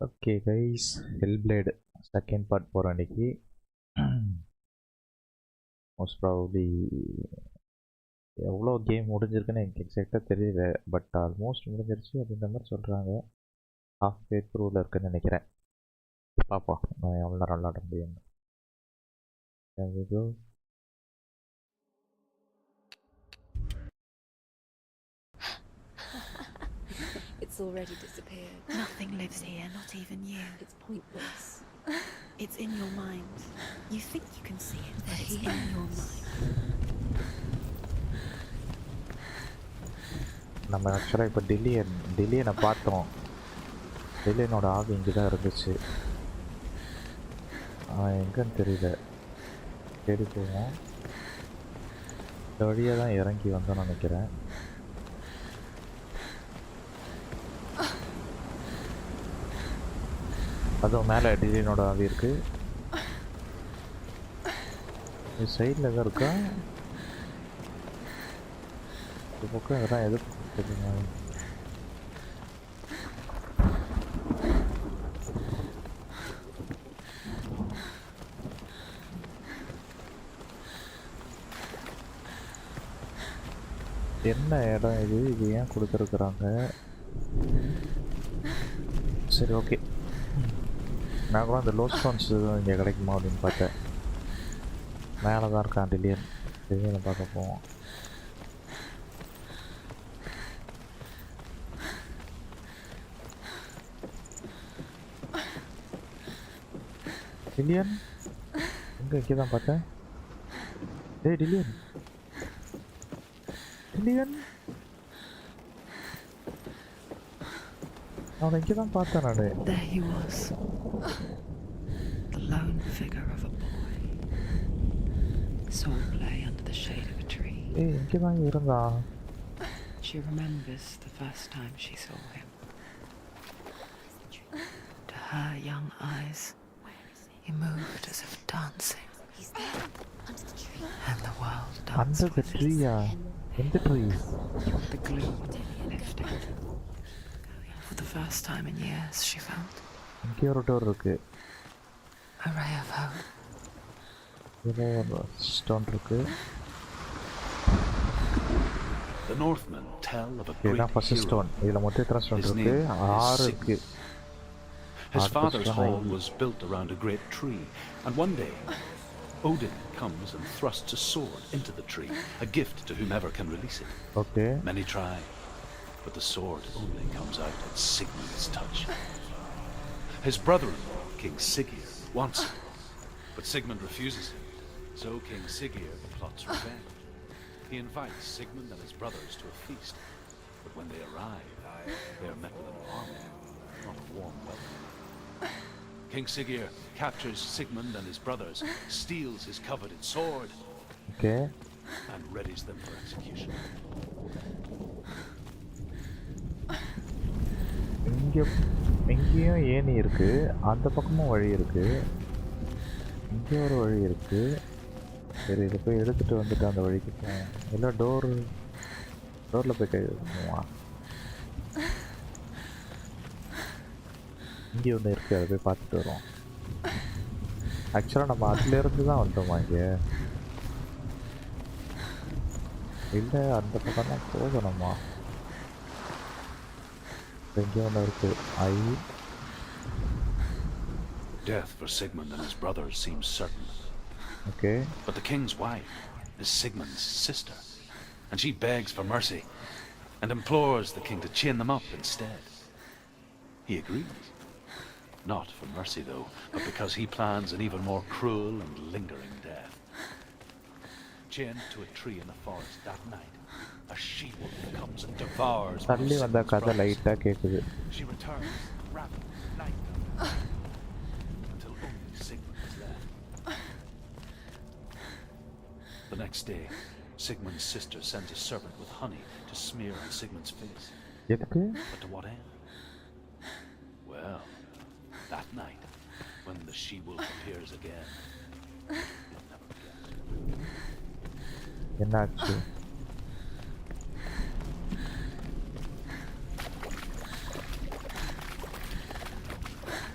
Okay guys, Hellblade second part போறோம் இன்னைக்கு. Most probably எவ்வளோ கேம் முடிஞ்சிருக்குன்னு எனக்கு எக்ஸாக்டாக தெரியல, பட் ஆல்மோஸ்ட் முடிஞ்சிருச்சு அப்படின்ற மாதிரி சொல்கிறாங்க. ஹாஃப் வே த்ரூவில் இருக்குன்னு நினைக்கிறேன். பார்ப்போம் நான் எவ்வளோ நேரம் விளாட முடியும். It's already disappeared. Nothing lives here, not even you. It's pointless. It's in your mind. You think you can see it, but it's in your mind. நம்ம ஆக்சுவலாக இப்போ டில்லியனை பார்த்தோம். டில்லியனோட ஆவி இங்கே தான் இருந்துச்சு. எங்கன்னு தெரியல, தேடி போவோம். இந்த வழியாக தான் இறங்கி வந்தோம்னு நினைக்கிறேன். அதுவும் மேலே டில்லியனோட ஆவி இருக்கு. இது சைடில் தான் இருக்கா? இந்த பக்கம் இதெல்லாம் எது தெரியுமா? என்ன இடம் இது? இது ஏன் கொடுத்துருக்குறாங்க? சரி, ஓகே. நான் கூட அந்த லோ ஸ்டோன்ஸ் இங்கே கிடைக்குமா அப்படின்னு பார்த்தேன். மேலே தான் இருக்கான் டில்லியனை பார்க்க போவோம். டில்லியன் எங்கே? இங்கே தான் பார்த்தேன். ஏய் டில்லியன், அவனை இங்கே தான் பார்த்தேன் நான். There he was, the lone figure of a boy. Saw play under the shade of a tree. ஏய் இங்கே தான் இருந்தான். She remembers the first time she saw him. To her young eyes, he moved as if dancing. He's there, under the tree. And the world danced Under the with tree, him. yeah. In the trees. The gloom lifted. For the first time in years, she felt இங்கே ஒரு door இருக்கு. a ray of hope. இதில் ஒரு stone இருக்கு. The Northmen tell of a great இதுதான் first stone. இதில் மொத்தம் எத்தனை ஸ்டோன் இருக்கு? 6 இருக்கு. His father's hall was built around a great tree, and one day Odin comes and thrusts a sword into the tree, a gift to whomever can release it. Okay. Many try, but the sword only comes out at Sigmund's touch. His brother-in-law, King 𝐒𝐒𝐲, wants it, but Sigmund refuses it, so King 𝐒𝐒𝐲 plots revenge. He invites Sigmund and his brothers to a feast, but when they arrive, they are met with an army, not a warm welcome. King 𝐒𝐒𝐲 captures Sigmund and his brothers, steals his coveted sword, Okay. and readies them for execution. இங்கேயும் ஏணி இருக்கு, அந்த பக்கமும் வழி இருக்கு, இங்கே ஒரு வழி இருக்கு. சரி, இதை போய் எடுத்துட்டு வந்துட்டு அந்த வழிக்கு போவோம். எல்லாம் டோரில் போய் கை வைப்போம். இங்கே ஒன்று இருக்குது, அதை போய் பார்த்துட்டு வருவோம். ஆக்சுவலாக நம்ம அதுலேருந்து தான் வந்தோமா இங்கே? இல்லை, அந்த பக்கம் தான் போகணுமா? இங்கே ஒன்று இருக்குது. Death for Sigmund and his brothers seems certain. Okay. But the king's wife is Sigmund's sister, and she begs for mercy and implores the king to chain them up instead. He agrees. Not for mercy, though, but because he plans an even more cruel and lingering death. Chained to a tree in the forest that night, a she-wolf comes and devours one of தள்ளி வந்த Sigmund's கதை brothers. லைட்டாக கேட்குது. She returns, ravened, night after night, until only Sigmund is left. The next day, Sigmund's sister sends a servant with honey to smear on Sigmund's face. எதுக்கு? But to what end? Well, that night, when the she-wolf appears again, you'll never guess. என்னாச்சு?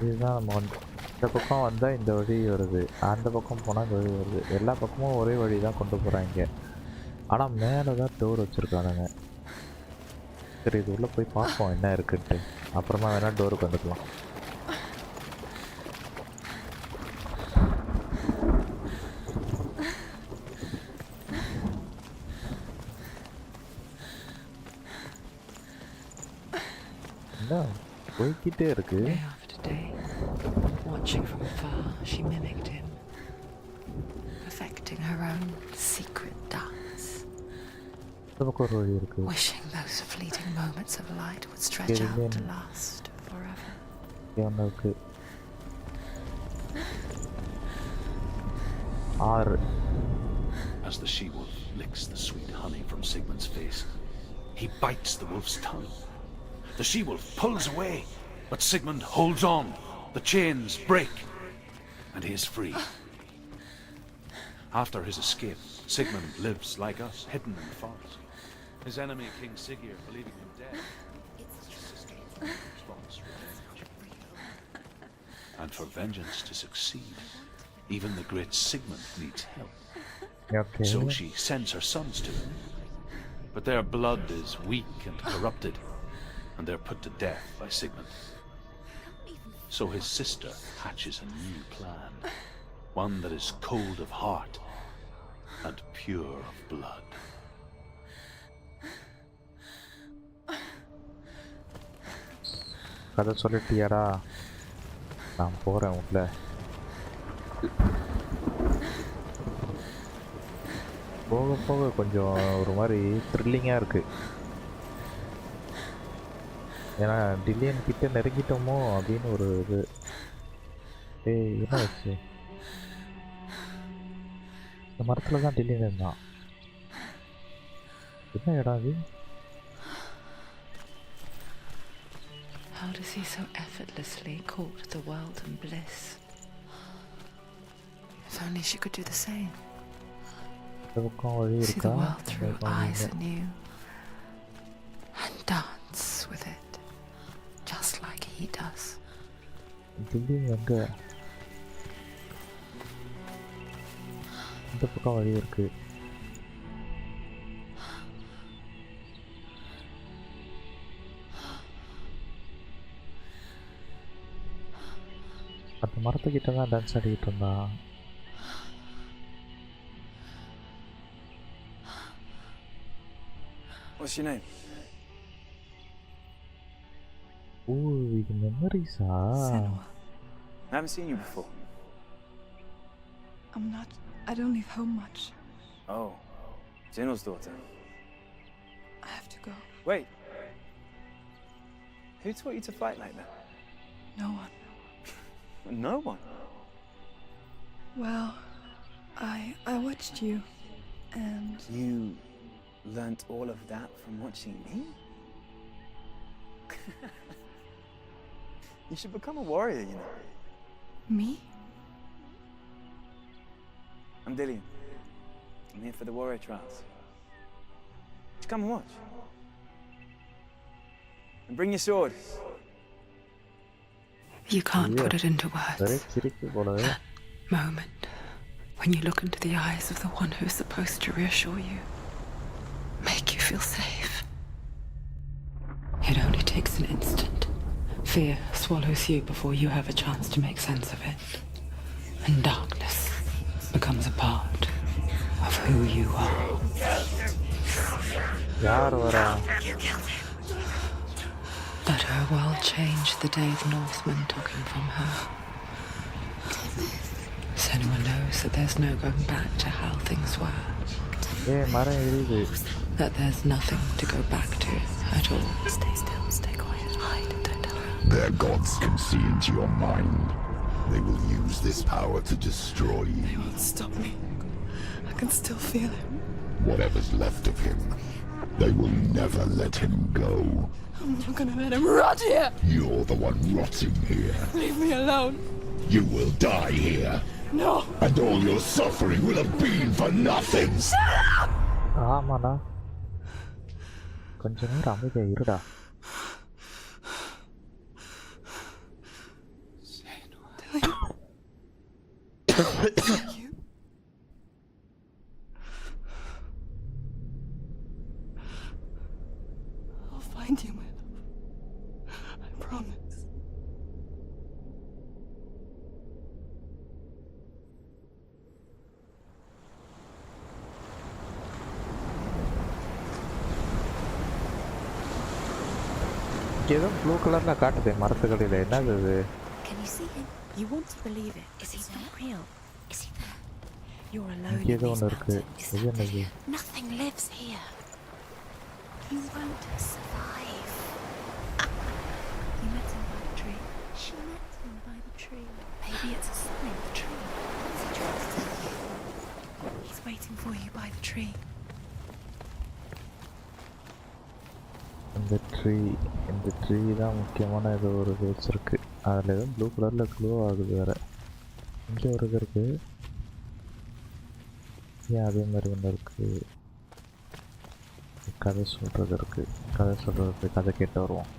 இதுதான் நம்ம வந்து இந்த பக்கம் வந்தால் இந்த வழி வருது, அந்த பக்கம் போனால் இந்த வழி வருது. எல்லா பக்கமும் ஒரே வழி தான் கொண்டு போகிறாங்க. ஆனால் மேலே தான் டோர் வச்சுருக்கானுங்க. சரி இது உள்ளே போய் பார்ப்போம் என்ன இருக்குன்ட்டு. அப்புறமா வேணால் டோருக்கு வந்துக்கலாம். என்ன போய்கிட்டே இருக்கு. Day after day, watching from afar, she mimicked him, perfecting her own secret dance, இந்த பக்கம் ஒரு வழி இருக்கு. wishing those fleeting moments of light would stretch out to last forever. ஒன்று இருக்கு. 6. As the she-wolf licks the sweet honey from Sigmund's face, he bites the wolf's tongue. The she-wolf pulls away, but Sigmund holds on. The chains break, and he is free. After his escape, Sigmund lives like us, hidden in the forest. His enemy, King 𝐒𝐒𝐬, believing him dead, his sister wants revenge. And for vengeance to succeed, even the great Sigmund needs help. Okay. So she sends her sons to him. But their blood is weak and corrupted, and they're put to death by Sigmund. So his sister hatches a new plan, one that is cold of heart and pure of blood. கதை சொல்லிட்டியாடா? நான் போகிறேன் உள்ள. போக போக கொஞ்சம் ஒரு மாதிரி த்ரில்லிங்காக இருக்குது. ஏன்னா டில்லியன் கிட்ட நெருங்கிட்டோமோ அப்படின்னு ஒரு இது. ஏய் என்ன வச்சு இந்த மரத்தில் தான் டில்லியன் இருந்தான். என்ன இடம் அது? How does he so effortlessly court the world and bliss? If only she could do the same. இந்த பக்கம் வழி See the இருக்கா? world through eyes anew and dance with it, just like he does. Trillion எங்கே? இந்த பக்கம் வழி இருக்கு. அந்த மரத்துக்கிட்ட தான் டான்ஸ் ஆடிக்கிட்டு இருந்தான். What's your name? ஓ இது மெமரிஸா? Senua. I haven't seen you before. I don't leave home much. Oh, General's daughter. I have to go. Wait. Who taught you to fight like that? No one. No one. Well, I watched you, and You learnt all of that from watching me? You should become a warrior, you know. me? I'm Dillian. I'm here for the warrior trials. Just come and watch. And bring your sword. You can't Yeah. put it into ஒரே words. சிரிப்பு போலவே. Moment when you look into the eyes of the one who is supposed to reassure you, make you feel safe. It only takes an instant. Fear swallows you before you have a chance to make sense of it. And darkness becomes a part of who you are. யார் வரா? But her world changed the day the Northmen took him from her. Senua knows that there's no going back to how things were. ஏய் மரம் எரியுது. That there's nothing to go back to at all. Stay still, stay quiet, hide, don't tell her. Their gods can see into your mind. They will use this power to destroy They you. won't stop me. I can still feel him. Whatever's left of him, they will never let him go. I'm not gonna let him rot here. You're the one rotting here. Leave me alone. You will die here, No. and all your suffering will have been for nothing. ஆமாண்ணா கொஞ்ச நேரம் அமைதியா இருடா. You? I'll find you, my love. I promise. ஏதோ blue கலர்ல காட்டுதே மரத்துக்கடியில என்னது அது? Can you see him? You want to believe it, but he's not real. Is he there? You're alone இங்கே in ஏதோ these ஒன்று இருக்கு. mountains. இது என்னது? Nothing lives here. You won't survive. You met him by the tree. She met him by the tree. Maybe it's a sign, the tree. What's he trying to tell you? He's waiting for you by the tree. இந்த tree தான் முக்கியமான ஏதோ ஒரு words இருக்கு. அதில் எதுவும் blue கலரில் glow ஆகுது வேறு. இங்கே ஒரு இது இருக்கு. ஏன் அதே மாதிரி ஒன்று இருக்கு. கதை சொல்கிறது இருக்கு. கதை சொல்கிறது கதை கேட்டு வருவோம்.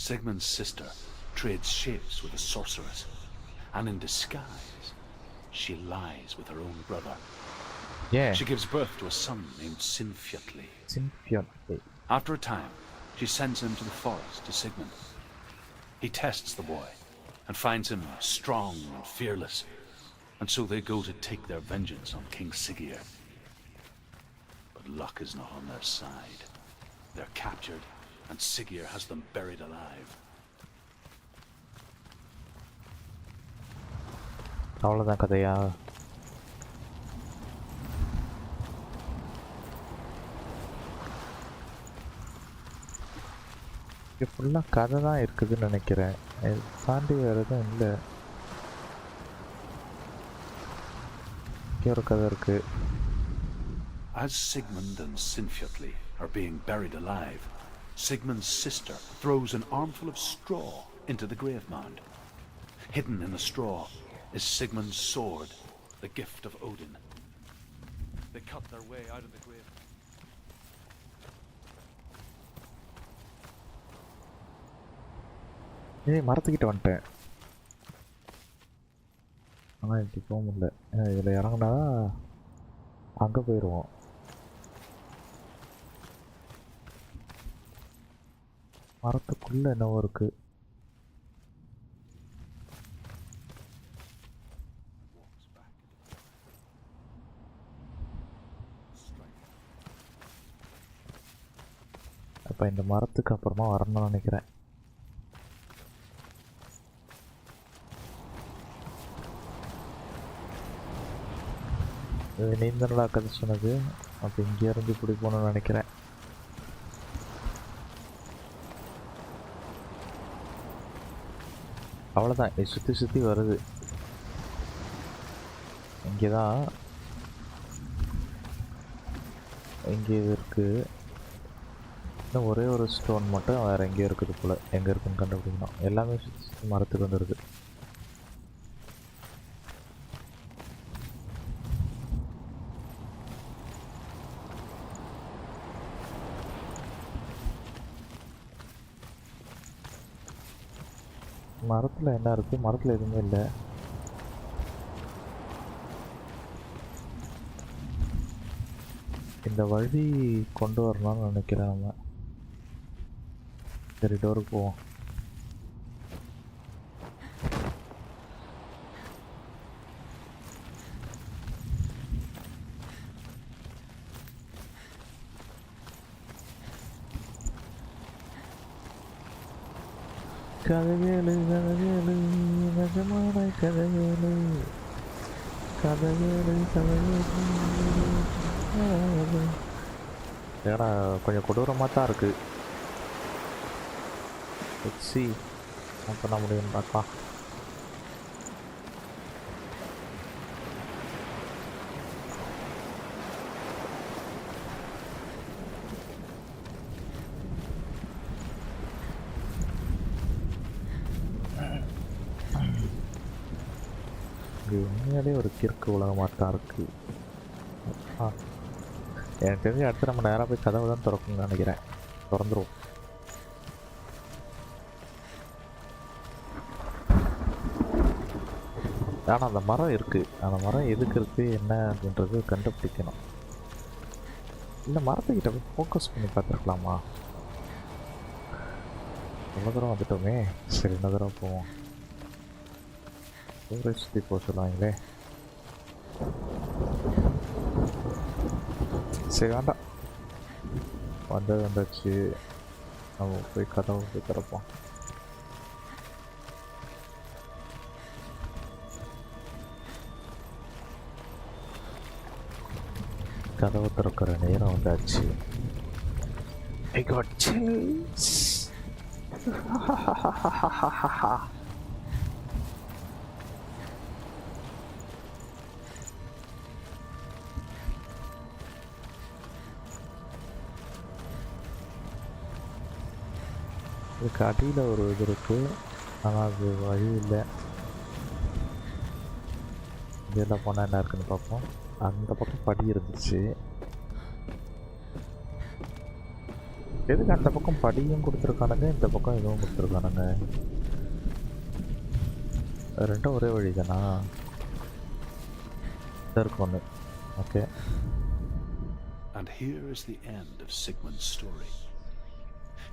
Sigmund's sister trades shapes with a sorceress, and in disguise she lies with her own brother. Yeah. She gives birth to a son named 𝐶𝐶. After a time, she sends him to the forest to Sigmund. He tests the boy and finds him strong and fearless, and so they go to take their vengeance on King 𝐒𝐒𝐬. But luck is not on their side. They're captured, and 𝐒𝐒𝐬 has them buried alive. அவ்வளோதான் கதையா? இது ஃபுல்லாக கதை தான் இருக்குதுன்னு நினைக்கிறேன். தாண்டி வேறு எதுவும் இல்லை. இங்கே ஒரு கதை இருக்கு. As Sigmund and 𝐶𝐿 are being buried alive, Sigmund's sister throws an armful of straw into the grave mound. Hidden in the straw is Sigmund's sword, the gift of Odin. They cut their way out of the grave. ஏய் மரத்துக்கிட்ட வந்துட்டேன். ஆனால் இப்படி போக முடியல. இதில் இறங்கினா அங்கே போயிடுவோம். மரத்துக்குள்ளே என்னவோ இருக்குது. அப்போ இந்த மரத்துக்கு அப்புறமா வரணும்னு நினைக்கிறேன். இது நீந்தனடா கதை சொன்னது. அப்போ இங்கே இருந்து இப்படி போகணும்னு நினைக்கிறேன். அவ்வளோதான். இது சுற்றி சுற்றி வருது. இங்கே தான் இங்கே இது இருக்குது. இன்னும் ஒரே ஒரு ஸ்டோன் மட்டும் வேறு எங்கேயோ இருக்குது போல். எங்கே இருக்குன்னு கண்டுபிடிக்கணும். எல்லாமே சுற்றி மரத்துக்கு வந்துடுது. மரத்தில் என்ன இருக்குது? மரத்தில் எதுவுமே இல்லை. இந்த வழி கொண்டு வரணும்னு நினைக்கிறேன் நம்ம. சரி டோருக்கு போவோம். கதைகளு கதைகளு நிஜமான கதைகளு கதைகளு கதைகளு. ஏன்னா கொஞ்சம் கொடூரமாக தான் இருக்குது. சி பண்ண முடியும் பார்க்கலாம். இது உண்மையாலே ஒரு கிறுக்கு உலகமாக தான் இருக்குது. எனக்கு தெரிஞ்சு அடுத்து நம்ம நேராக போய் கதவு தான் திறக்கணும்னு நினைக்கிறேன். திறந்துருவோம். ஆனால் அந்த மரம் இருக்குது, அந்த மரம் எதுக்கு இருக்குது என்ன அப்படின்றது கண்டுபிடிக்கணும். இந்த மரத்துக்கிட்ட போய் ஃபோக்கஸ் பண்ணி பார்த்துருக்கலாமா? இவ்வளோ தூரம் வந்துட்டோமே, சரி இன்னொரு தடவை போவோம். ஊரை சுற்றி போக சொல்லுவாங்களே, சரி வேண்டாம், வந்தாச்சு. நம்ம போய் கதவை போய் திறப்போம். கதவை திறக்கிற நேரம் வந்தாச்சு. I got chills. இதுக்கு அடியில் ஒரு இது இருக்குது, ஆனால் அது வழி இல்லை. இதெல்லாம் போனால் என்ன இருக்குன்னு பார்ப்போம். அந்த பக்கம் படி இருந்துச்சு. எதுக்கு அந்த பக்கம் படியும் கொடுத்துருக்கானுங்க, இந்த பக்கம் இதுவும் கொடுத்துருக்கானுங்க? ரெண்டும் ஒரே வழி தானா? இருக்கு ஒன்று. Okay. And here is the end of Sigmund's story.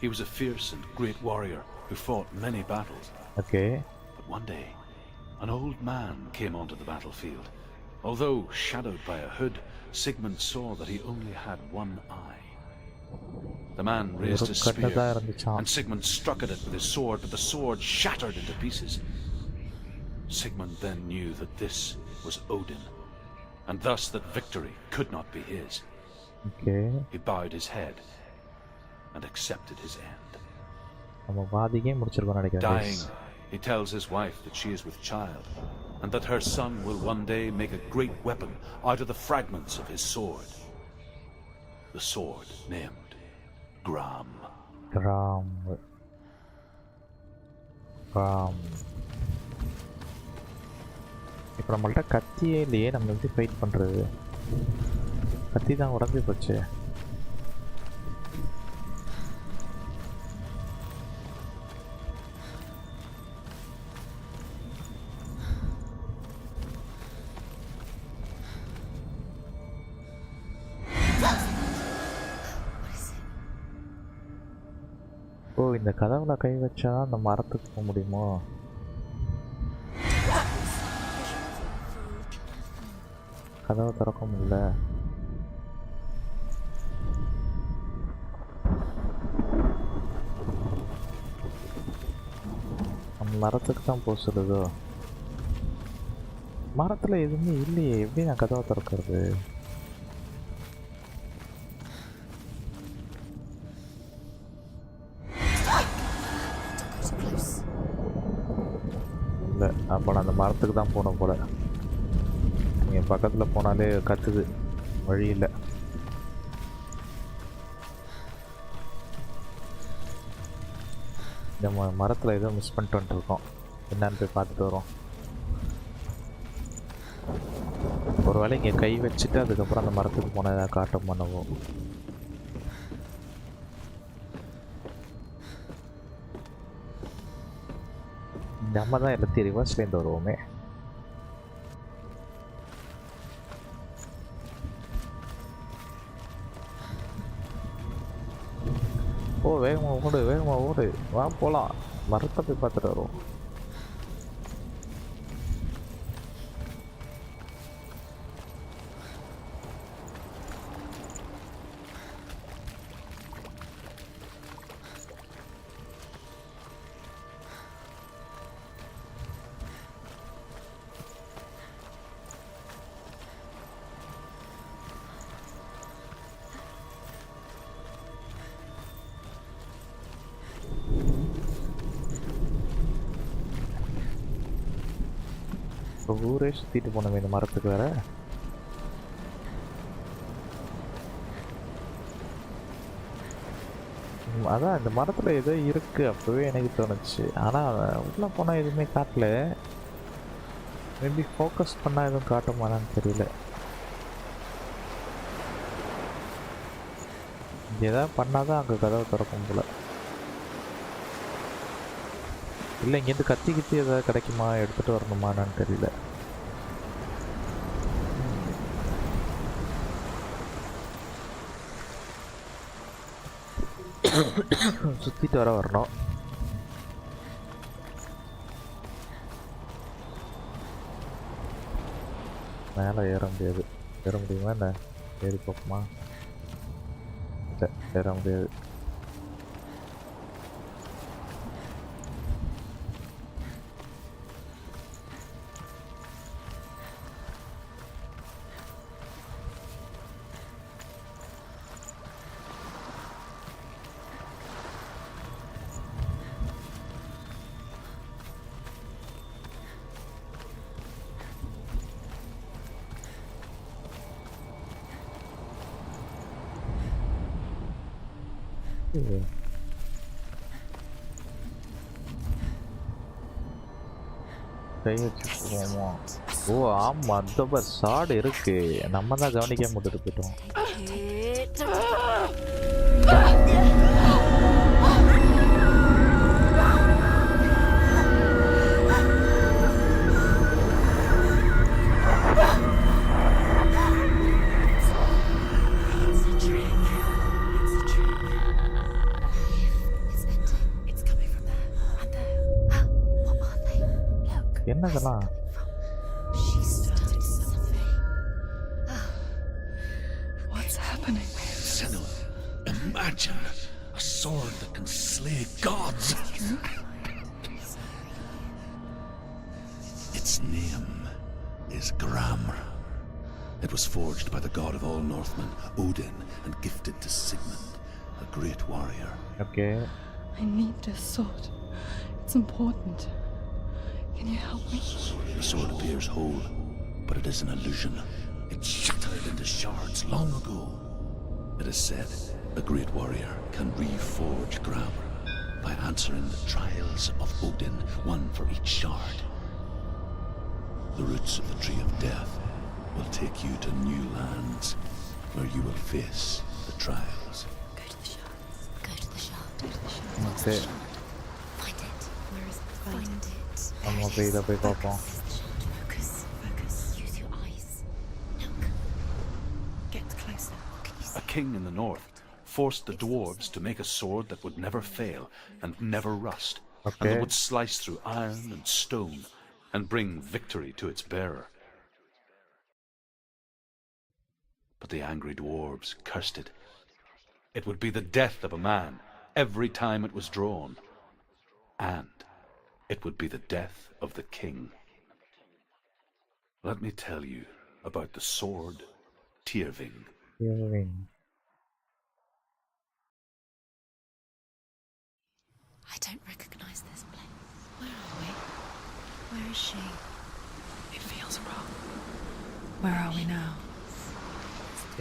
He was a fierce and great warrior who fought many battles. Okay. But one day, an old man came onto the battlefield. Although shadowed by a hood, Sigmund saw that he only had one eye. The man raised his spear, and Sigmund struck at it with his sword, but the sword shattered into pieces. Sigmund then knew that this was Odin, and thus that victory could not be his. Okay. He bowed his head and accepted his end. Dying, he tells his wife that she is with child, and that her son will one day make a great weapon out of the fragments of his sword. The sword named Gram. Gram. இப்போ நம்மள்ட்ட கத்தியே இல்லையே, நம்ம எப்படி fight பண்ணுறது? கத்தி தான் உடம்பே போச்சு. ஓ, இந்த கதவுல கை வச்சா அந்த மரத்துக்கு போக முடியுமோ? கதவை திறக்க முடியல. அந்த மரத்துக்கு தான் போக சொல்லுதோ? மரத்தில் எதுவுமே இல்லையே, எப்படி நான் கதவை திறக்கிறது? இல்லை, அப்போ நான் அந்த மரத்துக்கு தான் போனோம் போல. நீங்கள் பக்கத்தில் போனாலே கத்துது, வழி இல்லை. நம்ம மரத்தில் ஏதோ மிஸ் பண்ணிட்டு வந்துட்டுருக்கோம், என்னன்னு போய் பார்த்துட்டு வரோம். ஒரு வேளை இங்கே கை வச்சுட்டு அதுக்கப்புறம் அந்த மரத்துக்கு போனால் ஏதாவது காட்டம் பண்ணுவோம். நம்ம தான் எல்லாத்தையும் ரிவர்ஸ்லேருந்து வருவோமே. ஓ, வேகமாக ஓடு, வேகமாக ஓடு, வா போகலாம். மரத்தை போய் பார்த்துட்டு வருவோம். ஊரே சுற்றிட்டு போனோம் இந்த மரத்துக்கு வேற. அதான் இந்த மரத்தில் ஏதோ இருக்குது அப்போவே எனக்கு தோணுச்சு. ஆனால் உள்ளே போனால் எதுவுமே காட்டல. மேபி ஃபோக்கஸ் பண்ணால் எதுவும் காட்டுமானான்னு தெரியல. இங்கே எதாவது பண்ணால் தான் அங்கே கதவை திறக்கும் போல். இல்லை இங்கேருந்து கத்தி ஏதாவது கிடைக்குமா, எடுத்துகிட்டு வரணுமான்னு தெரியல. சுற்றிட்டு வரணும். மேலே ஏற முடியாது. ஏற முடியுமா என்ன? ஏறி பார்ப்போமா? ஏற முடியாது. கை வச்சு போவோமா? ஓ ஆமாம், அந்த சாடு இருக்கு. நம்ம தான் கவனிக்காம போட்டுட்டு போயிட்டோம். என்னதெல்லாம்? What's happening? Senua, imagine a sword that can slay gods. Its name is Gramr. It was forged by the god of all Northmen, Odin, and gifted to Sigmund, a great warrior. Okay. I need this sword. It's important. Can you help me? The sword appears whole, but it is an illusion. It shattered into shards long ago. It is said a great warrior can reforge Gramr by answering the trials of Odin, one for each shard. The roots of the tree of death will take you to new lands where you will face the trials. Go to the shards. Go to the shard. Go to the shard. What's Okay. the shard? Find it. Where is it? Find it. நம்ம போய் இதை போய் பார்ப்போம். Focus. Focus. Use your eyes. Look. Get closer. What can you see? A king in the north forced the dwarves to make a sword that would never fail and never rust, and Okay. that would slice through iron and stone and bring victory to its bearer. But the angry dwarves cursed it. It would be the death of a man every time it was drawn, and it would be the death of the king. Let me tell you about the sword Tyrving. I don't recognize this place. Where are we? Where is she? It feels wrong. Where are we now?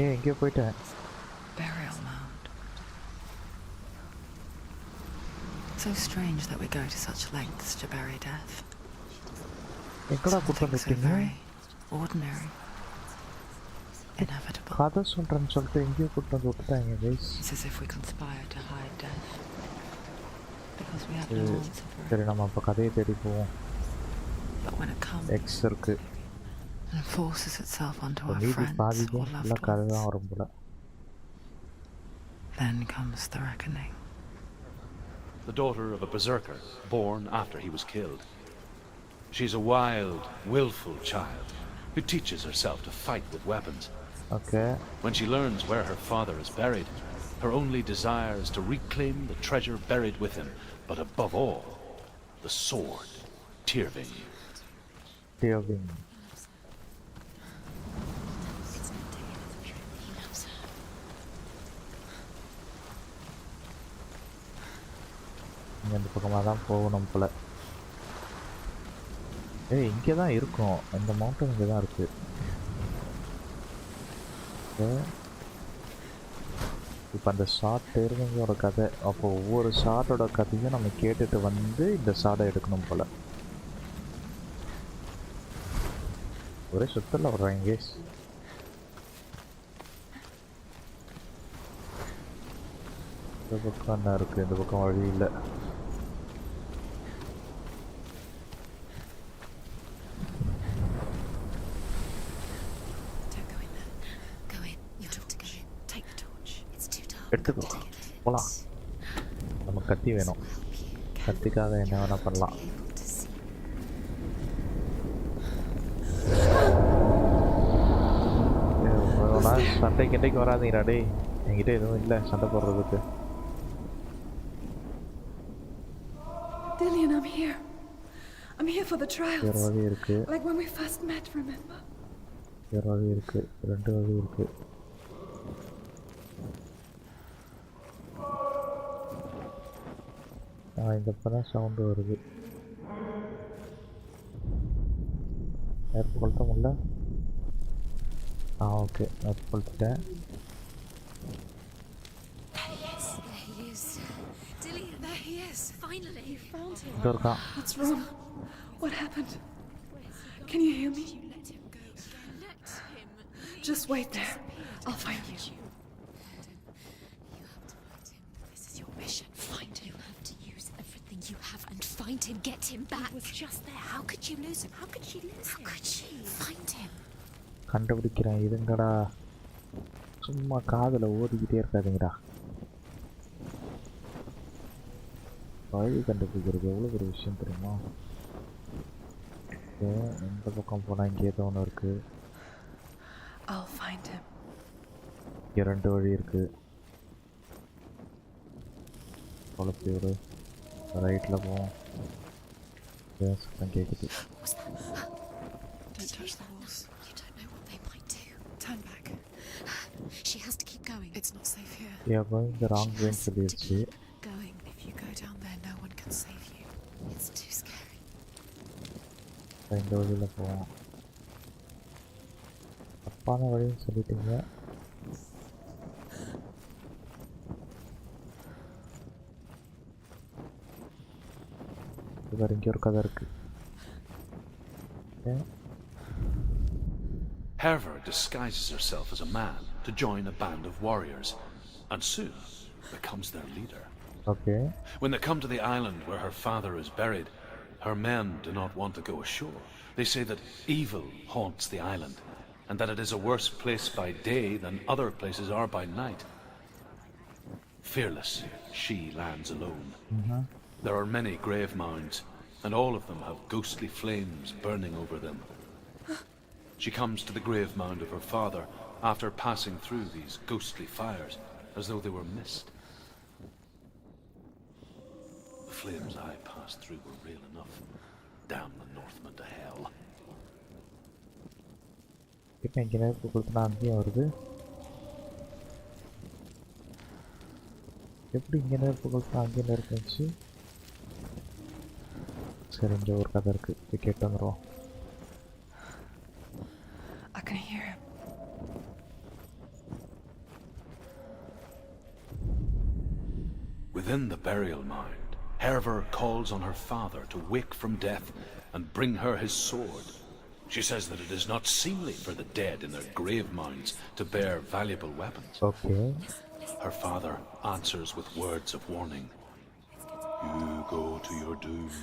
ஏய் எங்கேயோ போயிட்டேன். Burial mound. So strange that we go to such lengths to bury death. எங்கடா கூட்டு Something so வந்துட்டீங்க? very ordinary, inevitable. கதை சொல்கிறேன்னு சொல்லிட்டு எங்கேயோ கூட்டு வந்து விட்டுட்டாங்க guys. It's as if we conspire to hide death because we have no answer for it. சரி நம்ம அப்போ கதையை தேடி போவோம். But when it comes X இருக்கு. and forces itself onto our மீதி friends பாதிக்கு or எல்லாம் loved கதை ones, தான் வரும் போல. then comes the reckoning. The daughter of a berserker, born after he was killed. She's a wild, willful child who teaches herself to fight with weapons. Okay. When she learns where her father is buried, her only desire is to reclaim the treasure buried with him, but above all, the sword, Tyrving. Tyrving. It's not taking the truth. He loves her. இந்த பக்கமாக தான் போகணும் போல. ஏய் இங்கே தான் இருக்கும். இந்த மவுண்டன் இங்கே தான் இருக்குது. இப்போ அந்த ஷார்ட் தேர்வுங்களோட கதை, அப்போ ஒவ்வொரு ஷார்ட்டோட கதையும் நம்ம கேட்டுட்டு வந்து இந்த ஷார்ட்டை எடுக்கணும் போல். ஒரே சுத்தல வர்றாங்க கேஸ். இந்த பக்கம் என்ன இருக்குது? இந்த பக்கம் வழி இல்லை. Don't go in there. Go in. You have to go in. Take the torch. It's too dark. எடுத்துக்கோ போகலாம். கத்தி வேணும். கத்திக்காக என்ன வேணால் பண்ணலாம். சண்டை கிண்டைக்கு வராதீங்கடா டே. என்கிட்ட எதுவும் இல்லை சண்டை போடுறதுக்கு. Dillian, I'm here. I'm here for the trials. வேறு வழி இருக்கு. Like when we first met, remember? வேறு வழி இருக்கு. 2 வழி இருக்கு. இந்த பக்கம் சவுண்டு வருது. நெருப்பு கொளுத்த முடியல. ஓகே நெருப்பு கொளுத்திட்டேன். இங்கே இருக்கான். What's wrong? What happened? Can you hear me? Just wait there. I'll find you. You have to find him. This is your mission. Find him. You have to use everything you have and find him. Get him back. He was just there. How could you lose him? How could she lose him? How could she? Find him. கண்டுபிடிக்கிறேன் இதுங்கடா. சும்மா காதில் ஓடிக்கிட்டே இருக்காதுங்கடா. வழி கண்டுபிடிக்கிறது எவ்வளோ ஒரு விஷயம் தெரியுமா? எந்த பக்கம் போனால் இங்கே ஏதோ ஒன்று இருக்குது. I'll find him. இங்கே 2 வழி இருக்குது. குழப்பி விடு. ரைட்டில் போவோம். சத்தம் கேட்குது. Don't touch the walls. You don't know what they might do. Turn back. She has to keep going. It's not safe here. Yeah, going the wrong way சொல்லிடுச்சு. Going. If you go down there, no one can save you. It's too scary. இந்த வழியில் போவோம். தப்பான வழின்னு சொல்லிட்டீங்க. இது இங்கே ஒரு கதை இருக்கு. Herver disguises herself as a man to join a band of warriors, and soon becomes their leader. Okay. When they come to the island where her father is buried, her men do not want to go ashore. They say that evil haunts the island, and that it is a worse place by day than other places are by night. Fearless, she lands alone. There are many grave mounds, and all of them have ghostly flames burning over them. She comes to the grave mound of her father after passing through these ghostly fires, as though they were mist. The flames I passed through were real enough. Damn the Northmen to hell. இப்போ இங்கே நெருப்பு கொடுத்தனா அங்கேயும் வருது. எப்படி இங்கே நெருப்பு கொடுத்தா அங்கேயும் நெருப்பு வந்துச்சு? சரி இங்கே ஒரு கதை இருக்குது. போய் கேட்டு வந்துடுவோம். I can hear him. Within the burial mound, Herver calls on her father to wake from death and bring her his sword. She says that it is not seemly for the dead in their grave mounds to bear valuable weapons. Okay. Her father answers with words of warning. You go to your doom.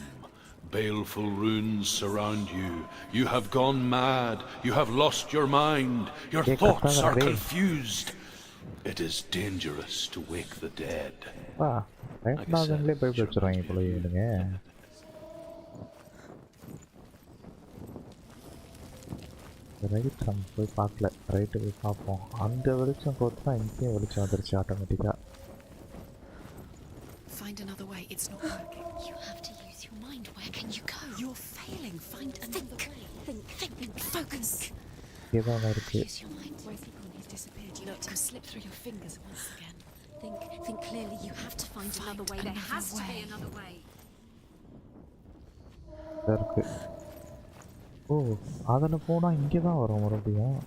Baleful runes surround you. You have gone mad. You have lost your mind. Your thoughts are confused. It is dangerous to wake the dead. Right நாங்களே போய் வச்சுருவாங்க போல இவனுங்க. Right நம்ம போய் பார்க்கல. Right போய் பார்ப்போம். அந்த வெளிச்சம் கொடுத்தா இங்கேயும் வெளிச்சம் வந்துருச்சு ஆட்டோமேட்டிக்காக. Find another way. It's not working. You have to use your mind. Where can you go? You're failing. Find another way. Think. Focus. ஏதோ ஒன்று இருக்குது. Use your mind. Where's he gone? He's disappeared. Look, slip through your fingers once again. Think clearly. You have to find another way. There has to be another way. இருக்கு. ஓ அதில் போனால் இங்கே தான் வரும் மறுபடியும்.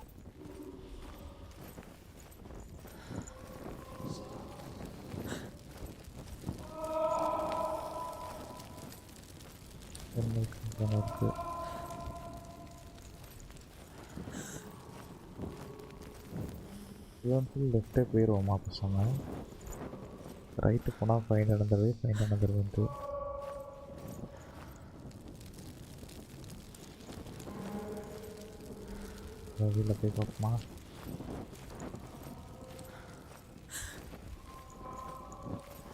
இருக்கு. லெஃப்டே போயிடுவோமா பசங்க? ரைட்டு போனால் ஃபைன் நடந்தது. ஃபைன் நடந்தது வந்து வழியில் போய் பார்ப்போமா?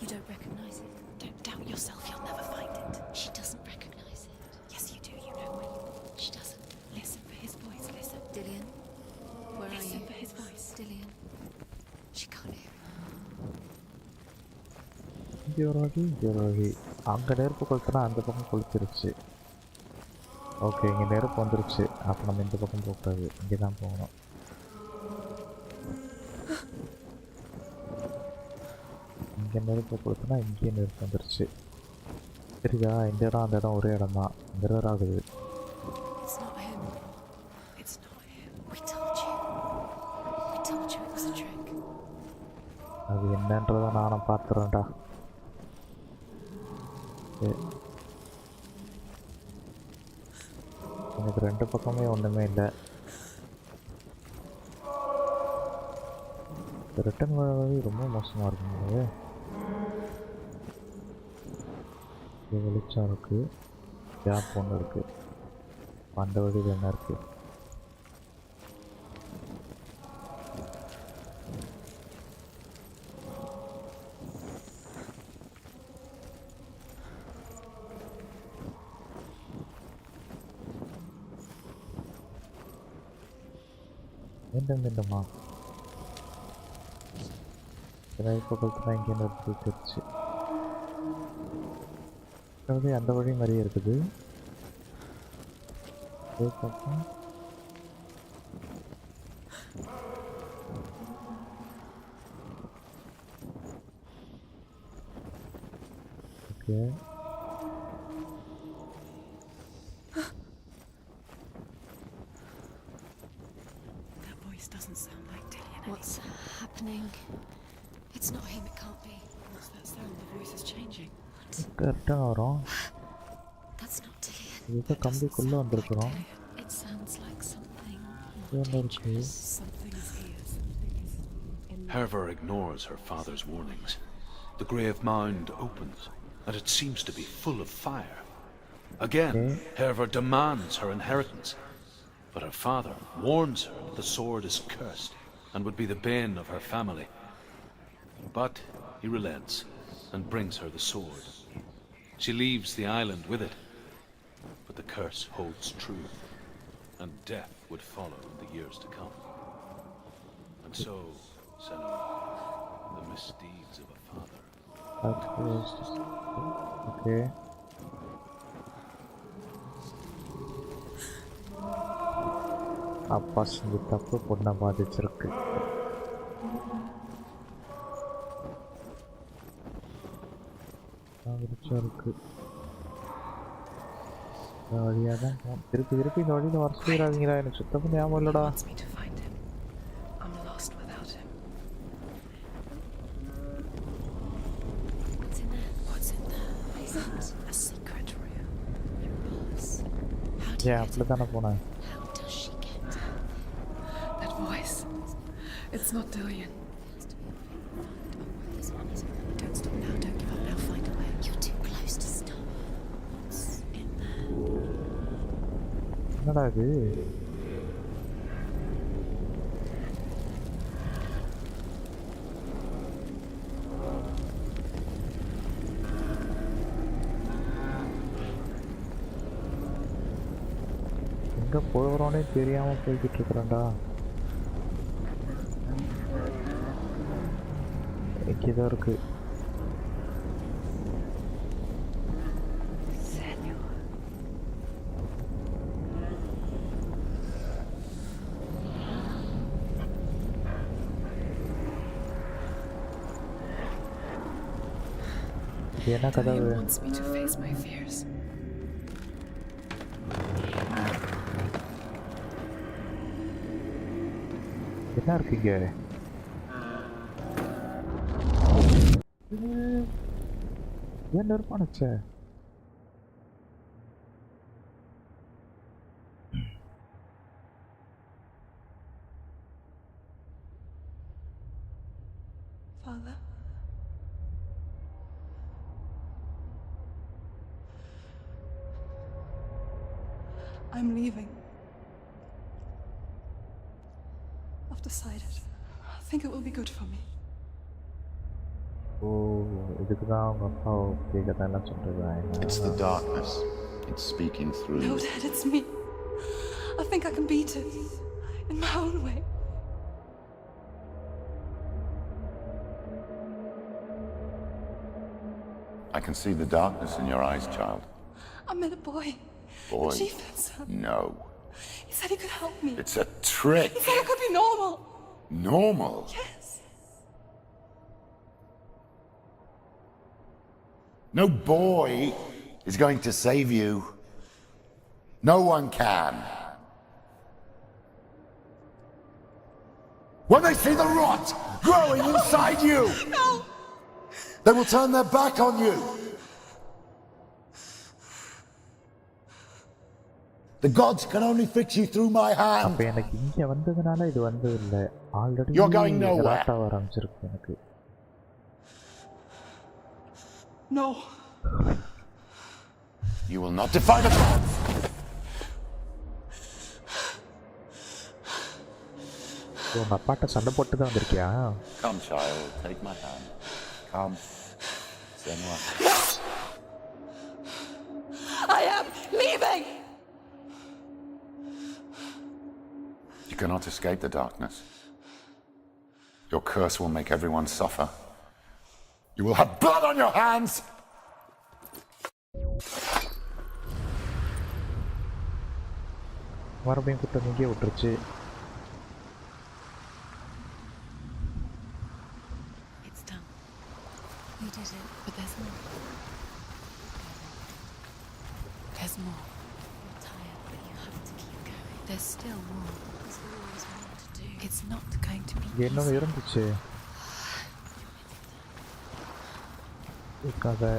You don't recognize it. இங்கே ஒரு வழி இங்கே ஒரு வழி. அங்கே நெருப்பு கொளுத்துனா அந்த பக்கம் கொளுத்திருச்சு. ஓகே, இங்கே நெருப்பு வந்துருச்சு. அப்போ நம்ம இந்த பக்கம் போகக்கூடாது, இங்கே தான் போகணும். இங்கே நெருப்பு கொளுத்துனா இங்கேயே நெருப்பு வந்துருச்சு. சரிதா, இந்த இடம் அந்த இடம் ஒரே இடம் தான். மிரர் ஆகுது. It's not him. It's not him. We told you. We told you it was a trick. அது என்னன்றதை நானும் பார்த்துறேன்டா. எனக்கு ரெண்டு பக்கமே ஒன்றுமே இல்லை. ரிட்டன் வழி ரொம்ப மோசமாக இருக்குங்க. இது வெளிச்சம் இருக்குது, கேப் ஒன்று இருக்குது. அந்த வழியில் என்ன இருக்குது? மீண்டுமா பக்கத்தில் இங்கே நிறுத்திடுச்சு. அந்த வழி மாதிரியே இருக்குது. பக்கம் okay. Doesn't sound like Dillian. What's happening? It's not him, it can't be. What's that sound? The voice is changing. Return வரும். That's not Dillian. இதுக்கு கம்பிக்குள்ளே வந்திருக்கிறோம். It sounds like something dangerous. Something is here. Something is in there. Herva ignores her father's warnings. The grave mound opens, and it seems to be full of fire. Again, Herva demands her inheritance. But her father warns her that the sword is cursed and would be the bane of her family. But he relents and brings her the sword. She leaves the island with it. But the curse holds true, and death would follow in the years to come. And so, Senua, the misdeeds of a father. Okay. அப்பா செஞ்ச தப்பு பொண்ணை பாதிச்சிருக்கு. இருக்கு வழியாக தான் திருப்பி திருப்பி இந்த வழியில் வர சொல்லிடாதீங்களா, எனக்கு சுத்தமாக ஞாபகம் இல்லைடா. ஏன் அப்படி தானே போனேன். It's not Dillian. Don't stop now, don't give up now, find a way. You're too close to stop. What's in there? என்னடா இது? எங்கே போகிறோன்னே தெரியாமல் போய்கிட்டு இருக்கிறேன்டா. இங்கே இருக்கு. என்ன கதை? Wants me to face my fears. என்ன இருக்கீங்க? ஏன் நெருப்பானுச்சே? Father? I'm leaving. I've decided. I think it will be good for me. இதுக்கு தான் அவங்க அப்பா கேட்கறதெல்லாம் சொல்றது. It's the darkness. It's speaking through. No, Dad, it's me. I think I can beat it in my own way. I can see the darkness in your eyes, child. I met a boy. Boy? The chief had some. No. He said he could help me. It's a trick. He said I could be normal. Normal? Yes. No boy is going to save you. No one can. When they see the rot growing inside you, No. they will turn their back on you. The gods can only fix you through my hand. அப்ப எனக்கு இங்க வந்ததனால இது வந்து இல்ல already You're going nowhere. ராட்டா ஆரம்பிச்சிருக்கு எனக்கு No. You will not defy the gods. உங்க அப்பாட்ட சண்டை போட்டு தான் வந்திருக்கியா Come, child, take my hand. Come. Senua. I am leaving. You cannot escape the darkness. Your curse will make everyone suffer. You will have blood on your hands! மறுபடியும் கூட்டம் இங்கே விட்டுருச்சு It's done. We did it, but there's more. There's more. You're tired, but you have to keep going. There's still more. There's always more to do. It's not going to be இங்கே இன்னொன்று easy. இருந்துச்சு கதை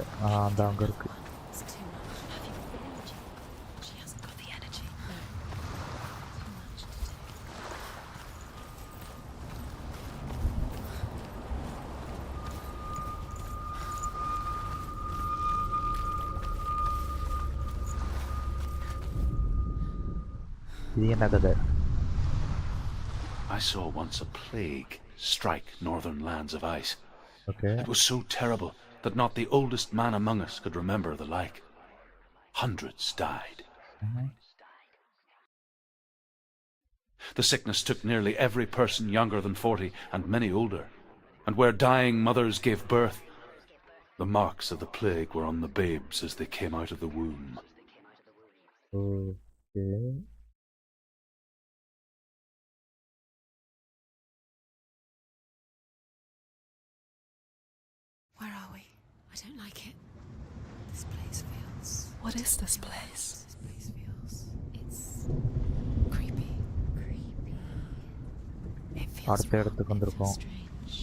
அந்த அங்கே இருக்கு It's too much. Have you got the energy? She hasn't got the energy. No. Too much to do. இது என்ன கதை I saw once a plague strike northern lands of ice. Okay It was so terrible that not the oldest man among us could remember the like. Hundreds died. The sickness took nearly every person younger than 40 and many older. And where dying mothers gave birth, the marks of the plague were on the babes as they came out of the womb. Okay Where are we? I don't like it. This place feels... What is this place? This place feels... It's... creepy. Creepy. It feels அடுத்த wrong. இடத்துக்கு It feels வந்திருக்கோம் strange.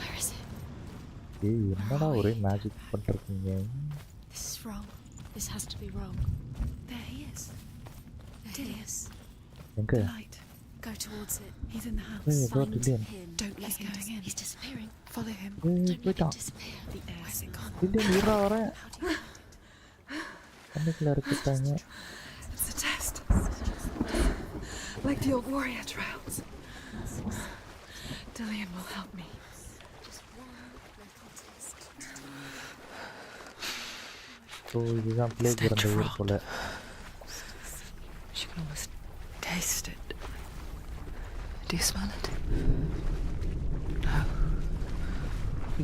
Where is it? ஏய் என்னடா ஒரே magic பண்ணிருக்கீங்க This is wrong. This has to be wrong. There he is. There he is. எங்க Light. Go towards it. He's in the house. ஏய் ஏதோ Find trillion him. Don't let him going in. He's disappearing. Follow him. ஏய் Don't let him போய்ட்டான் disappear. The air. Where's it gone? Trillion இருடா வரேன் How do you find it? கண்ணுக்குள்ள இருக்கிட்டாங்க It's a test. Like the old warrior trials. Dillian will help me. Just one little test. So இதுதான் plague இருந்த ஊர் போல She can almost taste it. Do you smell it? No.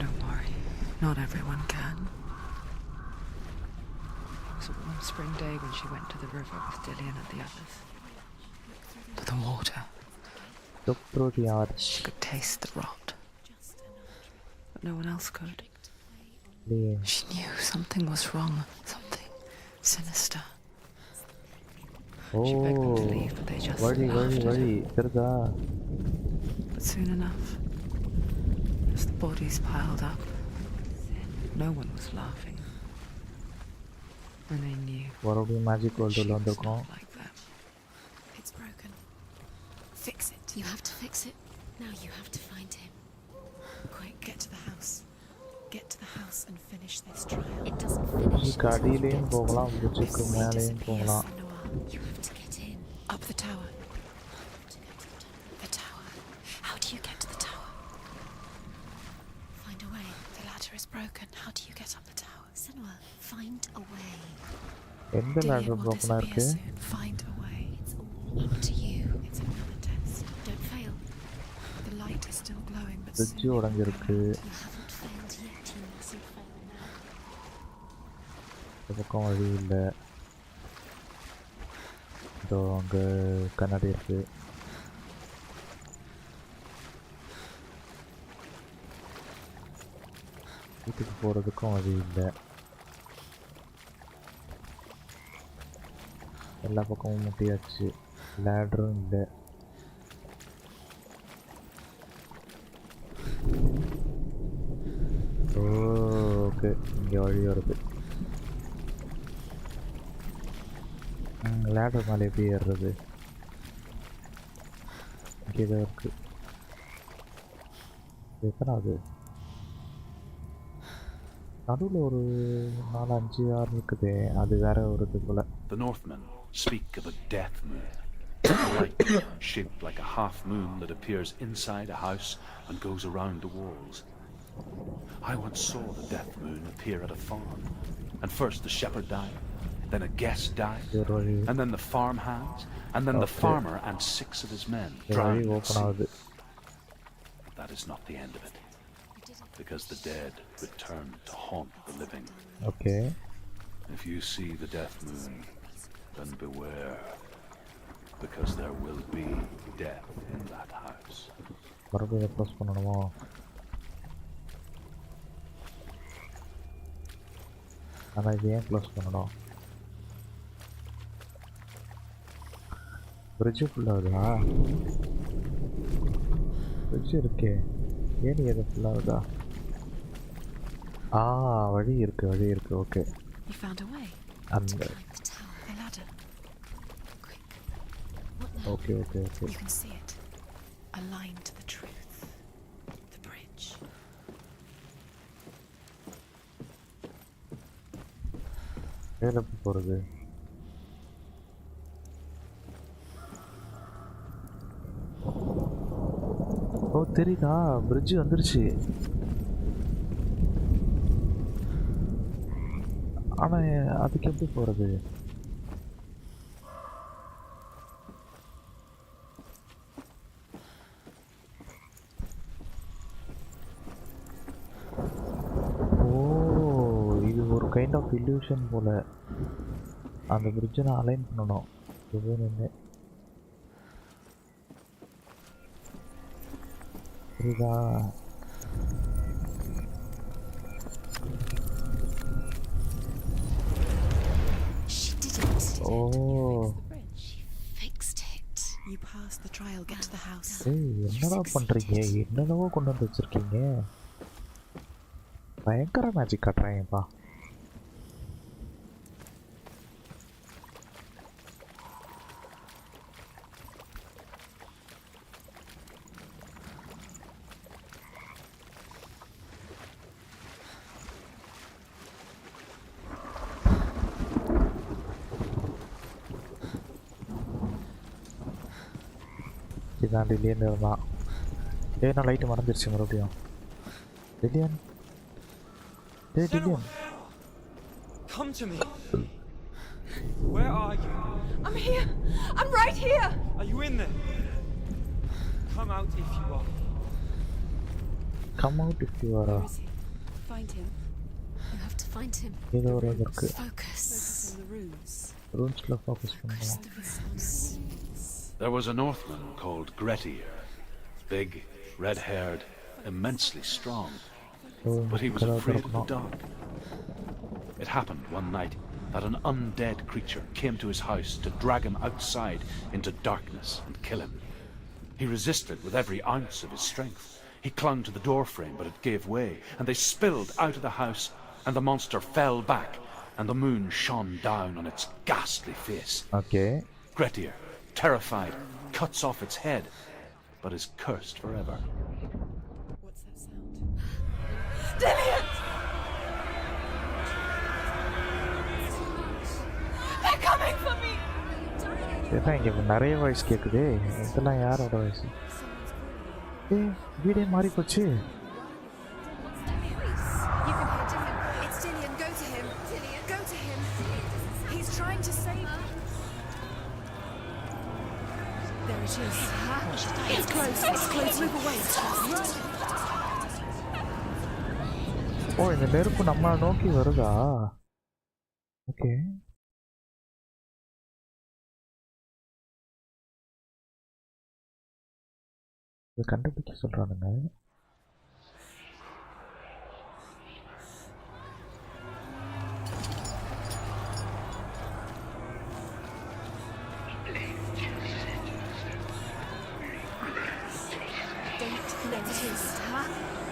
Don't worry. Not everyone can. It was a warm spring day when she went to the river with Dillian and the others. To the water. look through the arch She could taste the rot. But no one else could. இல்லையே She knew something was wrong. Something sinister. O She begged them to leave, but they just வழி வழி laughed at வழி her. தெரிதா But soon enough, as the bodies piled up, no one was laughing. And they knew மறுபடியும் magic she வேர்ல்டில் was வந்திருக்கோம் not like them. It's broken. Fix it. You have to fix it. Now you have to find him. Quick, get to the house. Get to the house and finish this trial. It doesn't finish. இதுக்கு அடியிலையும் போகலாம் புச்சுக்கு மேலேயும் போகலாம் You have to get in. Up the tower. To get to the tower. The tower. How do you get to the tower? Find a way. The ladder is broken. How do you get up the tower? Senua, find a way. எந்த Dillian ladder will ப்ரோக்கனாக disappear இருக்கு soon. Find a way. It's all up to you. It's another test. Don't fail. The light is still glowing, but fridge உடஞ்சிருக்கு you haven't failed yet. இந்த பக்கம் வழி இல்லை. இதோ அங்கே கண்ணாடி இருக்குது. வீட்டுக்கு போகிறதுக்கும் வழி இல்லை. எல்லா பக்கமும் முட்டியாச்சு. லேடரும் இல்லை. ஓகே, இங்கே வழி வருது. லேடர் மேலே எப்படி ஏறுறது? இங்கே தான் இருக்கு. எத்தனாவது? நடுவில் ஒரு 4, 5, 6 இருக்குது. அது வேற ஒரு இது போல. The Northmen speak of a death moon, a light shaped like a half moon that appears inside a house and goes around the walls. I once saw the death moon appear at a farm, and first the shepherd died, then a guest died, and then the farm hands, and then the farmer and 6 of his men drowned at sea. But that is not the end of it, because the dead return to haunt the living. Okay. If you see the death moon, then beware, because there will be death in that house. மறுபடியும் close பண்ணணுமா? ஆனால் இது ஏன் close பண்ணணும்? Fridge ஃபுல்லாகுதா? Fridge இருக்கே, ஏன் எது ஃபுல்லாகுதா? வழி இருக்கு, வழி இருக்கு. Okay, You found a way. அந்த The ladder. Quick. What now? Okay okay okay. You can see it. A line to the truth. The bridge. மேலே போகிறது. ஓ தெரியுதா, பிரிட்ஜ் வந்துருச்சு. ஆனால் அதுக்கு எப்படி போகிறது? இது ஒரு கைண்ட் ஆஃப் இல்யூஷன் போல. அந்த பிரிட்ஜை நான் அலைன் பண்ணணும். இது நின்று புரியுதா? She did it. Oh. She fixed it. You passed the trial. Get to the house. என்னடா பண்ணுறீங்க? என்னென்னவோ கொண்டு வந்து வச்சுருக்கீங்க. பயங்கர மேஜிக் காட்டுறாங்கப்பா. இதுதான் லில்லியன் இருந்தான். நான் லைட்டு மறந்துருச்சு மறுபடியும். Lillian, Senua, come to me. Where are you? I'm here. I'm right here. Are you in there? Come out if you are. Come out if you are. Where is he? Find him. You have to find him. ஏதோ ஒரு இருக்கு. Focus. Focus on the runes. ரூன்ஸ்ல focus பண்ணுவோம். The runes. There was a Northman called 𝐏𝐿, big, red-haired, immensely strong, but he was afraid of the dark. It happened one night that an undead creature came to his house to drag him outside into darkness and kill him. He resisted with every ounce of his strength. He clung to the doorframe, but it gave way, and they spilled out of the house, and the monster fell back, and the moon shone down on its ghastly face. Okay. 𝐏𝐿, terrified, cuts off its head, but is cursed forever. What's that sound? Dillian! They're coming for me! இதான் இங்கே நிறைய voice கேட்குது. இதெல்லாம் யாரோட voice? வீடே மாறி போச்சு. You can hear Dillian. It's Dillian. Go to him. Dillian, go to him. He's trying to save you. There it is. It's close. It's close. Move away. ஓ, இந்த நெருப்பு நம்மளை நோக்கி வருதா? ஓகே. இதை கண்டுபிடிக்க சொல்கிறானுங்க.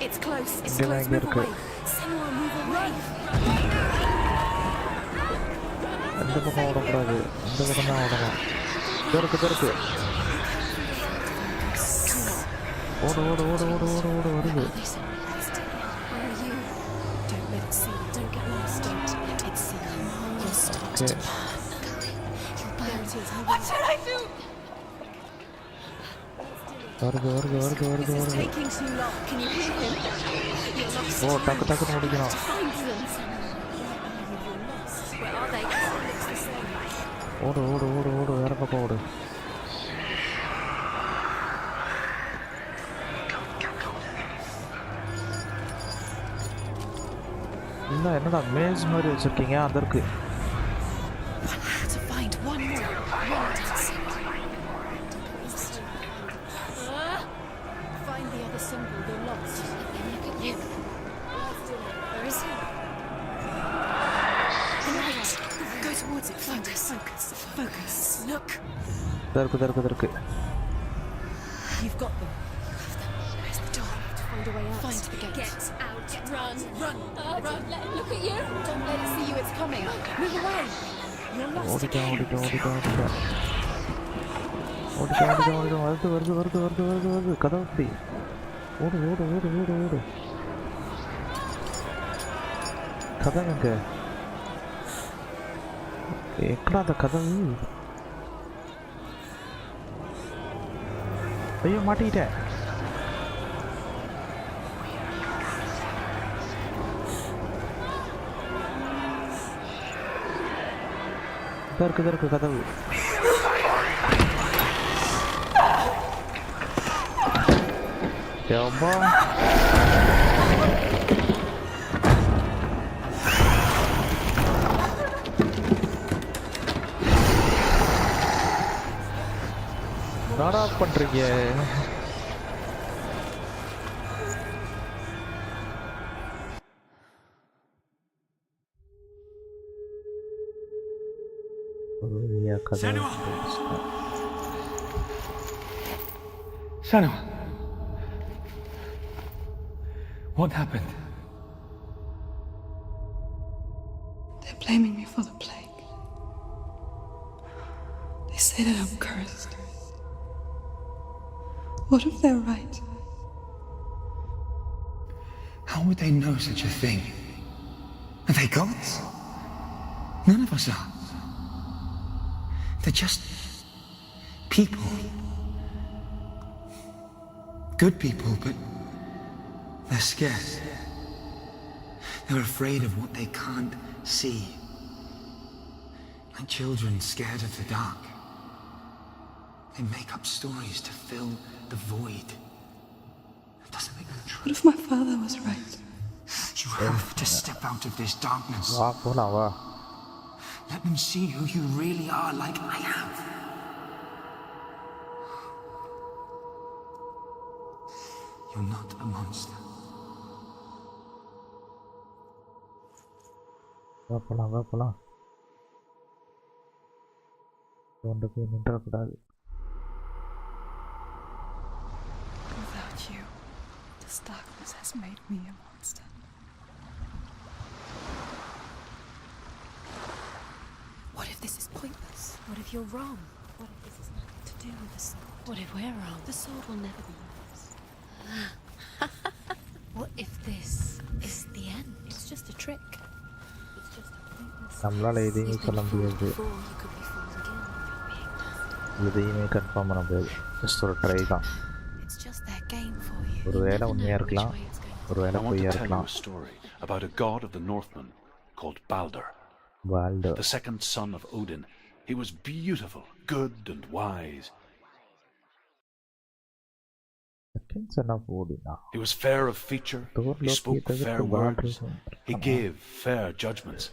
It's close. It's இங்கே close. இங்கே Move இருக்கு. away. Senua, move away. இந்த பக்கம் ஓடக்கூடாது, இந்த பக்கம் தான் ஓடணும். இருக்கு ஓடு ஓடு ஓடு ஓடு ஓடு ஓடு வருது. Where are you? Don't let it see you. Don't get lost. Don't let it see you. You'll start to burn. There it is. What should I do? வருது வருது வருது வருது This is வருது. taking too long. Can you hear him? You're lost. ஓ டக்கு டக்குன்னு முடிக்கணும். Find them. You're lost. Where are they? It's the same. ஓடு ஓடு ஓடு ஓடு வேற பக்கம் ஓடு. இல்லை என்னடா மேஸ் மாதிரி வச்சுருக்கீங்க, அந்த இருக்கு. To find one more. Find the other symbol. You're lost. Look at you. Where is he? The light. Go towards it. Focus. Focus. Focus. Look. இருக்கு. You've got them. Where's the door? To find a way out. Find the gate. Get out. Run. Run. Run. Let it look at you. Don't let it see you. It's coming. Move away. You're lost ஓடிட்டோம் again. ஓடிட்டோம் ஓடிட்டோம் ஓடிட்டோம் ஓடிட்டோம் ஓடிட்டோம் ஓடிட்டோம் வருது வருது வருது வருது வருது வருது. கதவு ஓடு ஓடு ஓடு ஓடு ஓடு. கதவு எங்க? எக்கடா அந்த கதவு? ஐயோ மாட்டிக்கிட்டேன். இருக்கு கதவு. ஏம்பா என்னடா பண்றீங்க? Senua! Senua! What happened? They're blaming me for the plague. They say that I'm cursed. What if they're right? How would they know such a thing? Are they gods? None of us are. They're just people. Good people, but they're scared. They're afraid of what they can't see. Like children scared of the dark. They make up stories to fill the void. That doesn't make them true. What if my father was right? You have to step out of this darkness. வா போலாம் வா. Let them see who you really are, like I have. You're not a monster. வா போலாம். கொண்டு போய் நின்றக்கூடாது. Without you, this darkness has made me a monster. What if this is pointless? What if you're wrong? What if this has nothing to do with the sword? What if we're wrong? The sword will never be yours. What if this is the end? It's just a trick. It's just a pointless. நம்மளால எதையுமே சொல்ல முடியாது. Before you could be fooled again. You're being nasty. எதையுமே confirm பண்ண முடியாது. Just ஒரு try தான். It's just their game for you. ஒருவேளை உண்மையா இருக்கலாம், ஒருவேளை I want பொய்யா to tell you இருக்கலாம். a story about a god of the Northmen called Balder, Balder. the second son of Odin. He was beautiful, good, and wise. Second son of Odin. He was fair of feature, he spoke fair words, he gave fair judgments.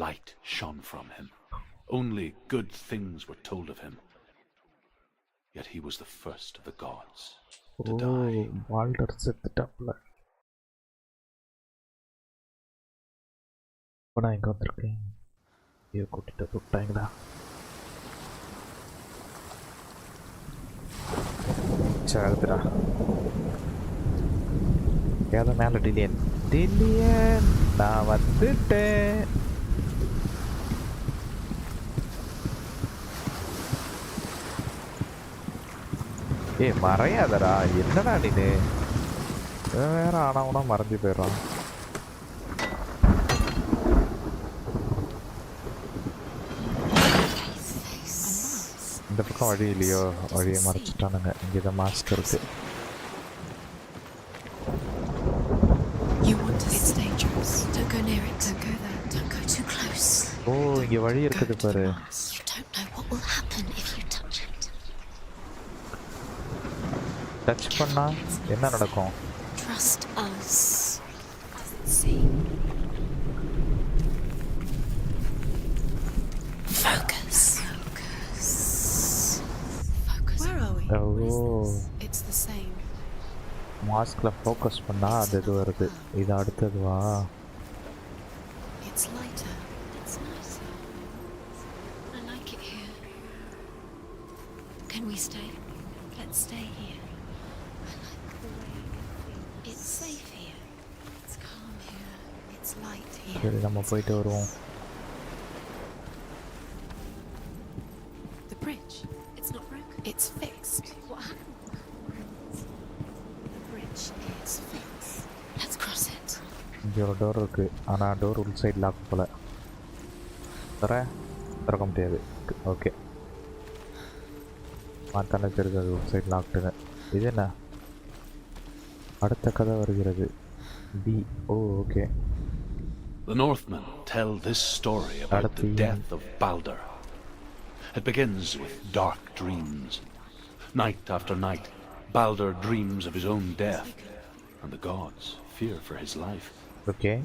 Light shone from him. Only good things were told of him. Yet he was the first of the gods to die. Walter செத்துட்டாப்ல. இப்போ நான் எங்கே வந்திருக்கேன்? ஐயோ கூட்டிட்டு விட்டாங்களா? சரி ஏதோ மேலே டில்லியன் நான் வந்துட்டேன். ஏய் மறையாதடா, என்னடா நீனு வேற ஆனவனா மறைஞ்சு போயிடுறான். இந்த பக்கம் வழி இல்லையோ, வழியை மறைச்சிட்டானுங்க. இங்கே தான் மாஸ்க் இருக்கு. ஓ இங்கே வழி இருக்குது பாரு. டச் பண்ணா என்ன நடக்கும்? மாஸ்க்ல ஃபோக்கஸ் பண்ணா அது இது வருது. இது அடுத்ததுவா? Can we stay? Let's stay here. I like the way it's safe here. It's calm here. It's light here. சரி நம்ம போயிட்டு வருவோம். The bridge. It's not broken. It's fixed. What happened? The bridge is fixed. Let's cross it. இங்கே ஒரு door இருக்கு. ஆனால் door உள் side lock போல. திறக்க முடியாது. ஓகே பார்த்தாலே தெரியாது உள் சைடு லாக்டுங்க. இது என்ன? அடுத்த கதை வருகிறது. B. Oh okay. The Northmen tell this story about the death of Baldur. It begins with dark dreams. Night after night, Baldur dreams of his own death, and the gods fear for his life. Okay.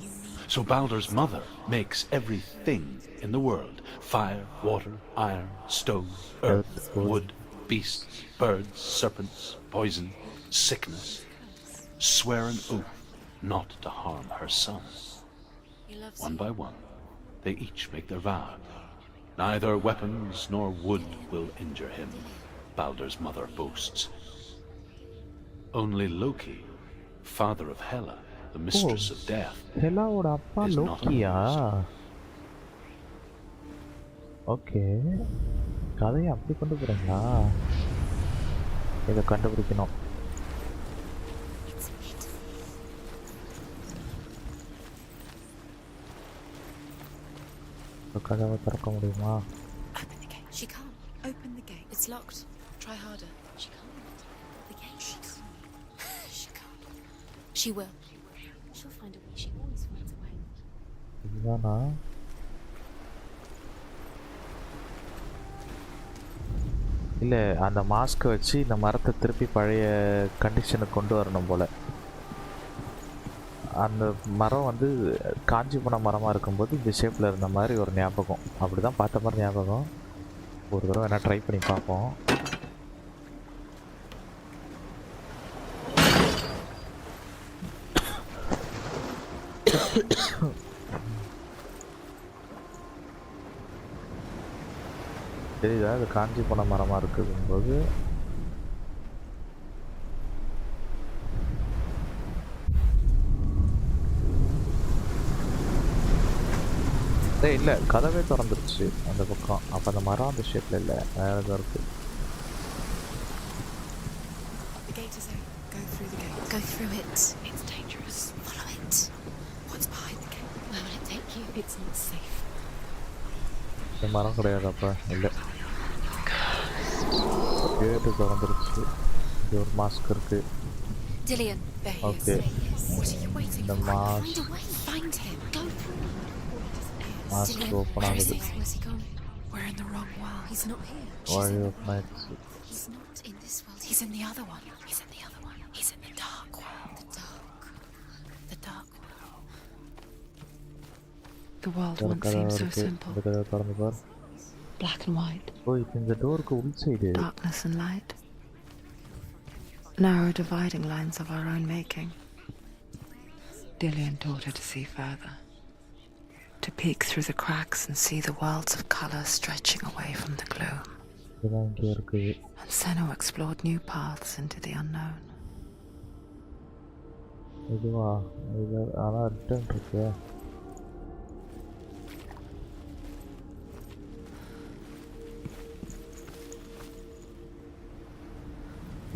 So Baldur's mother makes everything in the world: fire, water, iron, stone, earth, wood, beasts, birds, serpents, poison, sickness, swear an oath not to harm her son. One by one, they each make their vow. Neither weapons nor wood will injure him, Baldur's mother boasts. Only Loki, father of Hela, the mistress of death, ஹெலாவோட அப்பா லோக்கியா? Okay கதையை அப்படி கொண்டு போகிறீங்களா? இதை கண்டுபிடிக்கணும். கதவை திறக்க முடியுமா? She can't. Open the gate. It's locked. Try harder. She can't. The gate. She can't. She will. She'll find a way. She always finds a way. இதுதானா? இல்லை அந்த மாஸ்க்கை வச்சு இந்த மரத்தை திருப்பி பழைய கண்டிஷனுக்கு கொண்டு வரணும் போல். அந்த மரம் வந்து காஞ்சி போன மரமாக இருக்கும்போது இந்த ஷேப்பில் இருந்த மாதிரி ஒரு ஞாபகம். அப்படி தான் பார்த்த மாதிரி ஞாபகம். ஒரு தடவை வேணால் ட்ரை பண்ணி பார்ப்போம். தெரியுதா? அது காஞ்சி போன மரமாக இருக்குதும்போது இல்லை கதவே திறந்துருச்சு அந்த பக்கம். அப்போ அந்த மரம் அந்த ஷேப்பில் இல்லை, வேறு எதாவது இருக்குது. The gate is open. Go through the gate. Go through it. It's dangerous. Follow it. What's behind the gate? Where will it take you? It's not safe. இந்த மரம் கிடையாது அப்போ. இல்லை கேட்டு திறந்துருச்சு. இது ஒரு மாஸ்க் இருக்குது. Dillian. ஓகே இந்த மாஸ்க் மாஸ்க் ஓப்பன் ஆகுது. Where's he gone? We're in the wrong world. He's not here. Why open it? He's not in this world. He's in the other one. He's in the other one. He's in the dark world. The dark world. The world once seemed so simple. Black and white. Darkness and light. Narrow dividing lines of our own making. Dillian taught her to see further. To peek through the cracks and see the worlds of color stretching away from the gloom. And Senua explored new paths into the unknown.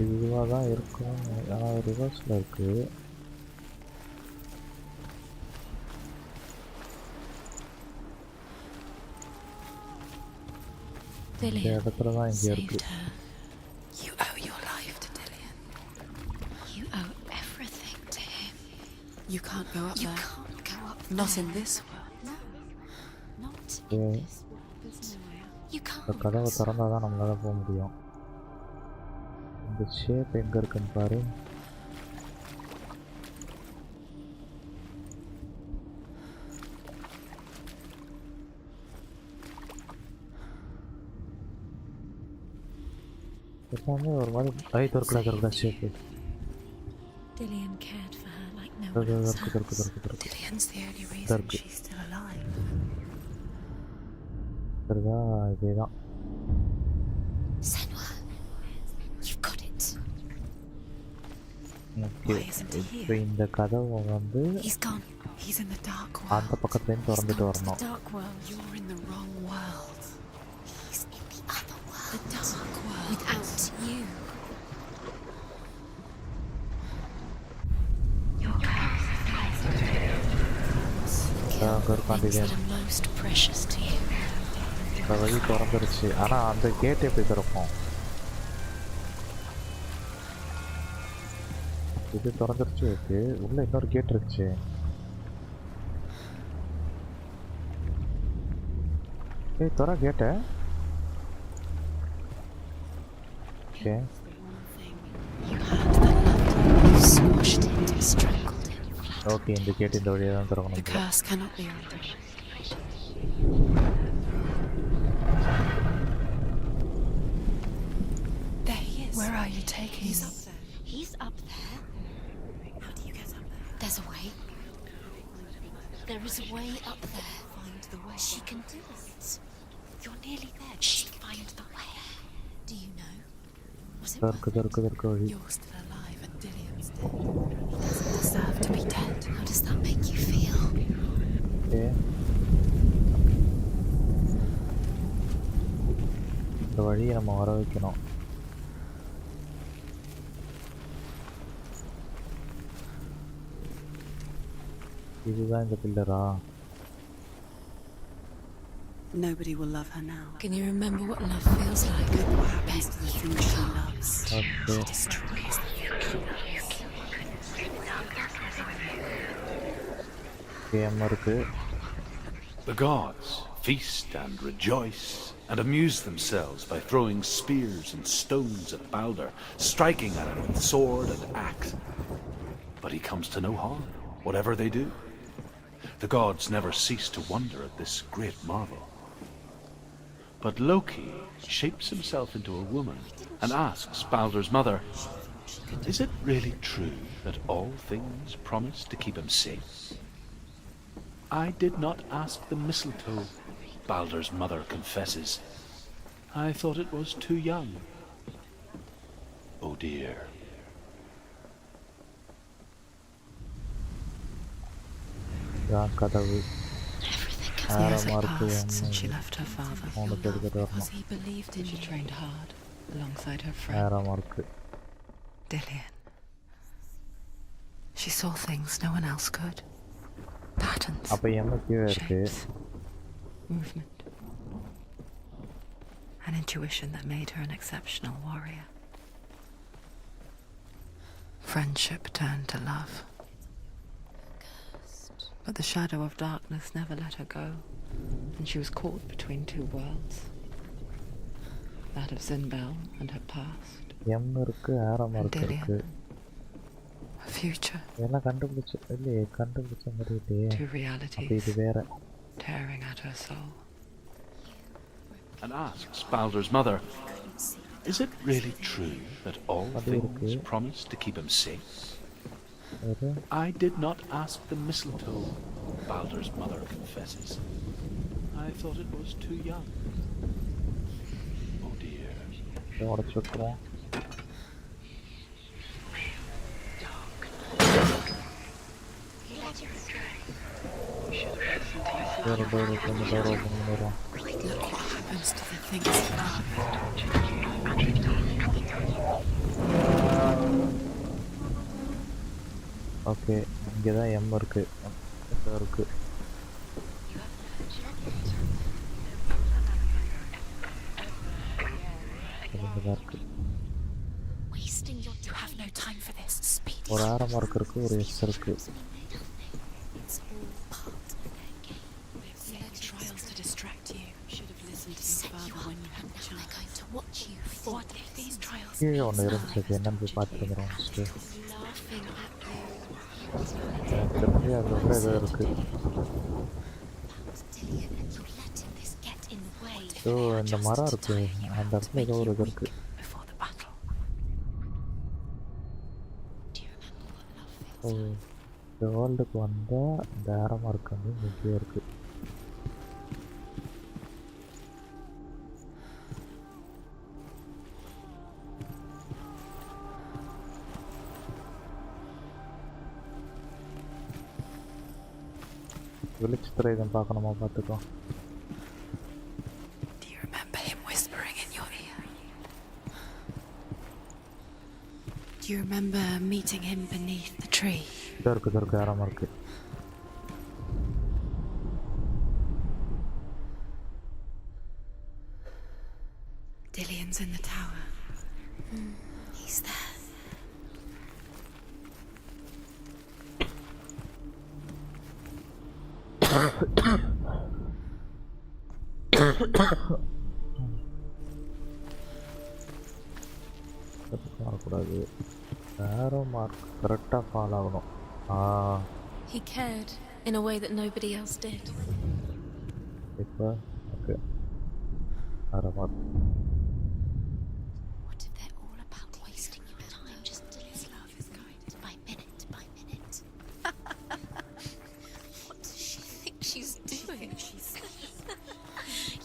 இதுவாதான் இருக்கும். ஆனால் ரிவர்ஸில் இருக்குது. இந்த இடத்துல தான் இங்கே இருக்கு. You owe your life to Dillian. You owe everything to him. You can't go up there. You can't go up Not there. in this world. No, not in this world. You can't. இந்த கதவை திறந்தால் தான் நம்மளால போக முடியும். இந்த shape எங்கே இருக்குன்னு பாரு. எல்லாமே ஒரு மாதிரி கை திறக்கல shape. Dillian cared for her like no one else has. Dillian's the only reason she's still alive. சரிதா, இதேதான். Senua, you've got it. Why isn't he here? இப்போ இந்த கதவை வந்து He's gone. He's in the dark world. அந்த பக்கத்துலேருந்து திறந்துட்டு He's gone to வரணும். the dark world. You're in the wrong world. He's in the other world. The dark world. Without you. Things that are most precious to you. இந்த வழி திறந்துருச்சு. ஆனால் அந்த gate எப்படி திறப்போம்? இது திறந்துருச்சு. ஓகே, உள்ள இன்னொரு கேட் இருந்துச்சு. ஏய், திற கேட்டை. Okay, You had that loved. You squashed it and strangled it. Okay, இந்த கேட் இந்த வழியாக தான் The திறக்கணும். curse cannot be undone. There he is. Where are you taking He's me? up there. He's up there. How do you get up there? There's a way. There is a way up there. Find the way. She can do it. You're nearly there. She can find the way. Do you know? Was it திறக்கு திறக்கு திறக்க வழி. You're still alive and Dillian's dead. He doesn't deserve to be dead. How does that make you feel? Okay, இந்த வழியை நம்ம வர வைக்கணும். இதுதான் இந்த பில்லரா? Nobody will love her now. Can you remember what love feels like? Look what happens to the things she loves. Okay, Destroys the game இருக்கு. The gods feast and rejoice and amuse themselves by throwing spears and stones at Baldur, striking at him with sword and axe. But he comes to no harm, whatever they do. The gods never cease to wonder at this great marvel. But Loki shapes himself into a woman and asks Baldur's mother, "Is it really true that all things promise to keep him safe?" "I did not ask the mistletoe," Baldur's mother confesses. "I thought it was too young." Oh dear. இதான் கதவு. Everything Years ஆரமாக had இருக்கு. passed since she left her father. அவனுக்கு எடுத்துகிட்டு வரணும். He believed in She trained hard alongside her friend ஆரமாக இருக்கு. Dillian. She saw things no one else could. Patterns, அப்போ எம்ம கீழே இருக்கு. shapes, movement. An intuition that made her an exceptional warrior. Friendship turned to love. But the shadow of darkness never let her go, and she was caught between two worlds. That of Zinbel and her past, M இருக்கு, ஆரமாக and இருக்கு. Dillian, her future, இதெல்லாம் கண்டுபிடிச்ச இல்லையே, கண்டுபிடிச்ச மாதிரி இல்லையே. two அப்போ realities இது வேற. tearing at her soul. And asks Baldur's mother, is it really true that all things promise to keep him safe? I did not ask the mistletoe, Baldur's mother confesses. I thought it was too young. Oh dear. Look what happens to the things that okay இங்கே தான் M இருக்குது இருக்குது ஒரு ஆரம் mark இருக்குது ஒரு S இருக்குது கீழே ஒன்று இருந்துச்சு என்னன்னு போய் பார்த்துக்கிறோம் தெரிஞ்சு அது உள்ள ஏதோ இருக்கு ஸோ இந்த மரம் இருக்கு அந்த இடத்துல ஏதோ ஒரு இது இருக்கு ஸோ இந்த வேர்ல்டுக்கு வந்தால் இந்த ஆரமாக இருக்கு வந்து இங்கேயே இருக்கு வெளிச்சத்துல இதை பார்க்கணுமா பார்த்துக்கோ. Do you remember him whispering in your ear? Do you remember meeting him beneath the tree? இருக்கு ஆரமா இருக்கு. Dillian's in the tower. He's there. வரக்கூடாது ஆரோ மார்க் கரெக்டாக ஃபாலோ ஆகணும். He cared in a way that nobody else did. இப்போ okay arrow mark. What if they're all about wasting your time just to love his guidance by minute? What does she think she's doing?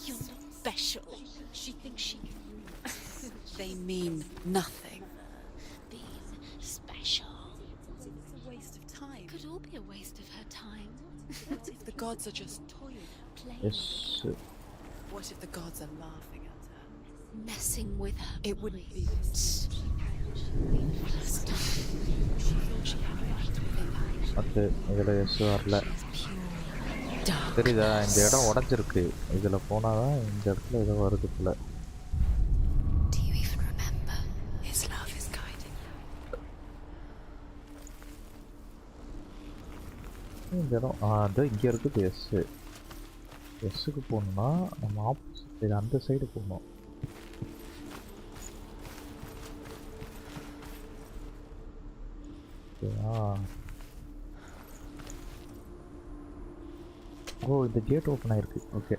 You're not special. She thinks she They mean nothing. being special. It's a waste of time. Could all be a waste of her time. What if the gods are just toying? Yes What if the gods are laughing at her? Messing with her. It wouldn't be this. அது இதில் S வரல. தெரியுதா இந்த இடம் உடஞ்சிருக்கு. இதில் போனால் தான் இந்த இடத்துல ஏதோ வருது போல. Do you even remember his love is guiding you? இந்த இடம் அது இங்கே இருக்குது. எஸ்ஸு எஸ்ஸுக்கு போகணுன்னா நம்ம ஆப்போசிட் சைடு அந்த சைடு போகணும். ஓ இந்த கேட் ஓப்பன் ஆயிருக்கு. Okay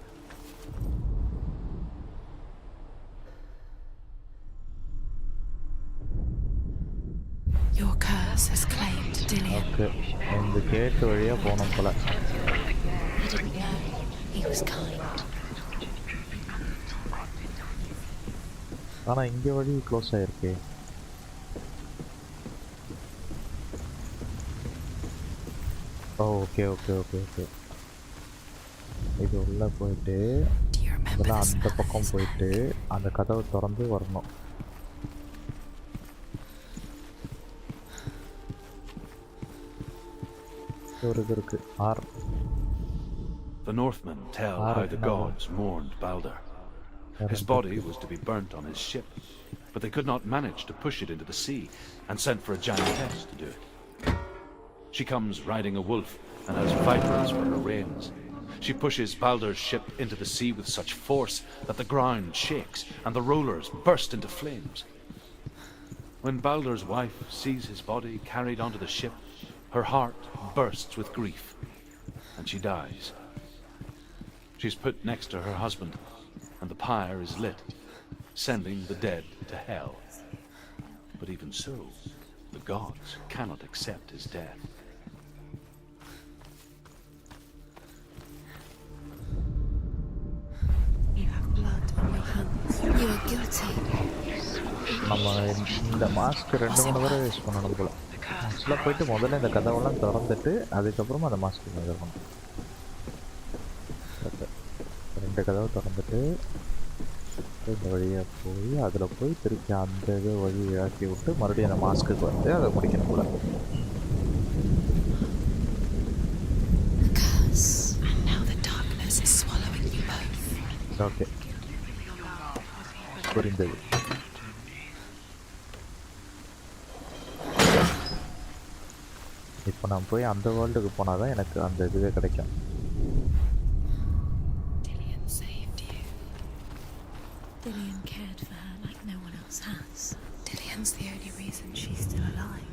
Your curse has claimed Dillian. Okay இந்த கேட் வழியாக போகணும் போல. He didn't know. He was kind. ஆனால் இங்கே வழி க்ளோஸ் ஆகிருக்கு. ஓ ஓகே ஓகே ஓகே ஓகே இது உள்ளே போயிட்டு இதெல்லாம் அந்த பக்கம் போயிட்டு அந்த கதவை திறந்து வரணும். ஒரு இது இருக்கு R. The Northmen tell how the gods mourned Baldur. His body was to be burnt on his ship, but they could not manage to push it into the sea and sent for a giantess to do it. She comes riding a wolf and has vipers for her reins. She pushes Baldur's ship into the sea with such force that the ground shakes and the rollers burst into flames. When Baldur's wife sees his body carried onto the ship, her heart bursts with grief and she dies. She's put next to her husband, and the pyre is lit, sending the dead to hell. But even so, the gods cannot accept his death. You have blood on your hands. You are guilty. நம்ம இந்த mask 2-3 தடவை use பண்ணணும் போல. ஆக்சுவலாக போயிட்டு முதல்ல இந்த கதவெல்லாம் திறந்துட்டு அதுக்கப்புறமா அந்த மாஸ்க் இருக்கணும். 2 கதவை திறந்துட்டு இந்த வழியாக போய் அதில் போய் திருப்பி அந்த இதை வழி இறக்கி விட்டு மறுபடியும் அந்த மாஸ்க்குக்கு வந்து அதை முடிக்கணும் போல. ஓகே புரிந்தது. இப்போ நான் போய் அந்த வேர்ல்டுக்கு போனால் தான் எனக்கு அந்த இதுவே கிடைக்கும். Dillian cared for her like no one else has. Dillian's the only reason she's still alive.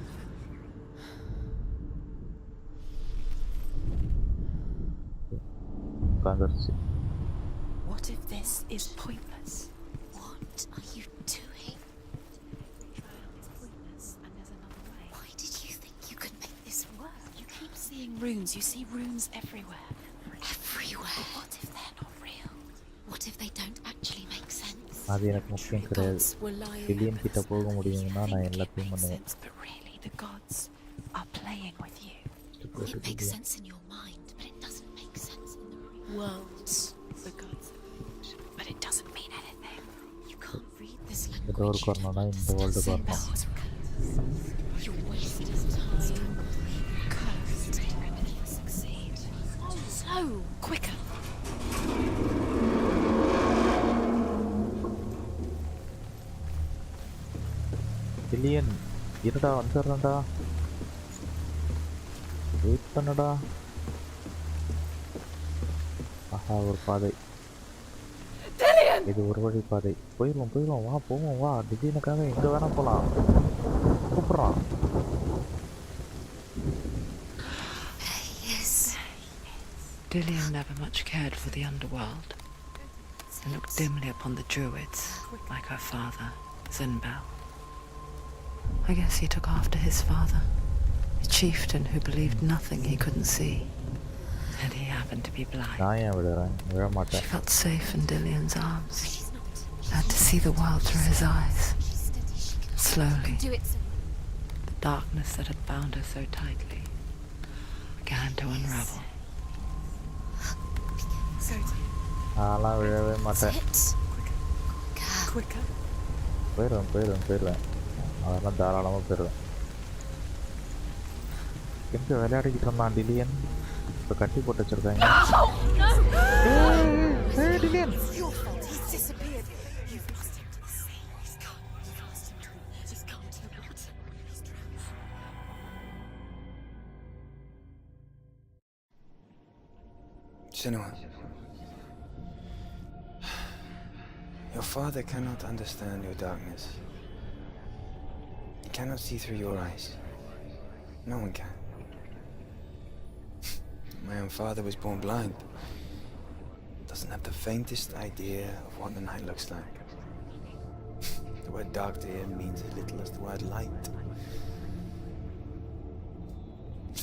What if this is pointless? What are you doing? It's pointless and there's another way. Why did you think you could make this work? You keep seeing runes. You see runes everywhere. Everywhere? But what if they're not real? What if they don't actually make sense? அது எனக்கு முக்கியம் கிடையாது. Billion கிட்ட போக முடியும்னா நான் எல்லாத்தையும் பண்ணுவேன். But really the gods are playing with you. It makes sense in your mind, but it doesn't make sense in the real world. The gods, but it doesn't mean anything. You can't read this language. இந்த ஒரு காரணம்னா இந்த world காரணம். You wasted time. Cursed. You succeed. So quicker. Billion இருடா வந்துடுறேன்டா. Wait பண்ணடா. ஆஹா ஒரு பாதை. இது ஒரு வழி பாதை. போயிடுவோம் வா போவோம் வா. டிசைனுக்காக எங்கே வேணால் போகலாம். கூப்பிட்றான். Dillian never much cared for the underworld and looked dimly upon the druids like her father, Zinbel. I guess he took after his father, a chieftain who believed nothing he couldn't see. And he happened to be blind. She felt safe in Dillian's arms, learned to see the world through his eyes. Slowly, the darkness that had bound her so tightly began to unravel. நான்லாம் விழவே மாட்டேன். போயிடுவேன். அதெல்லாம் தாராளமாக போயிடுவேன். எங்கே விளையாடிக்கிட்டு இருந்தான் டிலியன்? இப்போ கட்டி போட்டு வச்சிருக்காங்க. டிலியன் Senua, your father cannot understand your darkness. He cannot see through your eyes. No one can. My own father was born blind. Doesn't have the faintest idea of what the night looks like. The word dark to him means as little as the word light.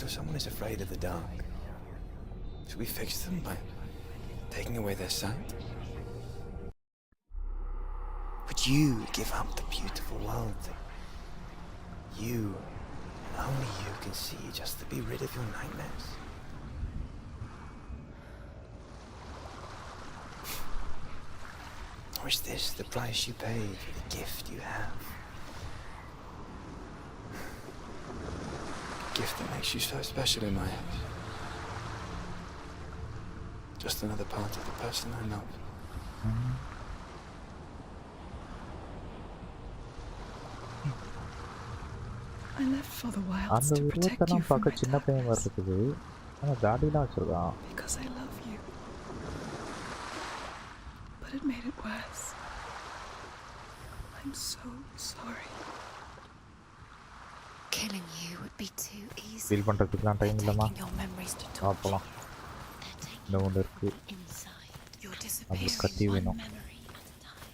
So someone is afraid of the dark. Should we fix them by taking away their sight? Would you give up the beautiful world that you, only you can see, just to be rid of your nightmares? Or is this the price you pay for the gift you have? A gift that makes you so special in my eyes. Just another part of the person I love. I left for the wilds அந்த to protect you உருவத்தெல்லாம் from பார்க்க my சின்ன பையன் மாதிரி darkness. இருக்குது. ஆனால் தாடிலாம் வச்சுருக்கான். Because I love you. But it made it worse. I'm so sorry. Killing you would be too easy. Feel பண்ணுறதுக்குலாம் time இல்லைம்மா. Taking your memories to பார்ப்பலாம். torture. They're taking இந்த ஒன்று இருக்குது. inside. நம்மளுக்கு கத்தி வேணும். Memory at a time.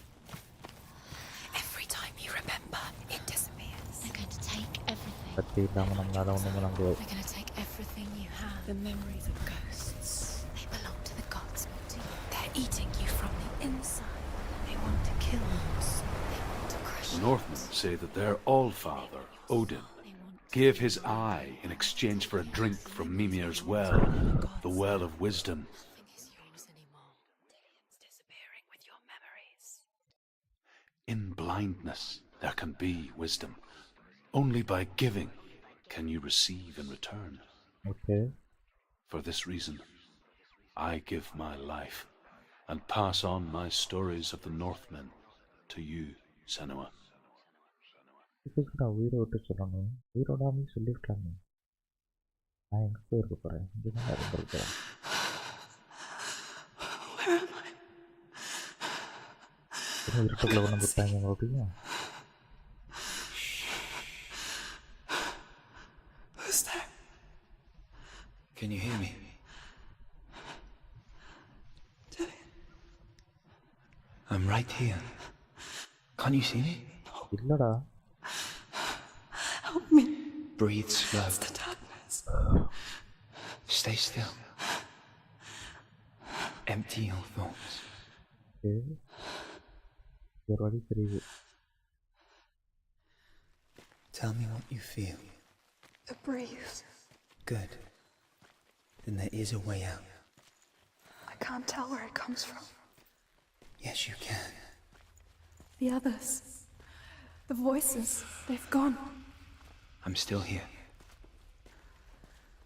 Every time you remember, it disappears. They're going to take everything. கத்தி இல்லாமல் நம்மளால ஒன்றும் பண்ண முடியாது. They're going to take everything you have. The memories of ghosts. They belong to the gods, not to you. They're eating you from the inside. They want to kill you. They want to crush The you. Northmen say that their Allfather, Odin, gave his eye in exchange for a drink from Mimir's well, the well of wisdom. Nothing is yours anymore. Dillian's disappearing with your memories. In blindness, there can be wisdom. Only by giving can you receive in return. Okay. For this reason, I give my life and pass on my stories of the Northmen to you, Senua. இதுக்கு நான் உயிரை விட்டு சொல்லணும். உயிரோடாமே சொல்லியிருக்காங்க. நான் எங்கே போயிருக்க போகிறேன்? இங்கே தான் இருந்திருக்கிறேன். இருட்டுக்குள்ள கொண்டு விட்டாங்க மறுபடியும். Who's there? Can you hear me? I'm right here. Can't you see me? இல்லைடா. Help me. Breathe slow. It's the darkness. Stay still. Empty your thoughts. ஒரு வழி தெரியுது. Tell me what you feel. The breeze. Good. Then there is a way out. I can't tell where it comes from. Yes, you can. The others. The voices. They've gone. I'm still here.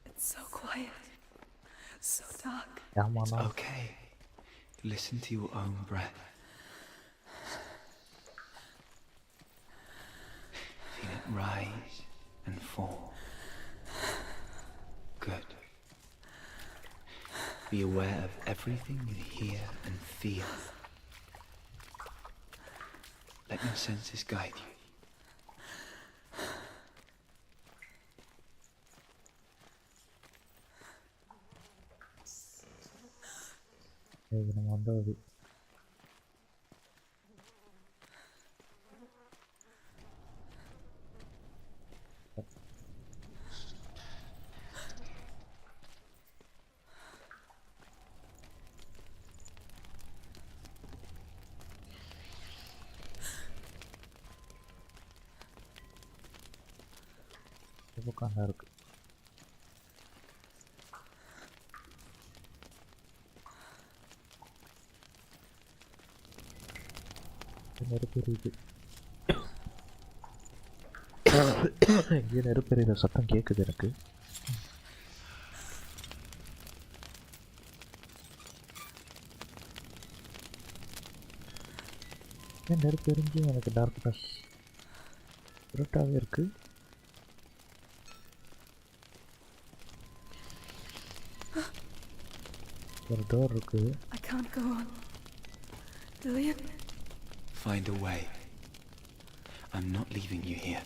It's so quiet. So dark. ஆமாண்ணா. Okay. Listen to your own breath. Feel it rise and fall. Good. Be aware of everything you hear and feel. Let your senses guide you. இது நம்ம வந்தது. பக்கம் இருக்கு. நெருப்பு எரியுது. எங்கேயோ நெருப்பு எரியுற சத்தம் கேட்குது எனக்கு. ஏன் நெருப்பு எரிஞ்சு எனக்கு டார்க்னஸ் இருட்டாகவே இருக்கு. ஒரு டோர் இருக்கு. I can't go on. Dillian? Find a way. I'm not leaving you here.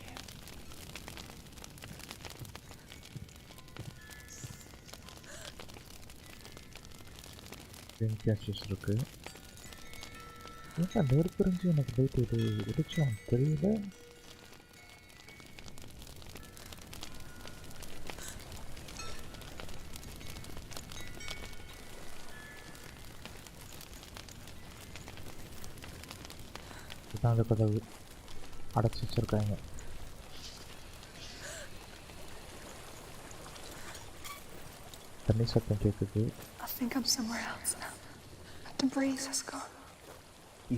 Gases இருக்கு. ஏன்னா நெருப்பு எரிஞ்சு எனக்கு லைட் இது இடிச்சோம் தெரியல. அந்த கதவு அடைச்சி வச்சிருக்காங்க. தண்ணி சத்தம் கேட்குது. I think I'm somewhere else now. The breeze has gone.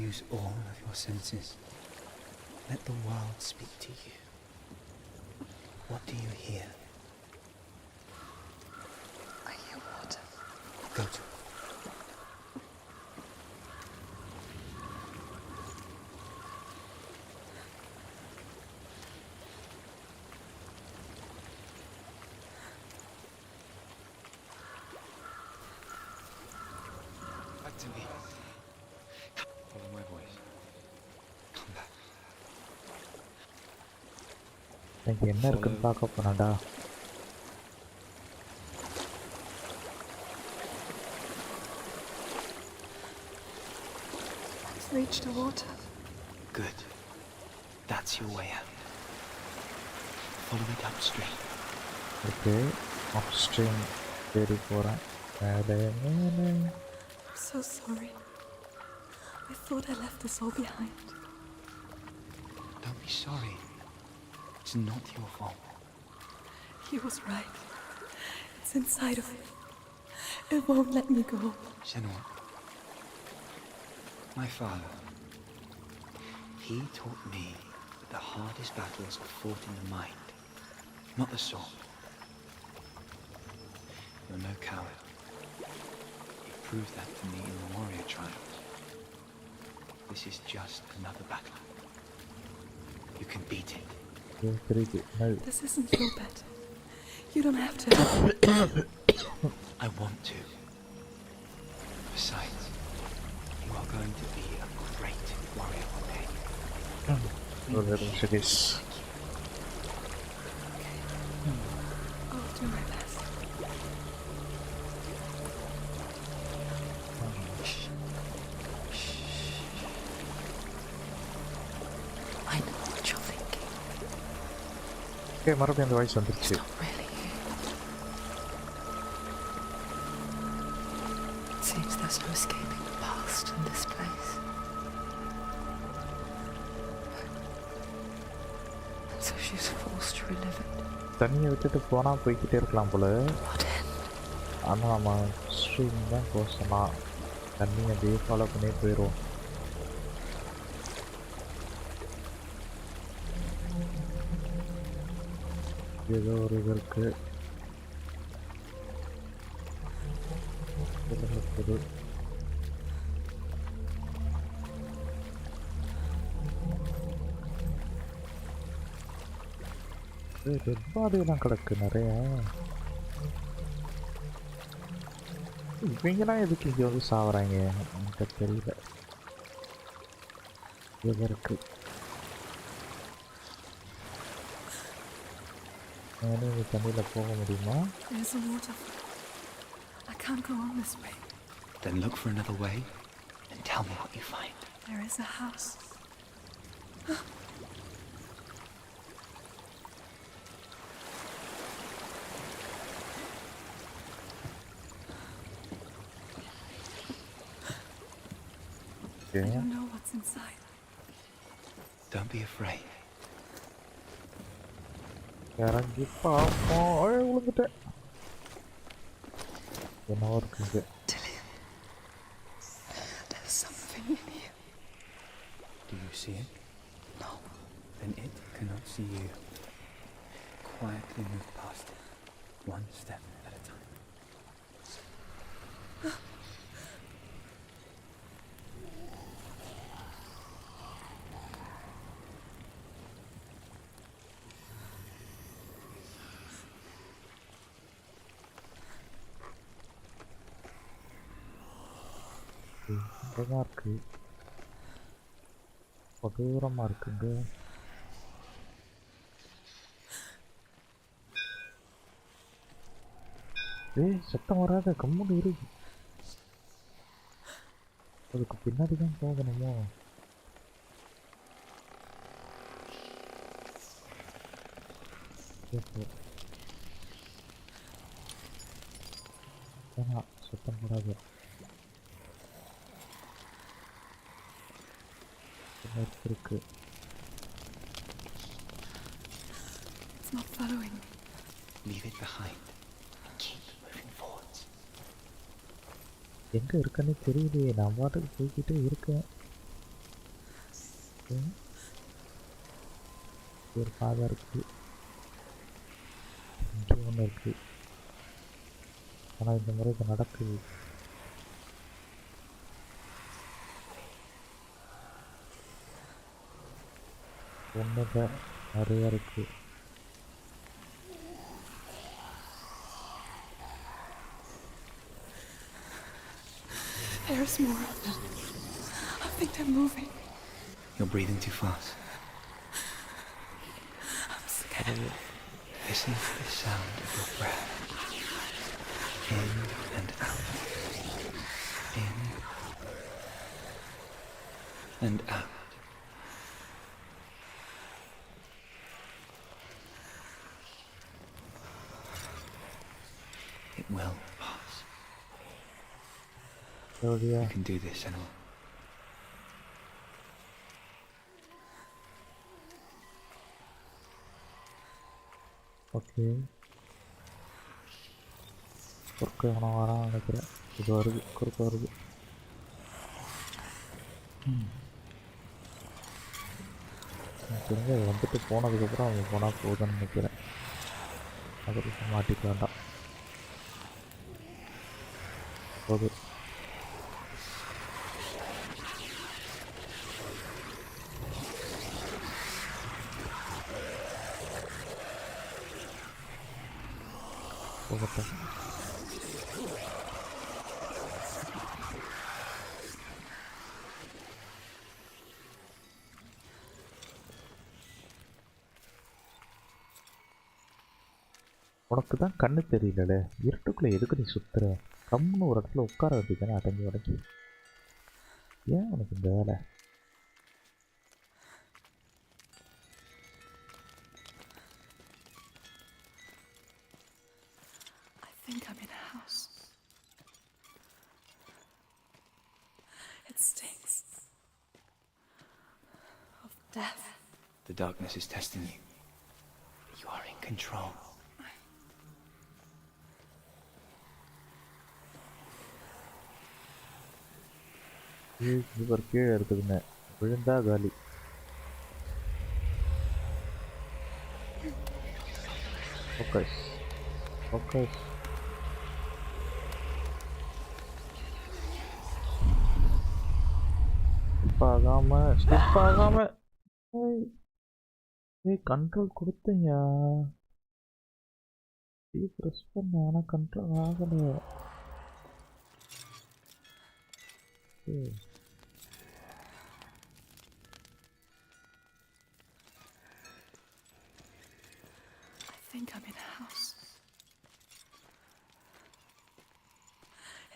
Use all of your senses. Let the world speak to you. What do you hear? I hear water. Go to it. Back to me. Follow my voice. Come back. எனக்கு என்ன இருக்குன்னு பார்க்க போனாடா. reached the water. Good. That's your way out. Follow it upstream. Okay, upstream தேடி போகிறேன். மேலே மேலே. I'm so sorry. I thought I left us all behind. Don't be sorry. It's not your fault. He was right. It's inside of me. It won't let me go. Senua. My father. He taught me that the hardest battles are fought in the mind, not the sword. You're no coward. You proved that to me in the warrior trials. This is just another battle. You can beat it. This isn't your battle. You don't have to. I want to. Besides, you are going to be a great warrior one day. I'll do my best. I know what you're thinking. Okay, மறுபடியும் அந்த voice வந்துருச்சு. It's not really you. It seems there's no escaping the past in this place. And so she's forced to relive it. தண்ணியை விட்டுட்டு போனால் போய்கிட்டே இருக்கலாம் போல. What end? ஆனால் நம்ம ஸ்ட்ரீம் தான் போக சொன்னால் தண்ணி அப்படியே ஃபாலோ பண்ணி போயிடும். ஏதோ ஒரு இது இருக்கு. டெட் பாடியெல்லாம் கிடக்கு நிறைய. இவங்கெல்லாம் எதுக்கு இங்கே வந்து சாவறாங்க எனக்கு தெரியல. எது இருக்கு இந்த தண்ணியில் போக முடியுமா? There's a waterfall. I can't go on this way. Then look for another way and tell me what you find. There is a house. I don't know what's inside. Don't be afraid. இறங்கி பார்ப்போம். விழுந்துட்டேன். என்னவோ இருக்குது. There's something in here. Do you see it? No. Then it cannot see you. Quietly move past it, one step at a time. இங்கதான் இருக்கு. கொடூரமா இருக்குங்க. சத்தம் வராத கம்முன்னு இரு. அதுக்கு பின்னாடி தான் போகணுமோ? சத்தம் போடாத. இருக்கு. It's not following me. Leave it behind and keep moving forwards. எங்க இருக்கன்னு தெரியலையே. நான் பாட்டுக்கு போய்கிட்டே இருக்கேன். ஒரு பாதை இருக்கு. இங்கே ஒன்று இருக்கு. ஆனால் இந்த முறை இது நடக்குது. ஒன்றுதான் நிறையா இருக்கு. There's more of them. I think they're moving. You're breathing too fast. I'm scared. Listen to the sound of your breath. In and out. In and out. It will pass. Oh yeah. You can do this, Senua. Okay குறுக்க எவனோ வரான்னு நினைக்கிறேன். இது வருது, குறுக்க வருது. தெரிஞ்சு அது வந்துட்டு போனதுக்கப்புறம் அவன் போனால் போதுன்னு நினைக்கிறேன். அது மாட்டிக்க வேண்டாம். போது போகட்டும். உனக்கு தான் கண்ணு தெரியலல, இருட்டுக்குள்ளே எதுக்கு நீ சுத்துற? கம்முன்னு ஒரு இடத்துல உட்கார வேண்டியதானே அடங்கி உடங்கி. ஏன் உனக்கு இந்த வேலை? I think I'm in a house. It stinks of death. The darkness is testing you. You are in control. இவர் கீழே இருக்குதுங்க, விழுந்தா காலி. Focus focus. ஸ்லிப் ஆகாம கண்ட்ரோல் கொடுத்தீங்க. ப்ரெஸ் பண்ண, ஆனால் கண்ட்ரோல் ஆகலை. I think I'm in a house.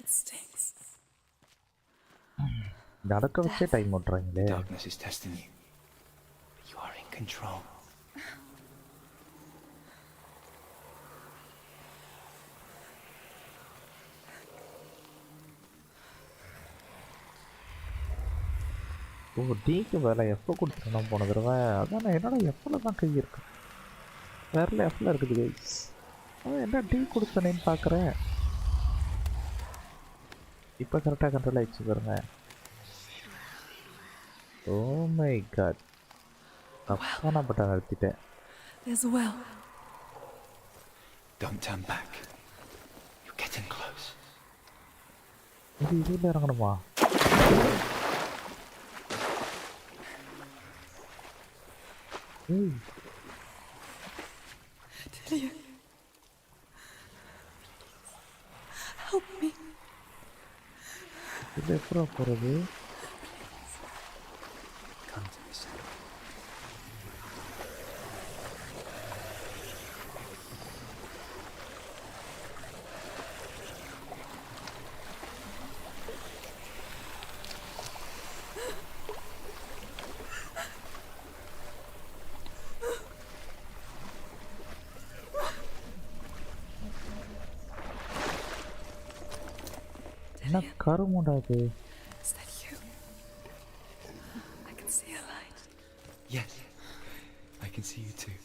It stinks. நடக்க வச்சே டைம் ஓட்டுறாங்களே. The darkness is testing you. You are in control. ஓ, டிக்கு வேலை எப்போ கொடுத்துருந்தோம் போன தடவை. அதான் என்னோட எஃப்ல தான் கை இருக்கு, வேறல எஃப்ல இருக்குது கைஸ். என்ன டி கொடுத்தனேன்னு பார்க்குறேன். இப்போ கரெக்டாக கண்ட்ரோல் ஆகிடுச்சு பாருங்க. ஓ மை காட், தப்பான button அழுத்திட்டேன். There's a well. Don't turn back. You're getting close. இது இதில் இறங்கணுமா? Delia. Help me. இது எப்போ போகிறது? Come to me, Senua. என்ன கருமுடாது? Is that you? I can see a light. Yes, I can see you too.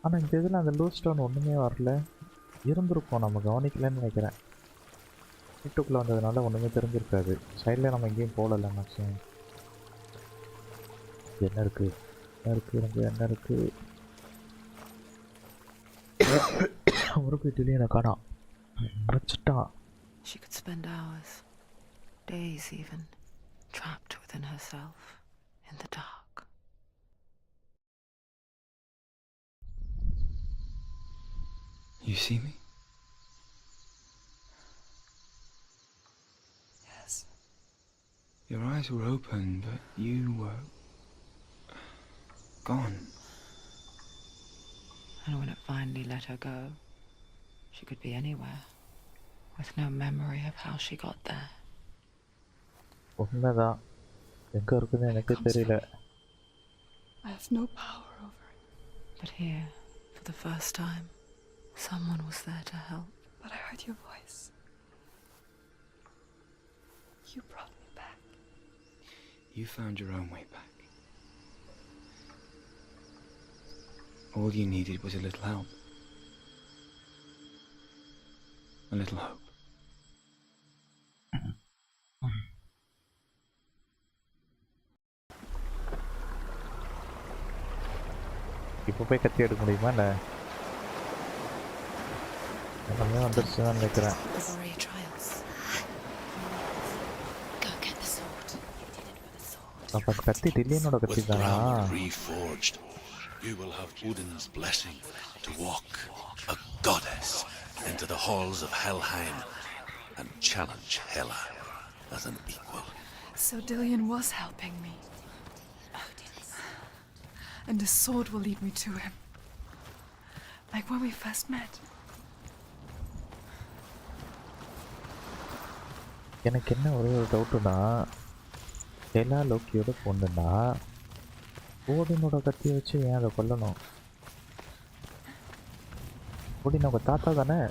ஆனால் இந்த இதில் அந்த லூஸ் ஸ்டோன் ஒன்றுமே வரல. இருந்திருக்கும், நம்ம கவனிக்கலன்னு நினைக்கிறேன். வீட்டுக்குள்ளே வந்ததுனால ஒன்றுமே தெரிஞ்சிருக்காது. சைடில் நம்ம எங்கேயும் போகல மேக்ஸிமம். என்ன இருக்குது, என்ன இருக்குது, எனக்கு என்ன இருக்குது? ஒரு வீட்டிலையும் எனக்கு காணாம், வச்சுட்டான். She could spend hours, days even, trapped within herself, in the dark. You see me? Yes. Your eyes were open, but you were gone. And when it finally let her go, she could be anywhere, with no memory of how she got there. உண்மைதான் எங்க இருக்குன்னு எனக்கு தெரியல. I have no power over it. But here, for the first time, someone was there to help. But I heard your voice. You brought me back. You found your own way back. All you needed was a little help. A little hope. இப்போ போய் கத்தி எடுக்க முடியுமா இல்லை? எல்லாமே வந்துருச்சுன்னு நினைக்கிறேன். The warrior trials. Go get the sword. You did it for the sword. அப்போ கத்தி டில்லியனோட கத்தி With தானா? ground reforged, you will have Odin's blessing to walk a goddess into the halls of Helheim and challenge Hela as an equal. So Dillion was helping me. And the sword will lead me to him. Like when we first met. எனக்கு என்ன ஒரே ஒரு டவுட்டுனா, Hela லோக்கியோட பொண்ணுன்னா ஓடினோட கத்தியை வச்சு ஏன் அதை கொல்லணும்? ஓடினோட தாத்தா தானே?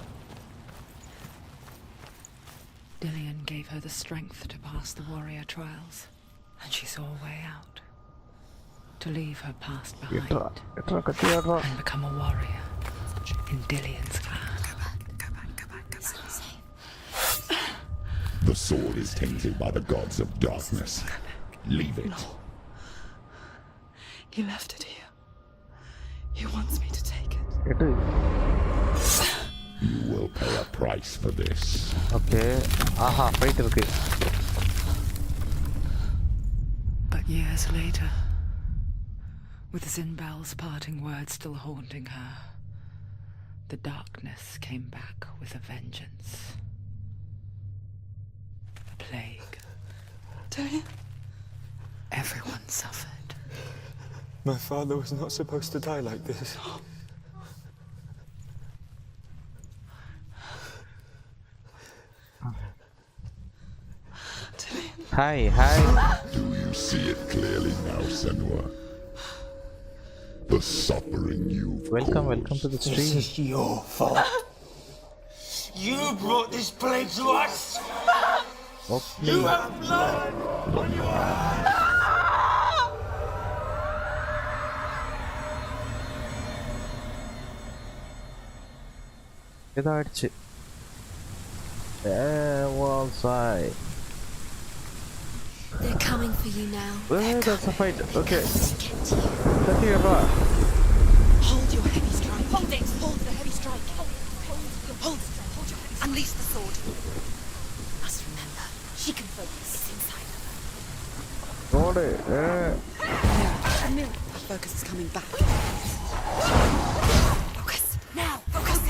Dillion gave her the strength to pass the warrior trials, and she saw a way out. To leave her past behind and become a warrior in Dillion's clan. Go back. Safe. The sword is tainted by the gods of darkness. Leave it. No. He left it here. He wants me to take it. You will pay a price for this. Okay. Aha, fight இருக்கு. But years later, with Zinbel's parting words still haunting her, the darkness came back with a vengeance. A plague. Dillion? Everyone suffered. My father was not supposed to die like this. Dillion. Hi. Do you see it clearly now, Senua? The suffering you've Welcome caused. to the stream. This is your fault. You brought this plague to us. Okay. You have blood on your hands. இதாயிடுச்சு. Wallside. They're coming for you now. That's a fight. Okay. Get to you. கத்தி எப்பா? Hold your heavy strike. Hold it. Hold the heavy strike. Hold it. Hold your heavy. Unleash the sword. Must remember, she can focus. It's inside her. ஓடு. Her focus is coming back. Focus. Now. Focus.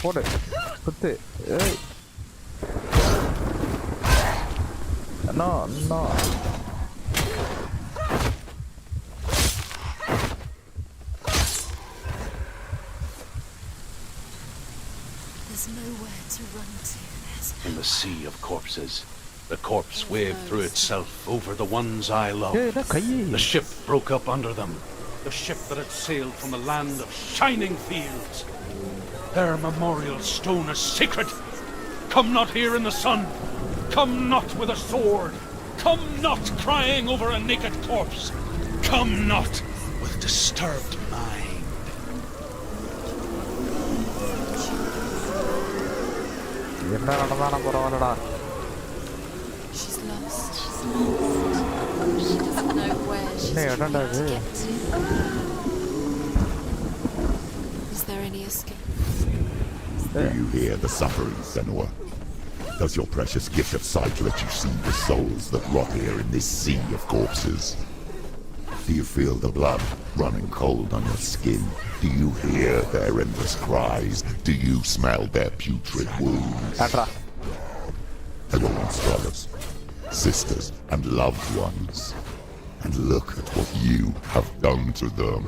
போடு. குத்து. ஏய். No. There's nowhere to run to. In the sea of corpses, the corpse waved through itself over the ones I love. ஏய், என்ன கை? The ship broke up under them. The ship that had sailed from the land of shining fields. Their memorial stone is sacred. Come not here in the sun. Come not with a sword. Come not crying over a naked corpse. Come not with disturbed mind. என்ன நடந்தாலும் பரவாயில்லடா. She's lost. She doesn't know where she's trying to get to. Is there any escape? Do you hear the suffering, Senua? Does your precious gift of sight let you see the souls that rot here in this sea of corpses? Do you feel the blood running cold on your skin? Do you hear their endless cries? Do you smell their putrid wounds? Hello, brothers, sisters, and loved ones. And look at what you have done to them.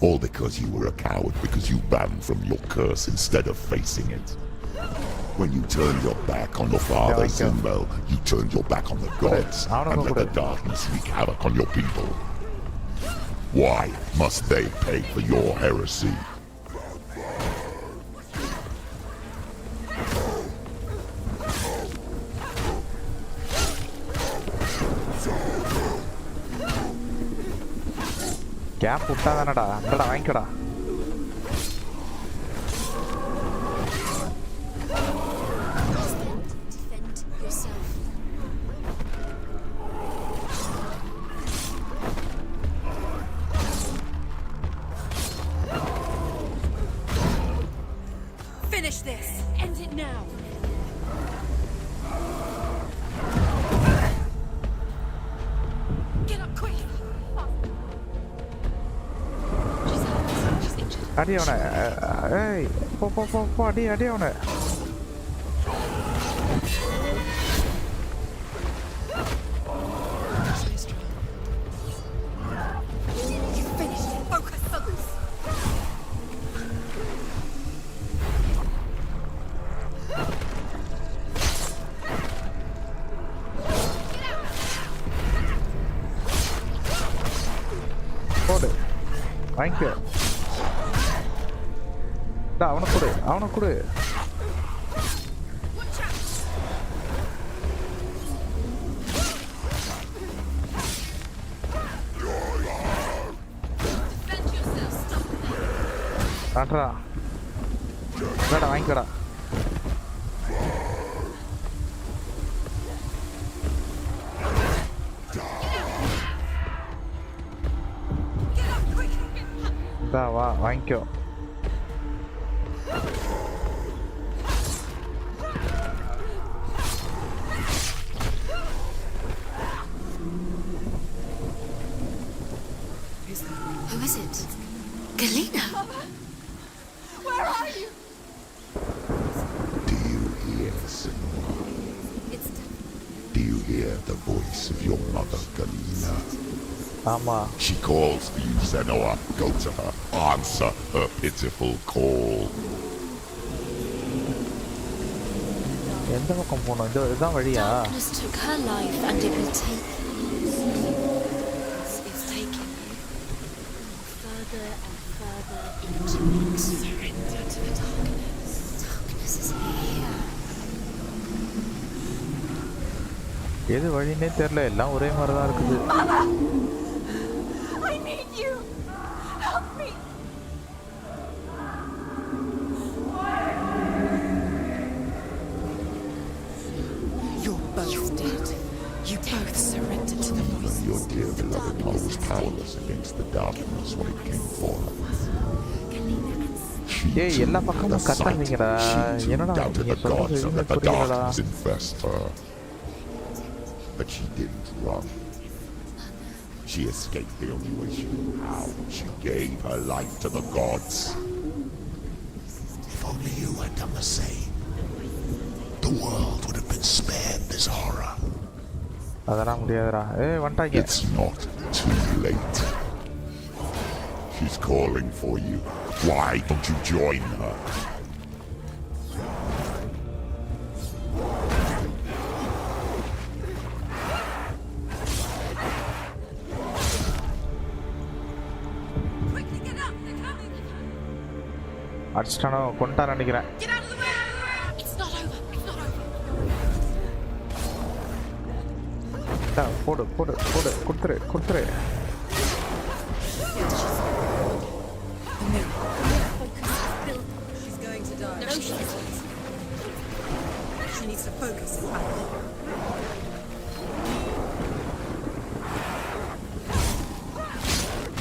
All because you were a coward, because you ran from your curse instead of facing it. When you turned your back on your father, Sumo, you turned your back on the gods and let the darkness wreak havoc on your people. Why must they pay for your heresy? Gap விட்டாதானடா அந்தடா வாங்கிக்கடா Finish this. End it now. Get up quick. அடி அவனை ஏய் போ போ போ போ அடி அடி அவனை போடு வாங்கிக்க அவனை கொடு ஆட்ரா வேடா வாங்கிக்கடா வா வாங்கிக்கோ Who is it? Galena? Where are you? Do you hear, Senua? Do you hear the voice of your mother, Galena? Ama. She calls for you, Senua. Go to her. Answer her pitiful call. எந்த பக்கம் போனோம் இதுதான் வழியா Darkness took her life and it will take it's taking you further and further into it. Surrender to the darkness. Darkness is here. எது வழினே தெரியல எல்லாம் ஒரே மாதிரி தான் இருக்குது I need you. Help me. You're both dead. You both surrendered to the voice. Your dear beloved mother was powerless against the darkness when it came for her. ஏய் எல்லா பக்கமும் கத்தாதீங்கடா என்னடா நீங்க சொல்றது எதுவுமே புரியலடா But she didn't run. She escaped the only way she knew how. She gave her life to the gods. If only you had done the same, the world would have been spared this horror. அதெல்லாம் முடியாதுடா ஏய் வந்துட்டாங்க It's not too late. She's calling for you. Why don't you join her? அடிச்சிட்டானோ கொண்டான்னு நினைக்கிறேன் போடு போடு போடு கொடுத்துரு கொடுத்துரு needs to focus his battle.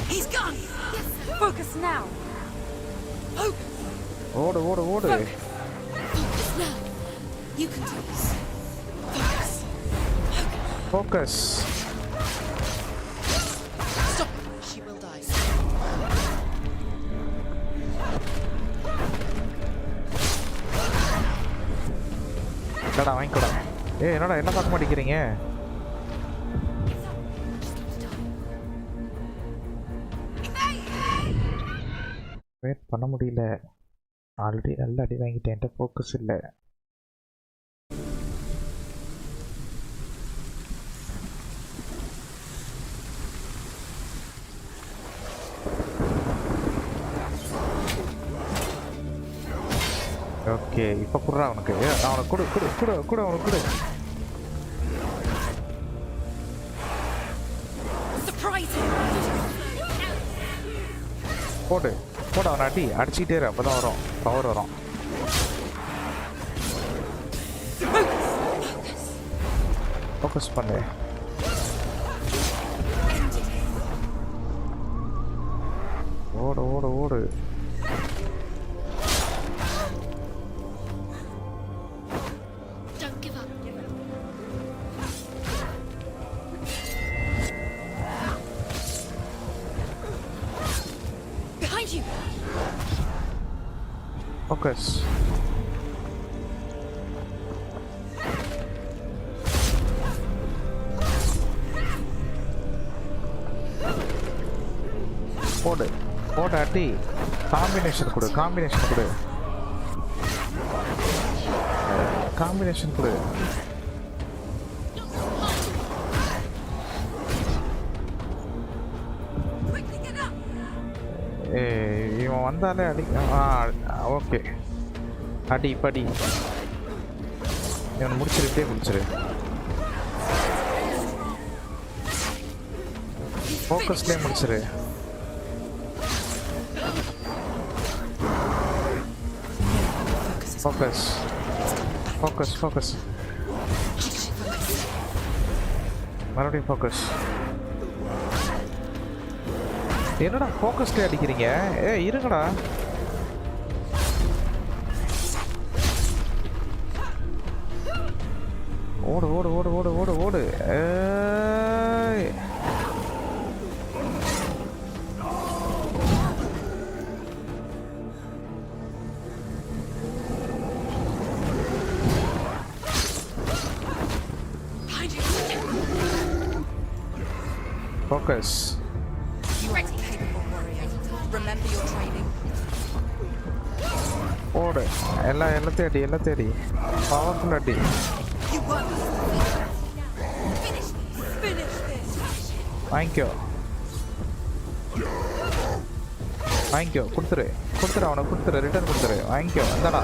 He's gone! Yes, focus now! Focus! ஓடு ஓடு ஓடு. Focus now. You can do this. Focus. Focus. Stop. She will die. என்னடா வாங்கிக்கோடா. என்னடா என்ன பார்க்க மாட்டேங்கிறீங்க? வெயிட் பண்ண முடியல. ஆல்ரெடி நல்ல அடி வாங்கிட்டேன். என்கிட்ட ஃபோக்கஸ் இல்லை. ஓகே இப்போ குடுறா அவனுக்கு. அவனுக்கு கொடு கொடு கொடு கொடு அவனுக்கு கொடு. போடு போடு அவனை அடி. அடிச்சுக்கிட்டே இரு, அப்போ தான் வரும் பவர் வரும். ஃபோக்கஸ் பண்ணு. ஓடு ஓடு ஓடு. Focus. போடு போடு அடி. காம்பினேஷன் கொடு காம்பினேஷன் கொடு காம்பினேஷன் கொடு. இவன் வந்தாலே அடி. ஓகே அடி படி. இவன் முடிச்சிரு, இப்படியே முடிச்சிரு. ஃபோக்கஸ்லேயே முடிச்சிரு. Focus focus focus. மறுபடியும் ஃபோக்கஸ். என்னடா ஃபோக்கஸ்லேயே அடிக்கிறீங்க? இருங்கடா. ஓடு ஓடு ஓடு ஓடு ஓடு ஓடு. ஃபோக்கஸ். ஓடு எல்லாத்தையும் அடி எல்லாத்தையும் அடி. பவர்ஃபுல் அடி. வாங்கிக்கோ வாங்கிக்கோ. கொடுத்துரு கொடுத்துரு அவனை கொடுத்துரு. ரிட்டர்ன் கொடுத்துரு. வாங்கிக்கோ. வந்தாடா.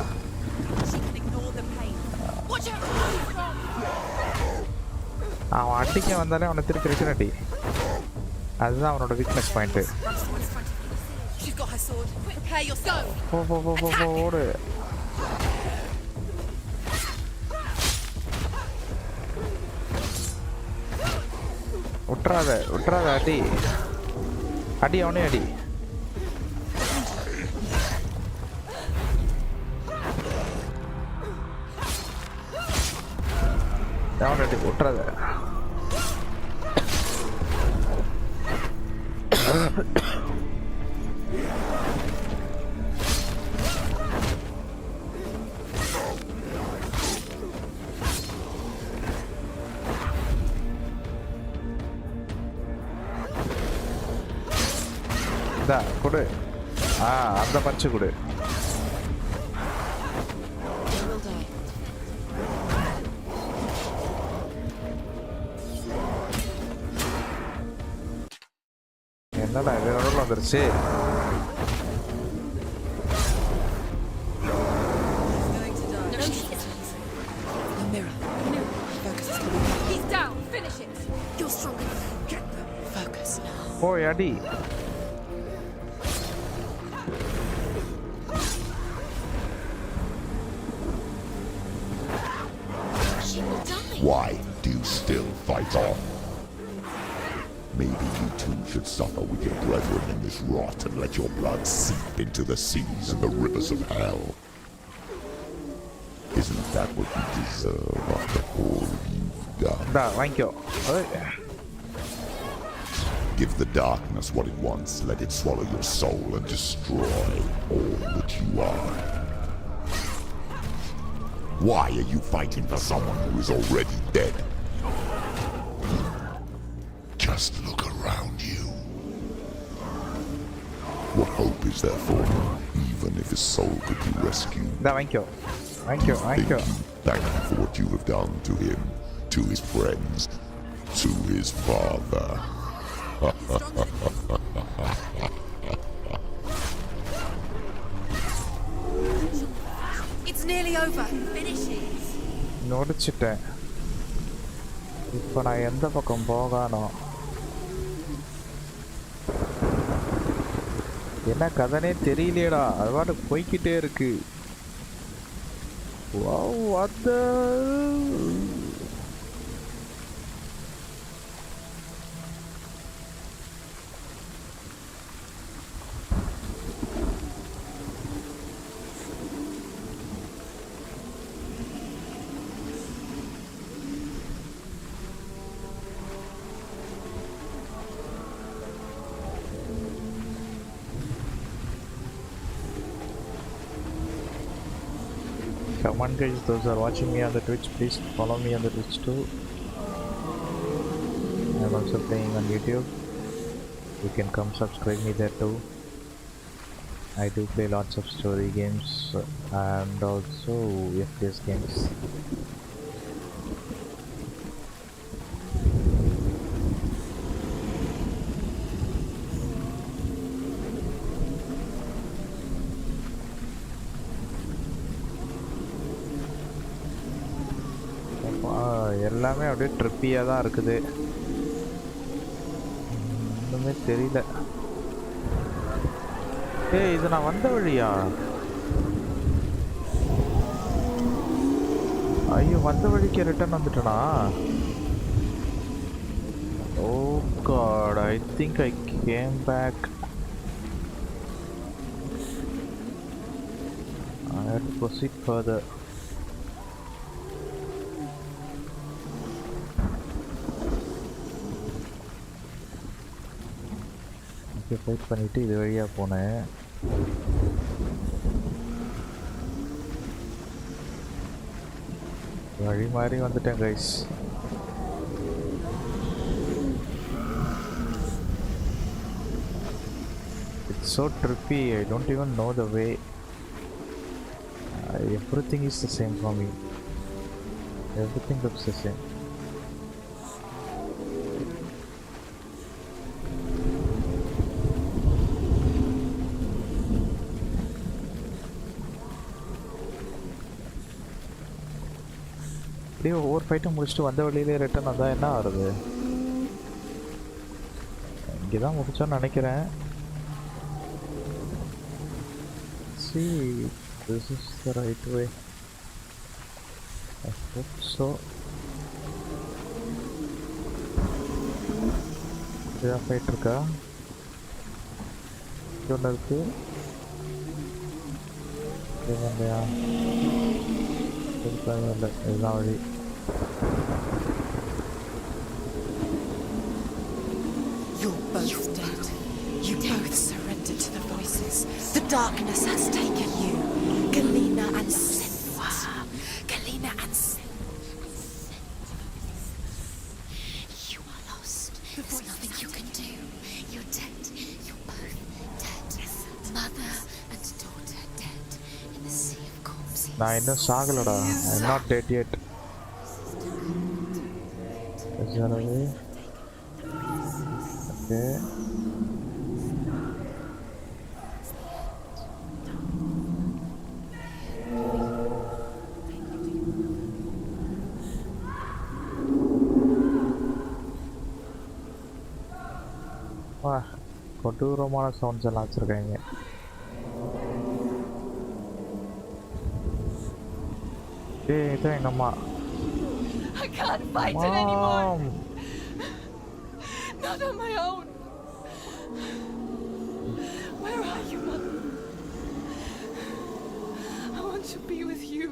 அவன் அடிக்க வந்தாலே அவனை திருப்பி ரிட்டர்ன் அடி. அதுதான் அவனோட வீக்னஸ் பாயிண்ட்டு. போ போ போ போ போ ஓடு. விட்டுறாத விட்டுறாத. அடி அடி அவனே அடி. அவனை அடி விட்டுறாத. கொடு. அந்த பஞ்சு கொடு. என்னடா இது நடுவில் வந்துருச்சு? போய் அடி. Why do you still fight on? Maybe you too should suffer with your brethren in this rot and let your blood seep into the seas and the rivers of hell. Isn't that what you deserve after all you've done? Thank you. Give the darkness what it wants, let it swallow your soul and destroy all that you are. Why are you fighting for someone who is already dead? Just look around you. What hope is there for him, even if his soul could be rescued? Thank you. Thank you. Thank you. Thank you for what you have done to him, to his friends, to his father. It's nearly over. Finish it. நோடிச்சிட்டேன். இப்போ நான் எந்த பக்கம் போகணும்? என்ன கதனே தெரியலையடா. அது பாட்டு போய்கிட்டே இருக்கு. Wow, what the? Come on guys, those are watching me on the Twitch, please follow me on the Twitch too. I'm also playing on YouTube. You can come subscribe me there too. I do play lots of story games and also FPS games. எல்லாமே அப்படியே ட்ரிப்பியாக தான் இருக்குது. ஒன்றுமே தெரியல. ஏய், இது நான் வந்த வழியா? ஐயோ, வந்த வழிக்கு ரிட்டர்ன் வந்துட்டேனா? Oh God, I think I came back. I have to proceed further. Fight பண்ணிட்டு இது வழியாக போனேன். வழி மாதிரி வந்துட்டேன் guys. It's so trippy, I don't even know the way. Everything is the same for me. Everything looks the same. ஒவ்வொரு ஃபைட்டும் முடிச்சுட்டு வந்த வழியிலே ரிட்டர்ன் வந்தால் என்ன ஆகுது? இங்கே தான் முடிச்சோன்னு நினைக்கிறேன். See, this is the right way. I hope so. இதுதான் ஃபைட் இருக்கா? இது ஒன்று இருக்கு. இது இல்லையா? இல்லை, இதுதான் வழி. You're both dead. You both surrendered to the voices. The darkness has taken you. 𝐏𝐂 and Senua. 𝐏𝐂 and Senua. You are lost. There's nothing you can do. You're dead. You're both dead. Mother and daughter dead in the sea of corpses. நான் இன்னும் சாகலடா. I'm not dead yet. Is that a way? Okay. வா, கொடூரமான sounds எல்லாம் வச்சுருக்காங்க. ஏய், இதான் எங்கள் அம்மா. I I can't fight it anymore. Not on my own. Where are you, Mother? I want to be with you.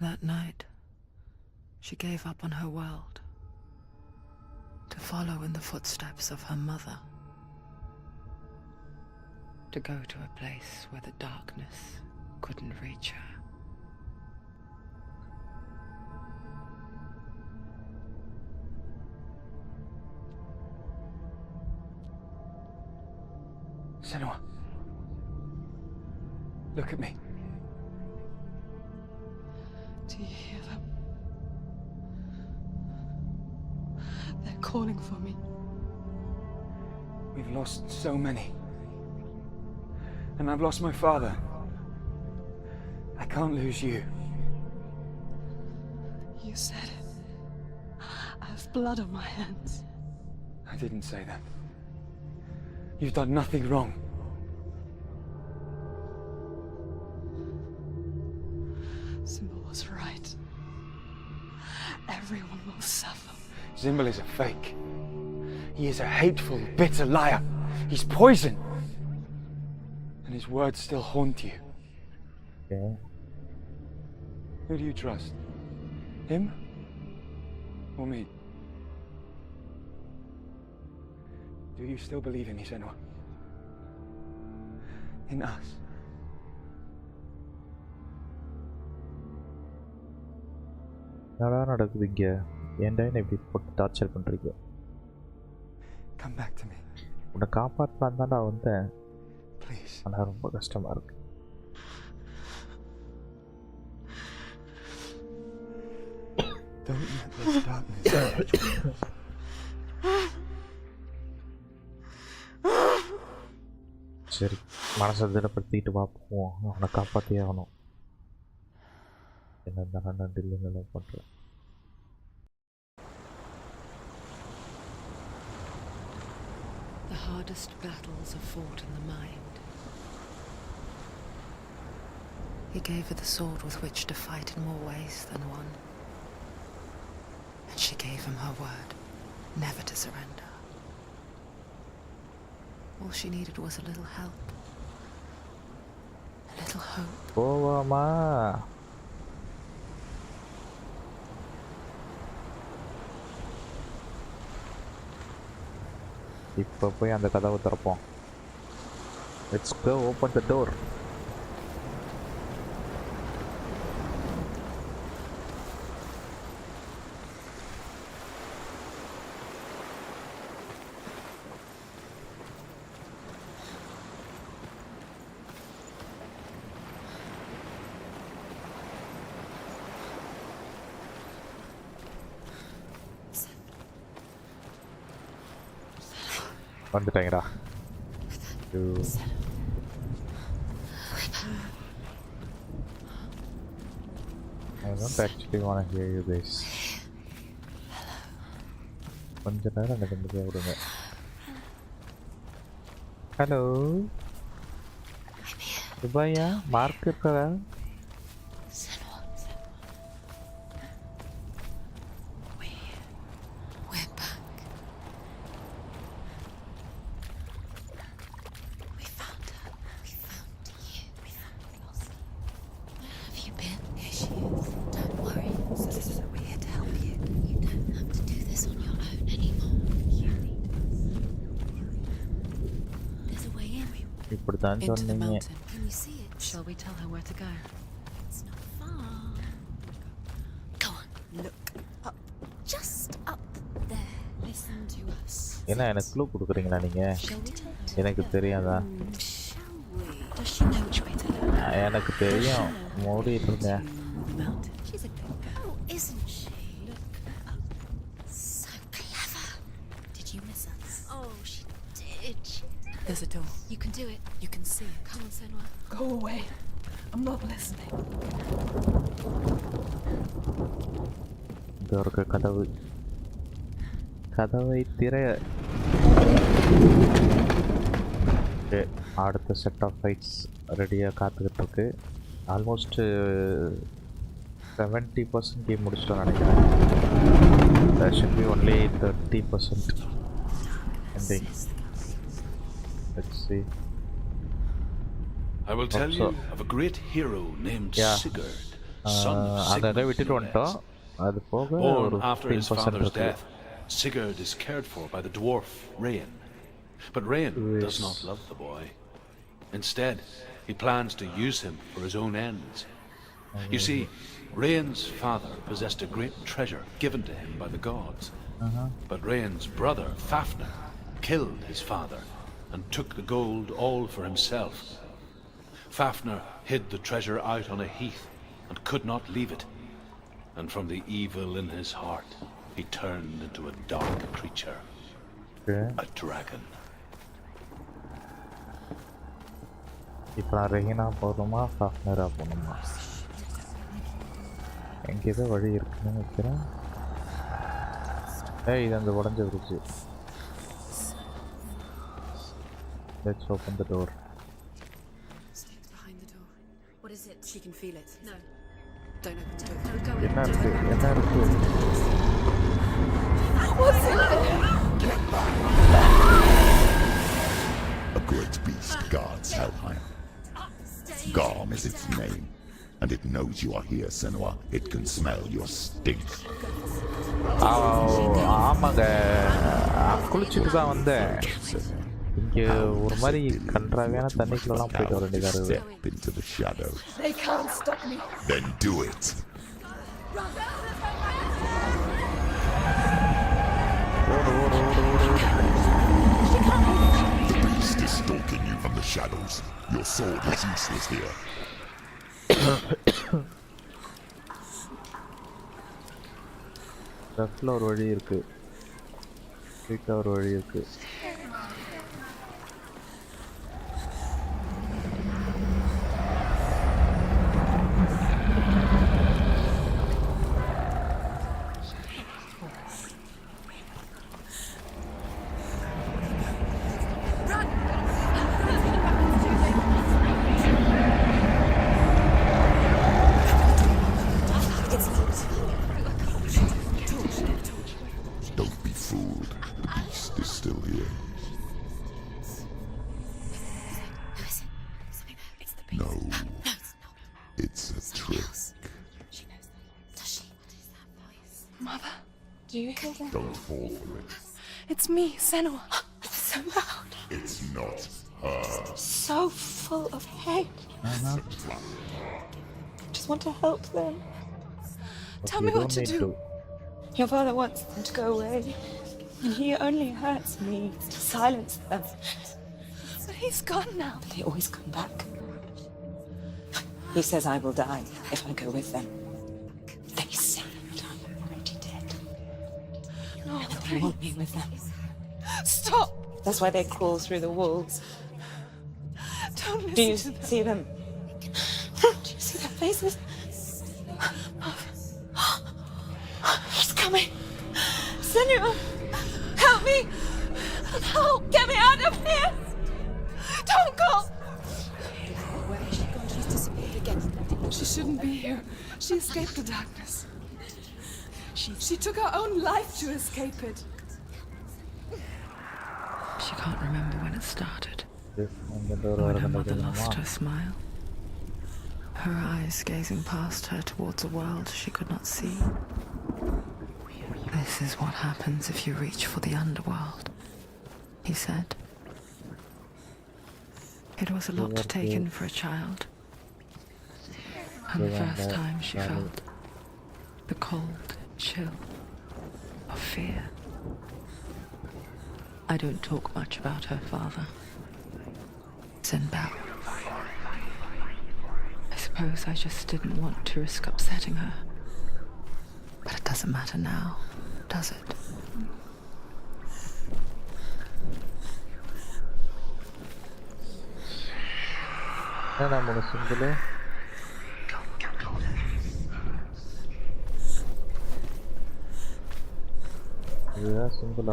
That night, she gave up on her world to follow in the footsteps of her mother, to go to a place where the darkness couldn't reach her. Senua, look at me. Do you hear them? They're calling for me. We've lost so many. And I've lost my father. I can't lose you. You said it. I have blood on my hands. I didn't say that. You've done nothing wrong. Sumo was right. Everyone will suffer. Zimbel is a fake. He is a hateful, bitter liar. He's poison. And his words still haunt you. Yeah. Who do you trust? Him? Or me? Do you still believe in me, Senua? In us? என்னடா நடக்குது இங்க? ஏன்டா என்ன இப்படி போட்டு torture பண்றீங்க? Come back to me. உன்னை காப்பாற்றலாம் தான்டா வந்தேன். Please. ஆனா ரொம்ப கஷ்டமா இருக்கு. Don't let this darkness. சரி, மனசை திடப்படுத்திட்டு பார்ப்போம். அவனை காப்பாற்றியே ஆகணும். என்ன இருந்தாலும் நான் டில்லுங்களை பண்ணுறேன். The hardest battles are fought in the mind. He gave her the sword with which to fight in more ways than one. And she gave him her word, never to surrender. All she needed was a little help. A little hope. போவாமா? இப்போ போய் அந்த கதவை திறப்போம். Let's go open the door. வந்துட்டாங்கடா. I don't actually want to hear you guys. கொஞ்ச நேரம் எனக்கு நிம்மதியா விடுங்க. ஹலோ துபாயா, மார்க் இருக்கா? இப்படிதான் சொன்னீங்க. Can you see it? Shall we tell her where to go? It's not far. Go on, look up. Just up there. Listen to us. என்ன எனக்கு க்ளூ கொடுக்குறீங்களா நீங்க? Shall we tell her? எனக்கு தெரியாதா? Shall we? Does she know which way to look? எனக்கு தெரியும். மூடிட்டு இருங்க. She's a good girl, isn't she? Look up. So clever. Did you miss us? Oh, she did. There's a door. You can do it. You can see it. Come on, Senua. Go away. I'm not listening. இங்க இருக்க கதவு. கதவை திற. அடுத்த set of fights ரெடியாக காத்துக்கிட்டு இருக்கு. Almost 70% game முடிச்சிட்டோம் நினைக்கிறேன். There should be only 30% ending. Let's see. I will tell you of a great hero named Sigurd, son of அங்கே Sigmund விட்டுட்டு the வந்துட்டோம். அது போக Born ஒரு after his 15% father's இருக்கு. death, Sigurd is cared for by the dwarf Rain. But Rain does not love the boy. Instead, he plans to use him for his own ends. You see, Rain's father possessed a great treasure given to him by the gods. But Rain's brother, Fafnir, killed his father and took the gold all for himself. Fafnir hid the treasure out on a heath and could not leave it. And from the evil in his heart, he turned into a dark creature. A dragon. இப்போ நான் ரெஹினா போகணுமா ஃபாஃப்னரா போகணுமா? எங்கே ஏதோ வழி இருக்குன்னு வைக்கிறேன். இது அந்த உடஞ்ச விரிச்சு. Let's open the door. Behind the door. What is it? She can feel it. No. Don't open the door. Go in. என்ன இருக்கு? என்ன இருக்கு? What's in there? A great beast guards Helheim. Garm is its name, and it knows you are here, Senua. It can smell your stink. ஆமாங்க, குளிச்சுட்டு தான் வந்தேன். இங்கே ஒரு மாதிரி கன்றாவியான தண்ணிக்குள்ளலாம் போயிட்டு வர வேண்டியதாக இருக்குது. Step into the shadow. They can't stop me. Then do it. The beast is stalking you from the shadows. Your sword is useless here. லெஃப்டில் ஒரு வழி இருக்குது, ஸ்ட்ரைட்டாக ஒரு வழி இருக்குது. Don't be fooled. The beast is still here. No. It's a trick. Mother, do you hear that? Don't fall for it. It's me, Senua. It's so loud. It's not her. So full of hate. Just want to help them. Tell me what to do. Your father wants them to go away, and he only hurts me to silence them. But he's gone now. They always come back. He says I will die if I go with them. They say that I'm already dead. No, they want me with them. Stop! That's why they crawl through the walls. Don't listen. Do you see them? Do you see their faces? He's coming. Senua, help me! Help! Get me out of here! Don't go! Where has she gone? She's disappeared again. She shouldn't be here. She escaped the darkness. She took her own life to escape it. She can't remember when it started. When her mother lost her smile. Her eyes gazing past her towards a world she could not see. This is what happens if you reach for the underworld, he said. It was a lot to take in for a child. And the first time she felt the cold chill of fear. I don't talk much about her father. Zenbao. I suppose I just didn't want to risk upsetting her. But it doesn't matter now, does it? I'm gonna symbol. Yeah, symbol.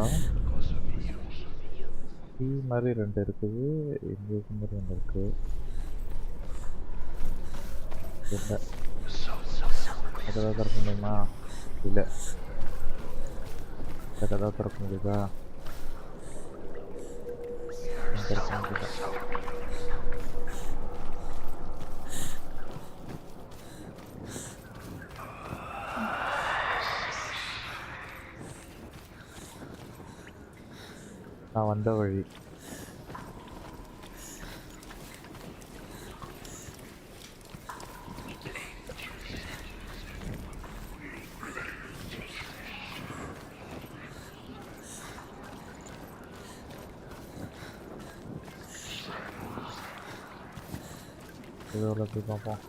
Key மாதிரி 2 இருக்குது, injection மாதிரி 1 இருக்குது. இல்லை கதவை திறக்க முடியுமா? இல்லை இந்த கதவை திறக்க முடியுதா? திறக்க முடியுதா? நான் வந்த வழி. இதோட போய் பார்ப்போம்.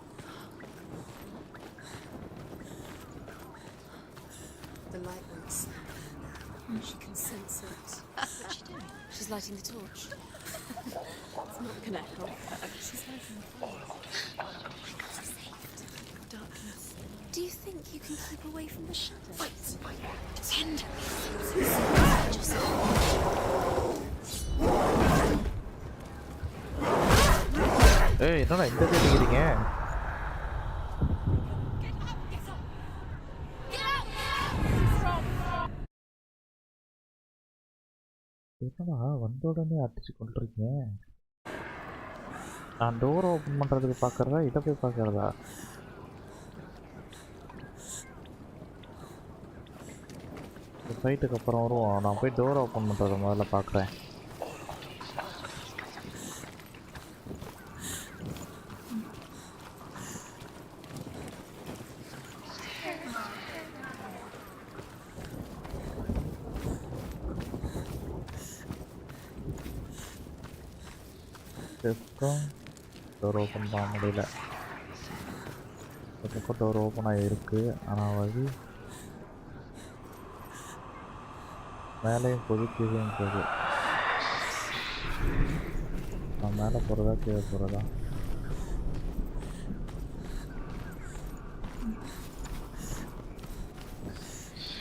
The light won't snap now. She can sense it. What's she doing? She's lighting the torch. It's not gonna help her. She's lighting the fire. She's saved. Darkness. Do you think you can keep away from the shadows? Wait. Pretend. Just ஏய் என்னடா இந்த side இருக்கீங்க? என்னடா வந்த உடனே அடிச்சு கொண்டிருக்கீங்க? நான் door open பண்ணுறதுக்கு பார்க்குறதா இதை போய் பார்க்குறதா? ஃபைட்டுக்கு அப்புறம் வருவோம். நான் போய் டோர் ஓப்பன் பண்ணுறத முதல்ல பார்க்குறேன். டோர் ஓப்பன் பண்ண முடியல. பக்கம் டோர் ஓப்பன் ஆகிருக்கு. ஆனால் வழி மேலேயும் போகுது கீழேயும் போகுது. நான் மேலே போகிறதா கீழே போகிறதா?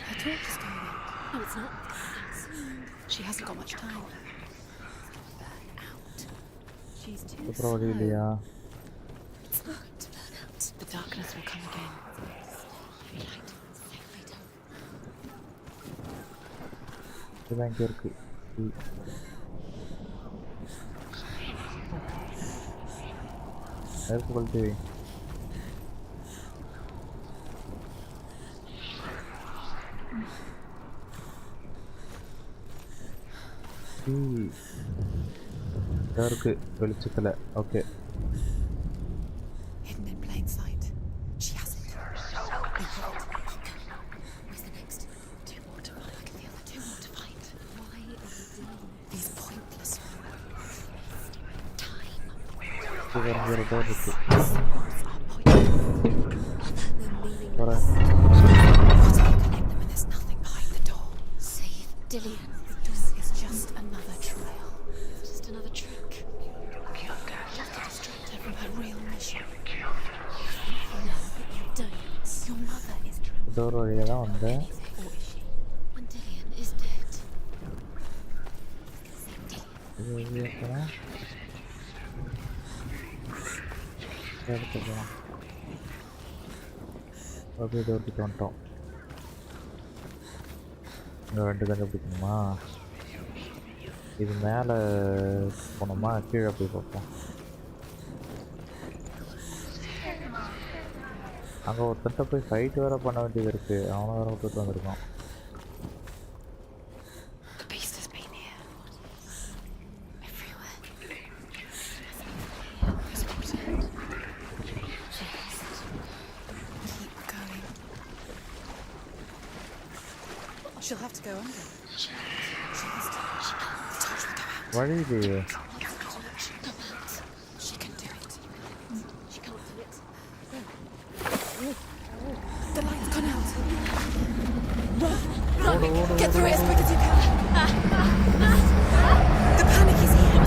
her torch is going out. No, it's not. She hasn't got much time. She's too அப்புறம் வழி இல்லையா? It's not going to burn out. The darkness will come again. இதுதான் இங்கே இருக்கு. நெருப்பு கொளுத்தி வை. இருக்கு வெளிச்சத்தில். Okay Hidden in plain sight. She has it. We have it. Where's the next? 2 more to find. I can feel the 2 more to find. Why are you doing these pointless time? இது ஒரு door இருக்கு. What if I connect them and there's nothing behind the door? Save Dillian. This is just another trial. Just another trick. Just to distract her from her real mission. No, but you don't. Your mother is trying. Door வழியாக தான் வந்தேன். Or is she? When Dillian is dead. இது வழியாக போனால் எடுத்துக்கலாம். அப்படியே door கிட்ட வந்துட்டோம். இங்கே 2 கண்டுபிடிக்கணுமா? இது மேலே போனோமா கீழே போய் பார்ப்போம். அங்கே ஒருத்தட்ட போய் ஃபைட் வேறு பண்ண வேண்டியது இருக்குது. அவனை வேறு விட்டுட்டு வந்திருக்கான். The beast has been here. Everywhere. There's a portent. Keep going. She'll have to go under. She has to. The torch will go out. வழி இல்லையே. She can do it. She can't do it. The light's gone out. Run! Get through it as quick as you can. The panic is here.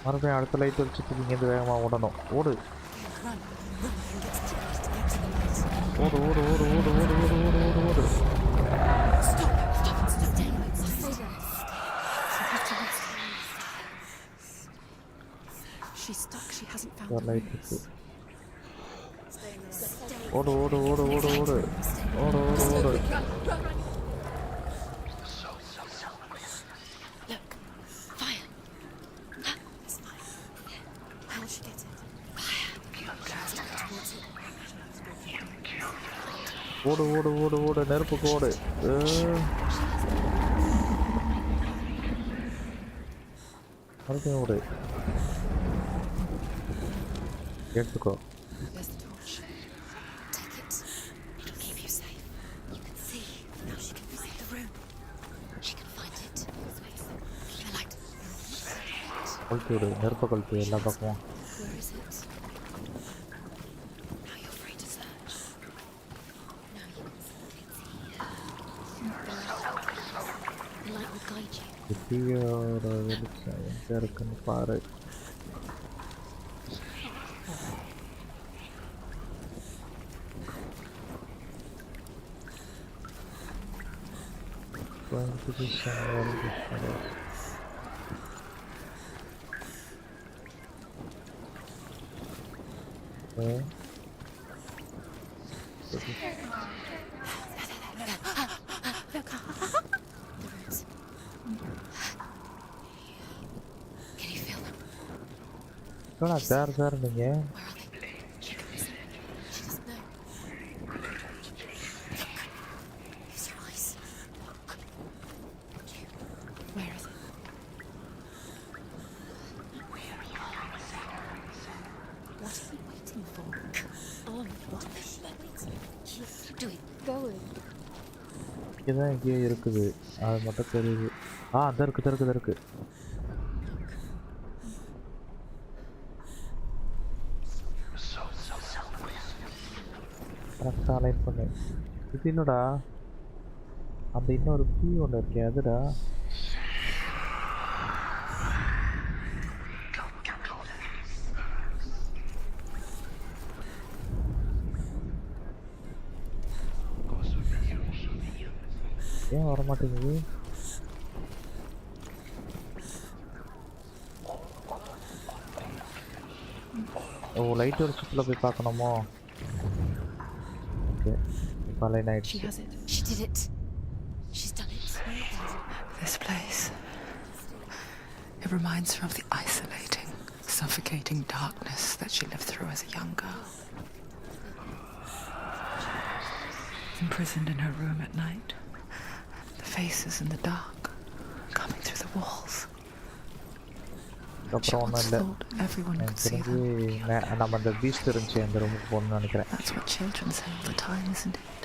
மறுபடியும் அடுத்த light வச்சுட்டு இங்கேருந்து வேகமாக ஓடணும். ஓடு. Run and get to the light. ஓடு ஓடு ஓடு ஓடு ஓடு ஓடு ஓடு ஓடு ஓடு. She's stuck. She hasn't found ஒரு the லைட் rooms. இருக்கு. ஓடு ஓடு ஓடு ஓடு ஓடு ஓடு ஓடு ஓடு. Look, fire. It's fine. How will she get it? Fire. Towards it. ஓடு ஓடு ஓடு ஓடு நெருப்புக்கு ஓடு. மறுபடியும் ஓடு. எடுத்துக்கோ. There's the torch. Take it. It'll keep you safe. You can see. Now she can find the room. She can find it. Keep the light. கொளுத்தி விடு. நெருப்பை கொளுத்தி எல்லா பக்கமும். Where is it? Now you're free to search. Now you can see it's here. The light will guide you. தீயோட வெளிச்சம் எங்கே இருக்குன்னு பாரு. Going to be somewhere in this forest. Okay. Can you feel them? என்னடா sir sir நீங்க? Where are they? She can listen. She doesn't know. Look. Use your eyes. Look. Where is it? What are you waiting for? On. What are you waiting? Keep doing. Going. இங்கதான் எங்கேயோ இருக்குது. அது மட்டும் தெரியுது. அதான் இருக்கு. கரெக்டாக அலைன் பண்ணு. இது என்னடா அந்த இன்னொரு பீ ஒன்று இருக்கே அதுடா. ஏன் வரமாட்டேங்குது? ஓ லைட் ஒரு சுற்றுல போய் பார்க்கணுமோ? ஓகே இப்போ அலைன் ஆயிடுச்சு. She has it. She did it. She's done it. This place. It reminds her of the isolating, suffocating darkness that she lived through as a young girl. Imprisoned in her room at night, the faces in the dark coming through the walls. She once thought everyone could see them. நம்ம அந்த beach இருந்துச்சு அந்த ரூமுக்கு போகணும்னு நினைக்கிறேன். That's what children say all the time, isn't it?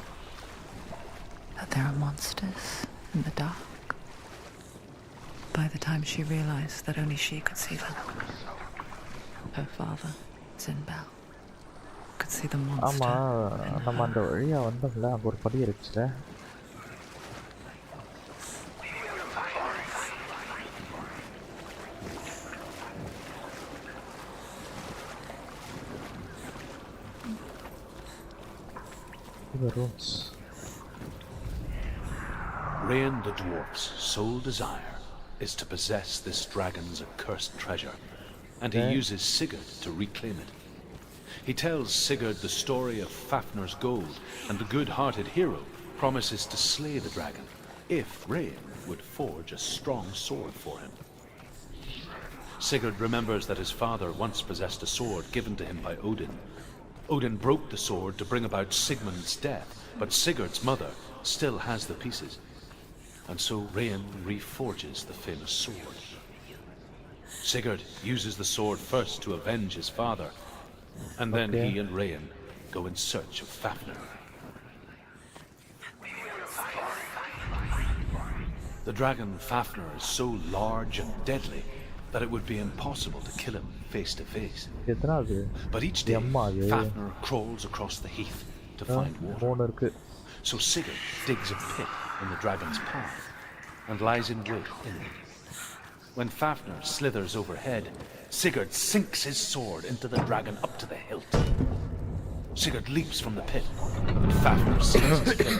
That there are monsters in the dark. By the time she realized that only she could see them, her father, Zinbel, could see the monster. ஆமா நம்ம அந்த வழியா வந்தோம்ல அங்க ஒரு படி இருக்குல்ல. The rooms. Rain the dwarf's sole desire is to possess this dragon's accursed treasure, and he uses Sigurd to reclaim it. He tells Sigurd the story of Fafnir's gold, and the good-hearted hero promises to slay the dragon if Rain would forge a strong sword for him. Sigurd remembers that his father once possessed a sword given to him by Odin. Odin broke the sword to bring about Sigmund's death, but Sigurd's mother still has the pieces, and so Rain reforges the famous sword. Sigurd uses the sword first to avenge his father, and then he and Rain go in search of Fafnir. The dragon Fafnir is so large and deadly that it would be impossible to kill him face to face. But each day, Fafnir crawls across the heath to find water. So Sigurd digs a pit in the dragon's path and lies in wait in it. When Fafnir slithers overhead, Sigurd sinks his sword into the dragon up to the hilt. Sigurd leaps from the pit, but Fafnir seizes him.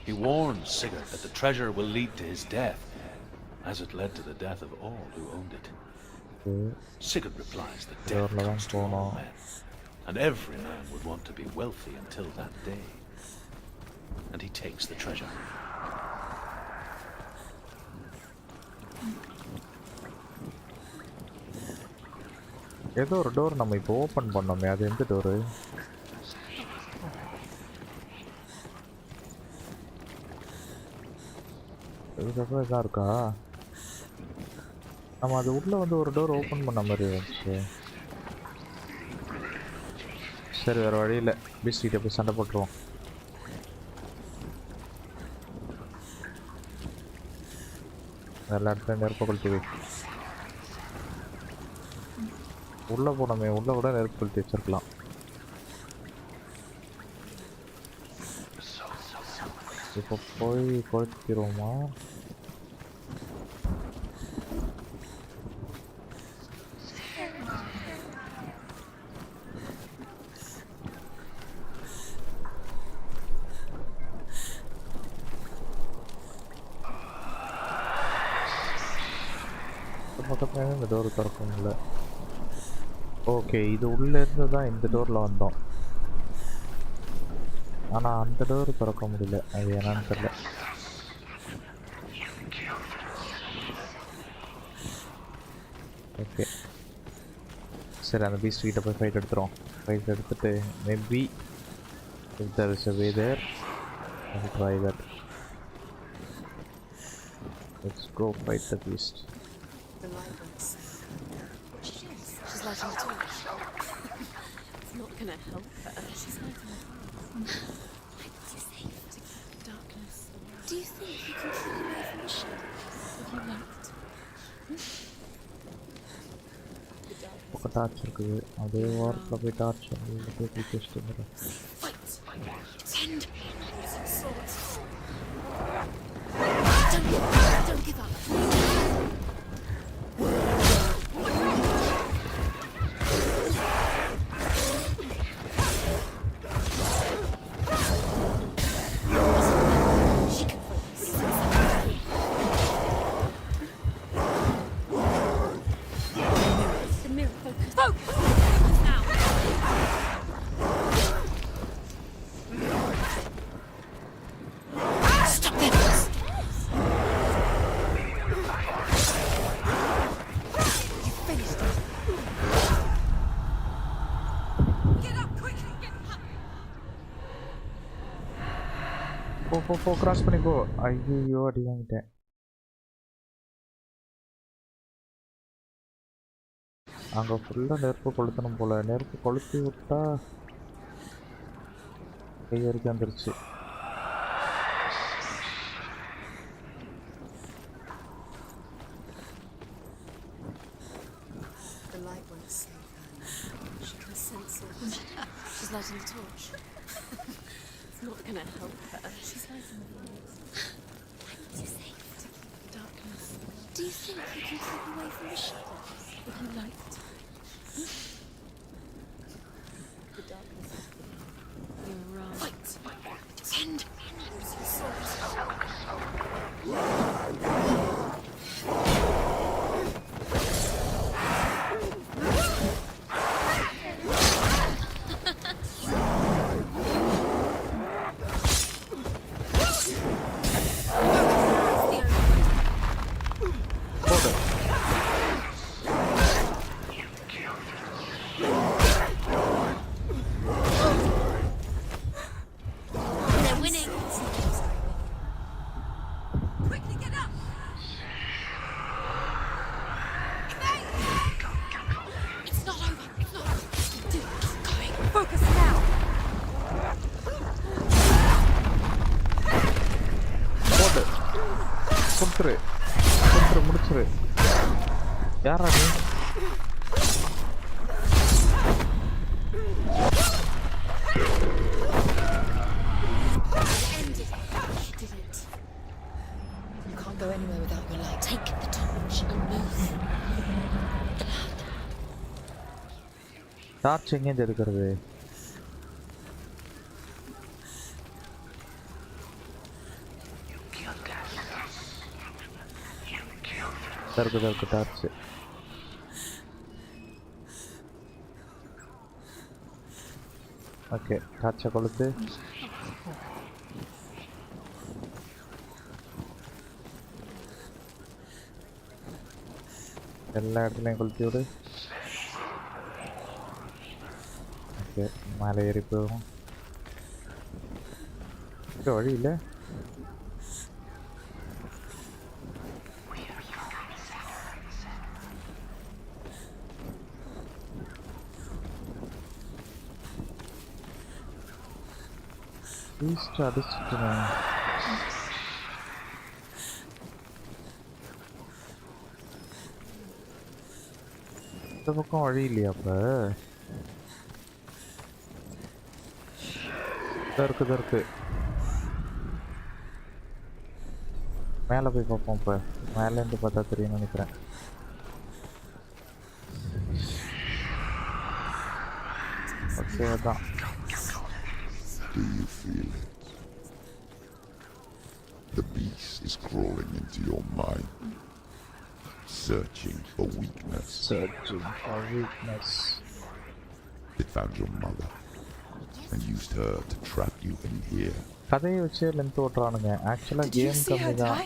He warns Sigurd that the treasure will lead to his death, as it led to the death of all who owned it. Sigurd replies that death comes to all men, and every man would want to be wealthy until that day. And he takes the treasure. ஏதோ ஒரு door நம்ம இப்போ open பண்ணோமே, அது எந்த door? இதுக்கப்புறம் இதாக இருக்கா? நம்ம அது உள்ளே வந்து ஒரு டோர் ஓப்பன் பண்ண மாதிரி இருந்துச்சு. சரி, வேறு வழி இல்லை, பீஸ்கிட்ட போய் சண்டை போட்டுருவோம். எல்லா இடத்துலையும் நெருப்பு கொளுத்தி வை. உள்ளே போனோமே, உள்ளே கூட நெருப்பு கொளுத்தி வச்சிருக்கலாம். இப்போ போய் கொளுத்திடுவோமா? பக்கத்துல இந்த டோர் திறக்க முடியல. ஓகே, இது உள்ளே இருந்து தான் இந்த டோரில் வந்தோம். ஆனால் அந்த டோர் திறக்க முடியல, அது என்னன்னு தெரியல. ஓகே சரி, அந்த பீஸ்ட் கிட்ட போய் ஃபைட் எடுத்துரும். ஃபைட் எடுத்துட்டு maybe if there is a way there, I'll try that. Let's go fight the beast. The light ones. She's lighting the torch. It's not gonna help her. She's lighting the torch. You're safe to keep the darkness. Do you think you can keep away from the shadows if you light? ఒక torch இருக்குது, அதே வாரத்தில் போய் torch போய் வச்சுட்டு வந்துடுறேன். Send swords. Don't give up. போ cross பண்ணி போ. ஐயோ, அடி வாங்கிட்டேன். அங்கே ஃபுல்லாக நெருப்பு கொளுத்தணும் போல். நெருப்பு கொளுத்தி விட்டா கை வரைக்கும் வந்துருச்சு. The light won't save her. She can sense it. She's lighting the torch. It's not gonna help her. She's lighting the torch. You're safe to keep the darkness. Do you think you can keep away from the shadows if you light? The darkness. You're wrong. Fight! Send! முடிச்சிரு. யாரா நீ? You can't go anywhere without your light. Take the torch and move. Torch எங்கேருந்து எடுக்கிறது? தருக்கு torch. Okay, டார்ச்சை கொளுத்து. எல்லா இடத்துலையும் கொளுத்தி விடு. Okay, மேலே ஏறி போகும். வழி இல்லை. அடிச்சுட்டேன். இந்த பக்கம் வழி இல்லையா? அப்ப இருக்கு. மேலே போய் பார்ப்போம். இப்போ மேலேருந்து பார்த்தா தெரியும்னு நினைக்கிறேன். ஓகே, அதான். Do you feel it? The beast is crawling into your mind, searching for weakness. It found your mother and used her to trap you in here. கதையை வச்சு லென்த் ஓட்டுறானுங்க. ஆக்சுவலாக கேம் கம்மி தான்.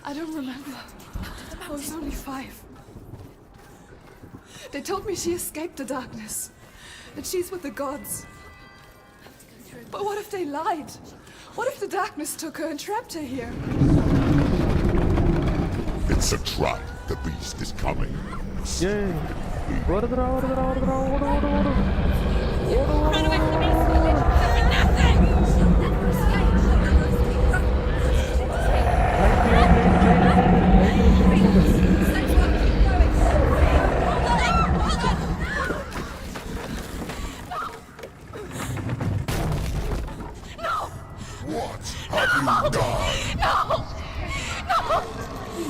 I don't remember. I was only 5. They told me she escaped the darkness, that she's with the gods. But what if they lied? What if the darkness took her and trapped her here? It's a trap. The beast is coming. Yay! Order. Run away from the beast village! Nothing! She'll never escape!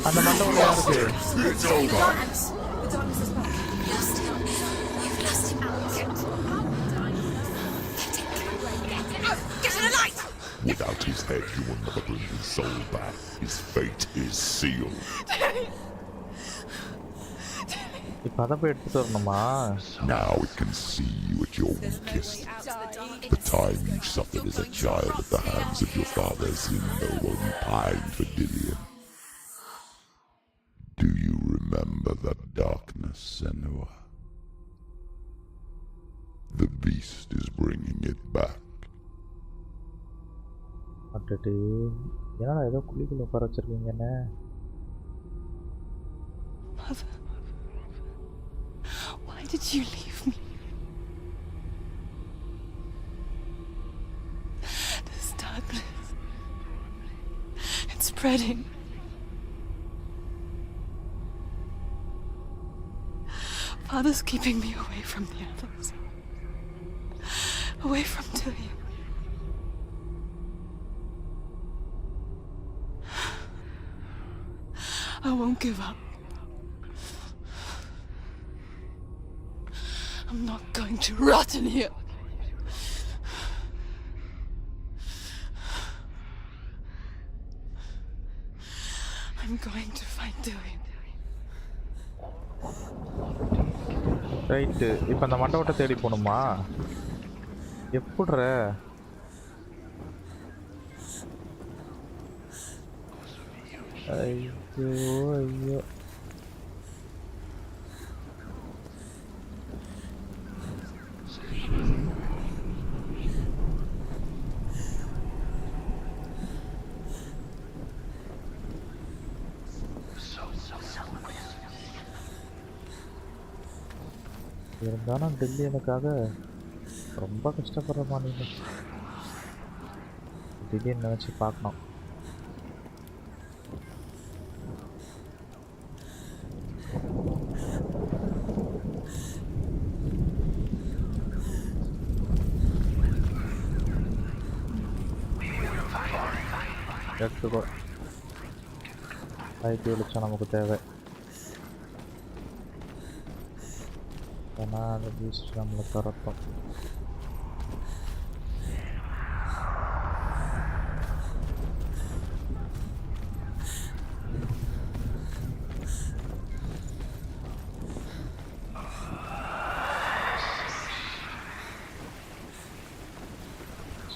அந்த மண்டபம் யாருக்கு? It's over. The darkness is back. Lost him. You've lost him. Get to the light! Without his head, you will never bring his soul back. His fate is sealed. இப்போ அதை போய் எடுத்துட்டு வரணுமா? Now it can see you at your weakest. The time you suffered as a child at the hands of your fathers in no one pined for Dillion. Do you remember that darkness, Senua? The beast is bringing it back. அட்டே, என்னடா ஏதோ குழிக்குள்ள உட்கார வச்சிருக்கீங்க என்ன? Mother, why did you leave me? This darkness, it's spreading. Father's keeping me away from the others. Away from Dillion. I won't give up. I'm not going to rot in here. I'm going to find Dillion. Right, இப்போ அந்த மண்டபத்தை தேடி போகணுமா? எப்படிற? ஐயோ ஐயோ, இருந்தாலும் டெல்லி எனக்காக ரொம்ப கஷ்டப்படுறமா. நீங்கள் திடீர்னு நினச்சி பார்க்கணும். எடுத்துக்கோ, லைட் வெளிச்சம் நமக்கு தேவை. ஏன்னா அந்த பீஸ்ட் நம்மளை துரத்தும்.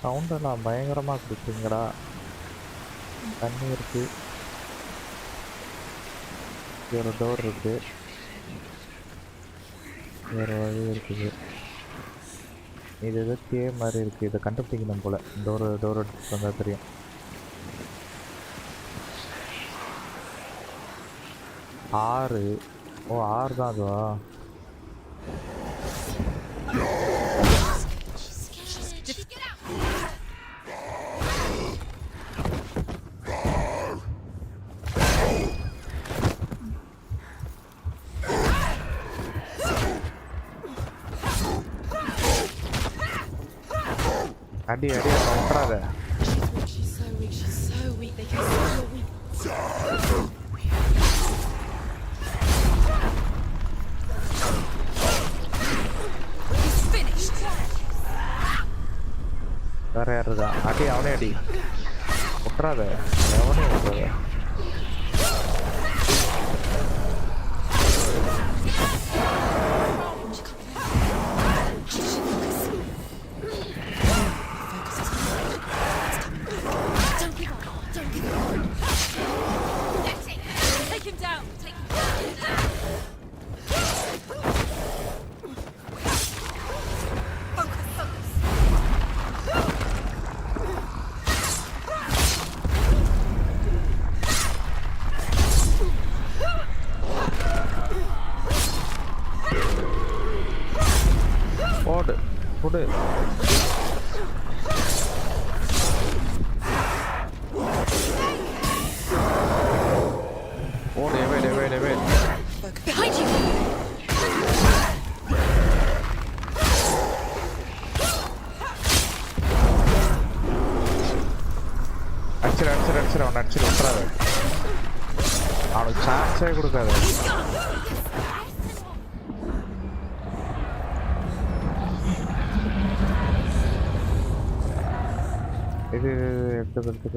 சவுண்டெல்லாம் பயங்கரமாக கொடுக்குங்கடா. தண்ணி இருக்கு. ஒரு டோர் இருக்கு. வேறு வழி இருக்குது. இது எதோ கேம் மாதிரி இருக்குது. இதை கண்டுபிடிக்கணும் போல். டோர் எடுத்து வந்தால் தெரியும். ஆறு. ஓ 6 தான் அதுவா? அடி அடி விட்டுறாத. She's so weak, they can see her weak. He's finished. வேற யார் இருக்கா? அடி அவனே அடி. விட்டுறாத. அவனே விட்டுறாத. போடு. போடு. Wait. Behind you. அடிச்சிரு அவனை அடிச்சிரு விட்டுறாத. அவனுக்கு சான்ஸே கொடுக்காத. இது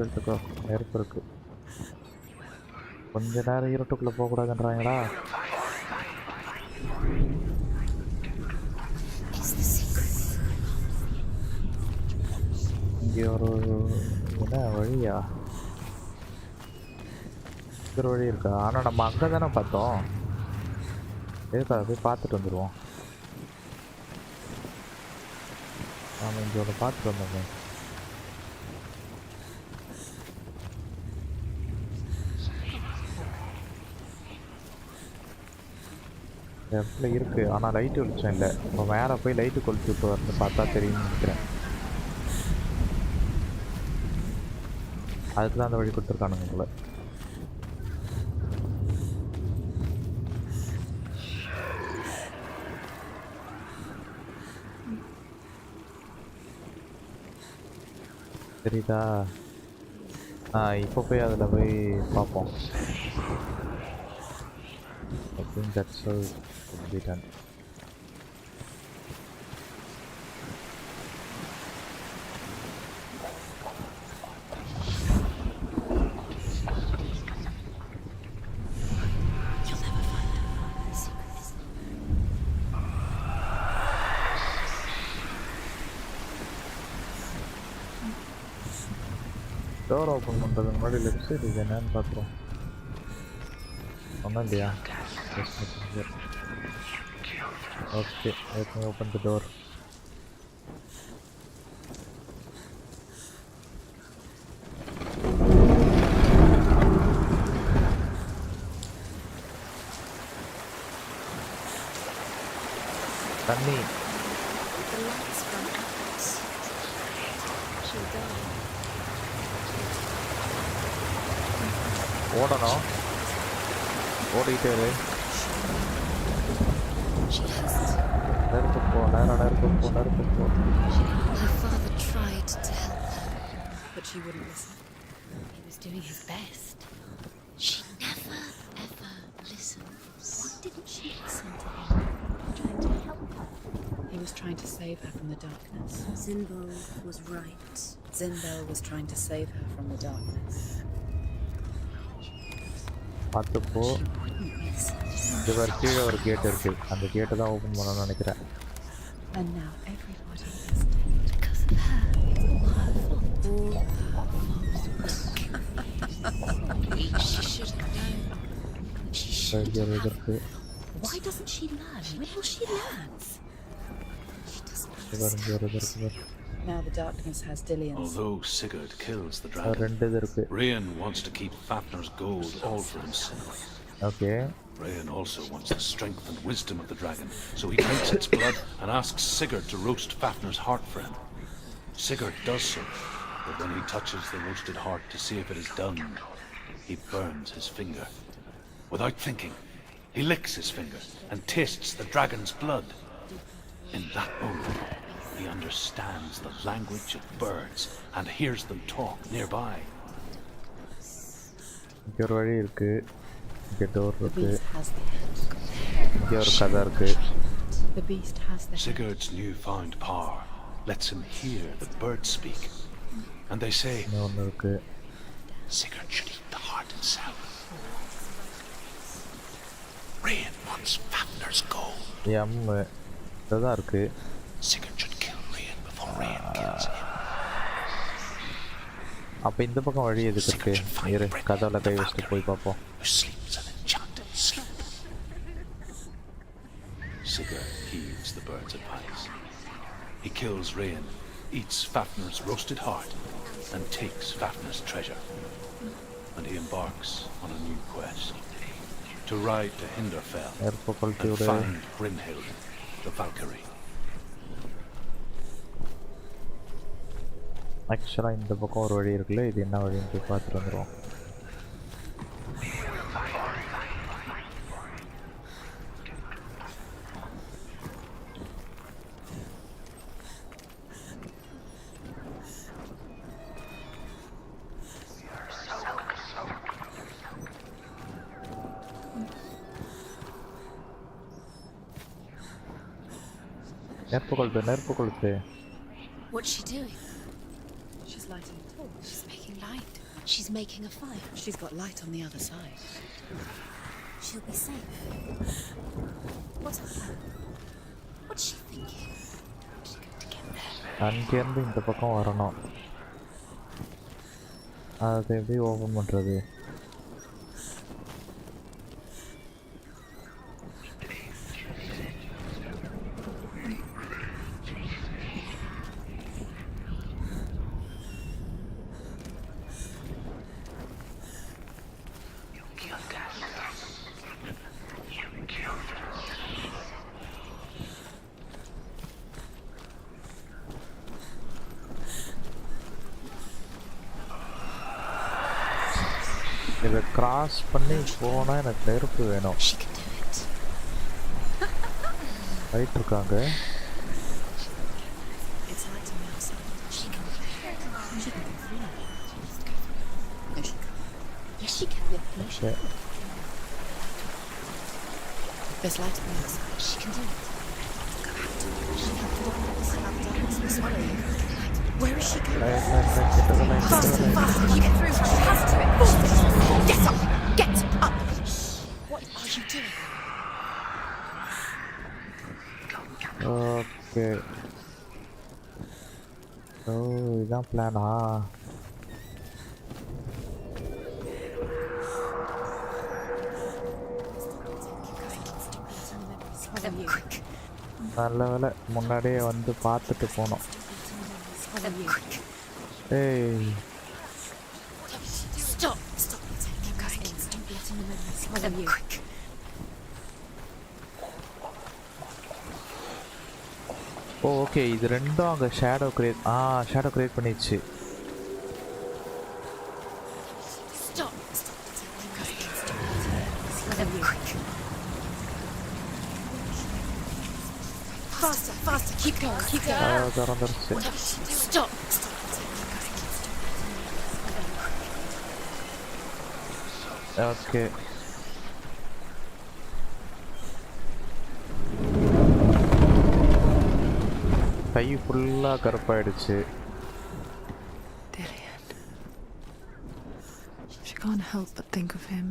எடுத்துக்கோ. நெருப்பு இருக்கு. கொஞ்ச நேரம் இருட்டுக்குள்ளே போகக்கூடாதுன்றாங்களா? இங்கே ஒரு என்ன வழியா? ஒரு வழி இருக்கா? ஆனால் நம்ம அங்கே தானே பார்த்தோம். எதுக்கா போய் பார்த்துட்டு வந்துடுவோம். நாம் இங்கே ஒன்று பார்த்துட்டு வந்தோமே. இடத்துல இருக்குது. ஆனால் லைட்டு வெளிச்சம் இல்லை. இப்போ மேலே போய் லைட்டு கொளுத்தி விட்டு வந்து பார்த்தா தெரியும்னு நினைக்கிறேன். அதுக்கு தான் அந்த வழி கொடுத்துருக்கானுங்க போல. தெரியுதா? இப்போ போய் அதில் போய் பார்ப்போம். I think that's all will be done. Door open பண்ணுறதுக்கு முன்னாடி லெஃப்ட் சைடு இது என்னன்னு பார்க்குறோம். ஒன்றும் இல்லையா? Okay, let me open the door. தண்ணி. The lights from OPTIX. She'll die. ஓடணும். ஓடிட்டே இரு. நெருப்பு போ. Her father tried to help her, but she wouldn't listen. He was doing his best. She never, ever listens. Why didn't she listen to him? Trying to help her. He was trying to save her from the darkness. Zinbo was right. Zinbo was trying to save her from the darkness. பார்த்து போ. இது வரை கீழே ஒரு gate இருக்குது. அந்த கேட்டை தான் ஓப்பன் பண்ணணும்னு நினைக்கிறேன். And now everybody is dead because of her. She should have known. She should have. Why doesn't she learn? When will she learn? She doesn't understand. Now the darkness has Dillians. Although Sigurd kills the dragon, Rayan wants to keep Fafnir's gold all for himself. Okay. Rayan also wants the strength and wisdom of the dragon, so he drinks its blood and asks Sigurd to roast Fafnir's heart for him. Sigurd does so, but when he touches the roasted heart to see if it is done, he burns his finger. Without thinking, he licks his finger and tastes the dragon's blood. In that moment, he understands the language of birds and hears them talk nearby. இங்க ஒரு வழி இருக்கு. இங்க door இருக்கு. இங்க ஒரு கதை இருக்கு. The beast has the Sigurd's newfound power lets him hear the birds speak, and they say, ஒன்னு இருக்கு. Sigurd should eat the heart himself. Rayan wants Fafnir's gold. இதுதான் இருக்கு. Sigurd should kill Rayan before Rayan kills him. அப்ப இந்த பக்கம் வழி எதுக்கு இருக்கு? இரு கதவுல கை வச்சுட்டு போய் பாப்போம். Who sleeps an enchanted sleep. Sigurd heeds the bird's advice. He kills Rayan, eats Fafnir's roasted heart, and takes Fafnir's treasure. And he embarks on a new quest. To ride to Hinderfell and find Brynhild, the Valkyrie. ஆக்சுவலாக இந்த பக்கம் ஒரு வழி இருக்குல்ல, இது என்ன வழின்னு போய் பார்த்துட்டு வந்துடுவோம். நெருப்பு கொளுத்து. What's she doing? She's lighting a torch. She's making light. She's making a fire. She's got light on the other side. She'll be safe. What's her plan? What's she thinking? How's she going to get there? அங்கேருந்து இந்த பக்கம் வரணும். அதை எப்படி open பண்ணுறது? இதை cross பண்ணி போனால் எனக்கு நெருப்பு வேணும். ரைட் இருக்காங்க. There's light on the outside. She can do it. She can do it. Darkness will swallow you. Where is she going? Faster, faster, keep it through. She has to it. Get up! Get up! What are you doing? Okay. Oh, இதான் பிளானா? நல்ல வேலை முன்னாடியே வந்து பார்த்துட்டு போனோம். ஏய் Stop! Stop! Keep going. Don't be letting the memories swallow you. ஓ okay, இது ரெண்டும் அங்கே ஷேடோ கிரியேட் பண்ணிடுச்சு. Stop! Stop! Keep going. Don't be letting the memories swallow you. Faster! Faster! Keep going. Keep going. திறந்துருச்சு. Stop! Okay கை ஃபுல்லாக கருப்பாயிடுச்சு. Dillian. She can't help but think of him.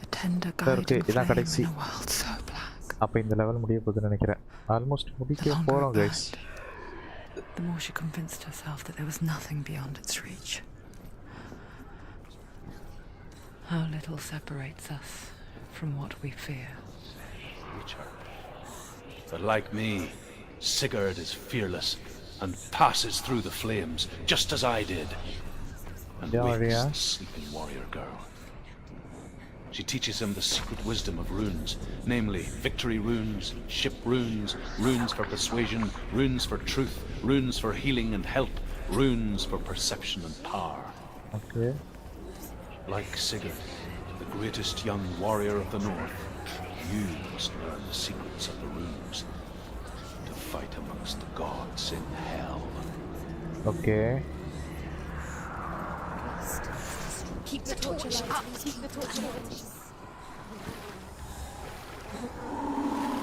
A tender guiding flame in a world so black. அப்போ இந்த level முடிய போகுதுன்னு நினைக்கிறேன். Almost முடிக்க போகிறோம் guys. the more she convinced herself that there was nothing beyond its reach. How little separates us from what we fear. But like me, Sigurd is fearless and passes through the flames, just as I did, and wakes the sleeping warrior girl. She teaches him the secret wisdom of runes, namely victory runes, ship runes, runes for persuasion, runes for truth, runes for healing and help, runes for perception and power. Okay. Like Sigurd, the greatest young warrior of the north, you must learn the secrets of the runes to fight amongst the gods in hell. Okay. Keep the torch up. Keep the torch up.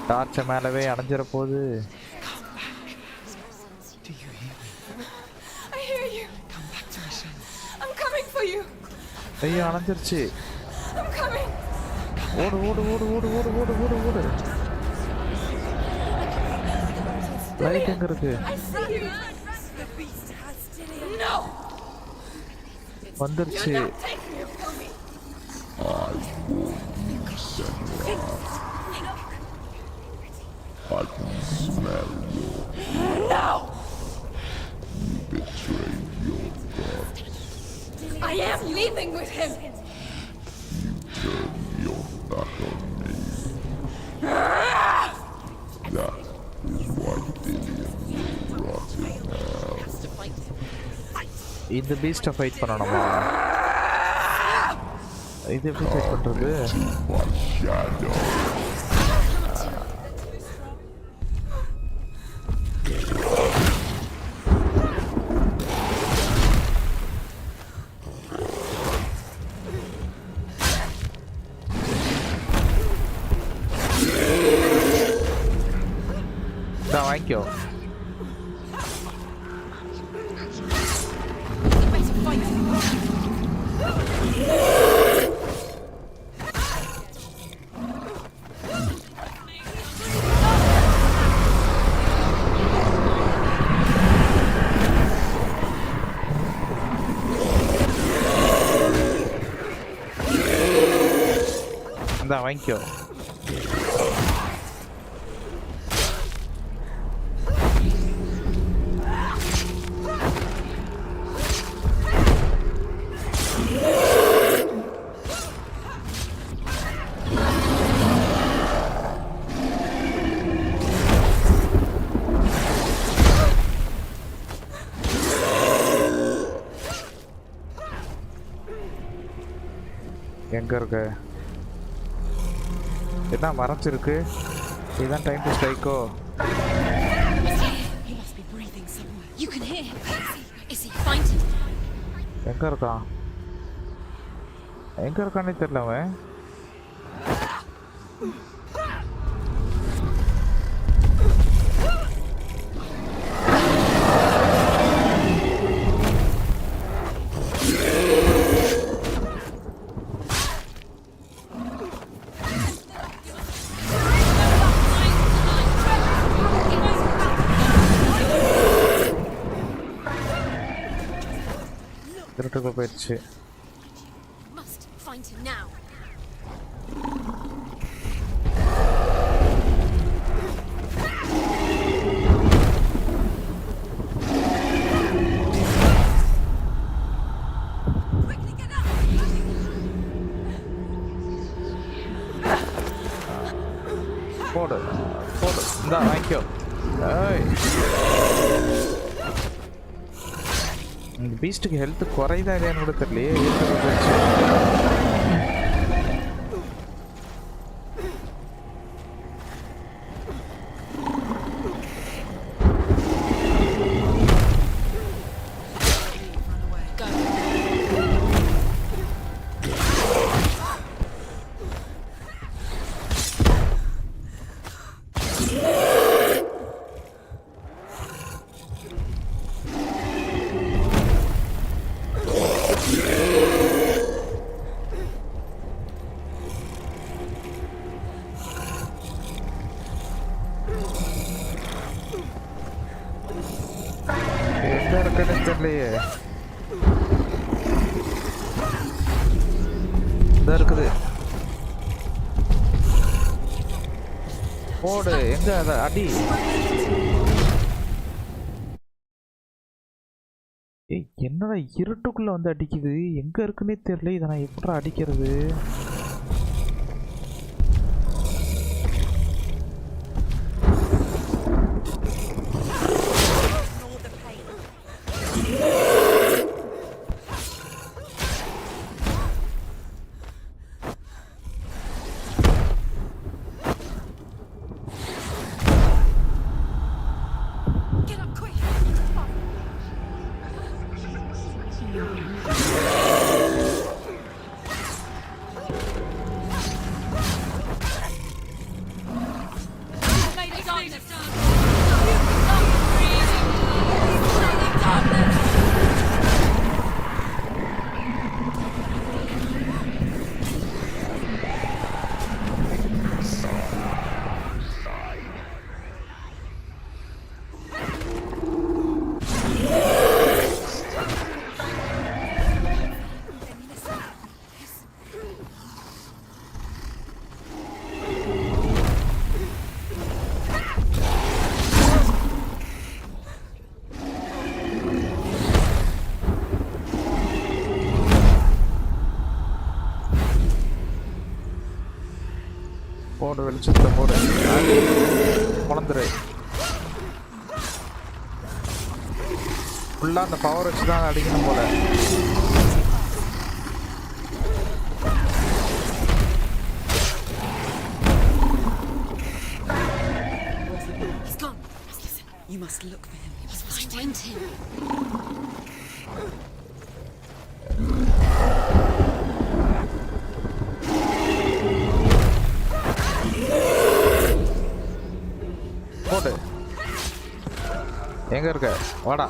Torch மேலவே அணைஞ்சிர போகுது. Do you hear me? I hear you. Come back to me soon. I'm coming for you. ஐயோ அணைஞ்சிருச்சு. I'm coming. ஓடு ஓடு ஓடு ஓடு ஓடு ஓடு ஓடு ஓடு. லைட் எங்க இருக்கு? I see you. The beast has Dillion. No. வந்துருச்சு. You're not taking it from me. I can smell your... No. You betrayed your god. I am leaving with him. You turned your back on me. That is why Dillion will rot in hell. இந்த பீஸ்ட fight பண்ணணுமா? இது எப்படி fight பண்றது? My shadow. வாங்கிக்கோ. இந்தா வாங்கிக்கோ. எங்க இருக்கு? என்ன மறைச்சிருக்கு? இதுதான் டைம் டு ஸ்ட்ரைக்கோ? He must be breathing somewhere. You can hear him. Is he fighting? எங்க இருக்கான்? எங்க இருக்கானே தெரியல அவன். போயிடுச்சு. Must find him now. போடு போடு. இந்தா வாங்கிக்கோ. இந்த பீஸ்ட்டுக்கு ஹெல்த் குறையுதா இல்லையான்னு கூட தெரியலையே. இந்த இருக்குது. போடு எங்க அத அடி. ஏய் என்னடா இருட்டுக்குள்ள வந்து அடிக்குது, எங்க இருக்குன்னே தெரியல. இதை நான் எப்படி அடிக்கிறது? போடு வெளிச்சத்துல போடு, குழந்துரு. ஃபுல்லா அந்த பவர் வச்சு தான் அடிக்கணும் போல. He's gone. Listen, you must look for him. You must find him. போடு எங்க இருக்க, வாடா.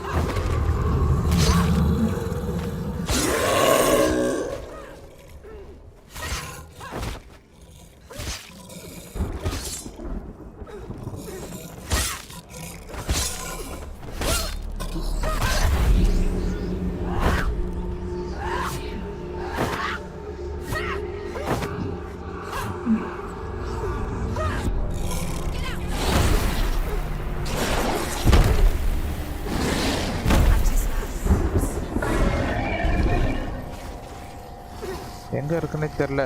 எங்க இருக்குன்னு தெரியல.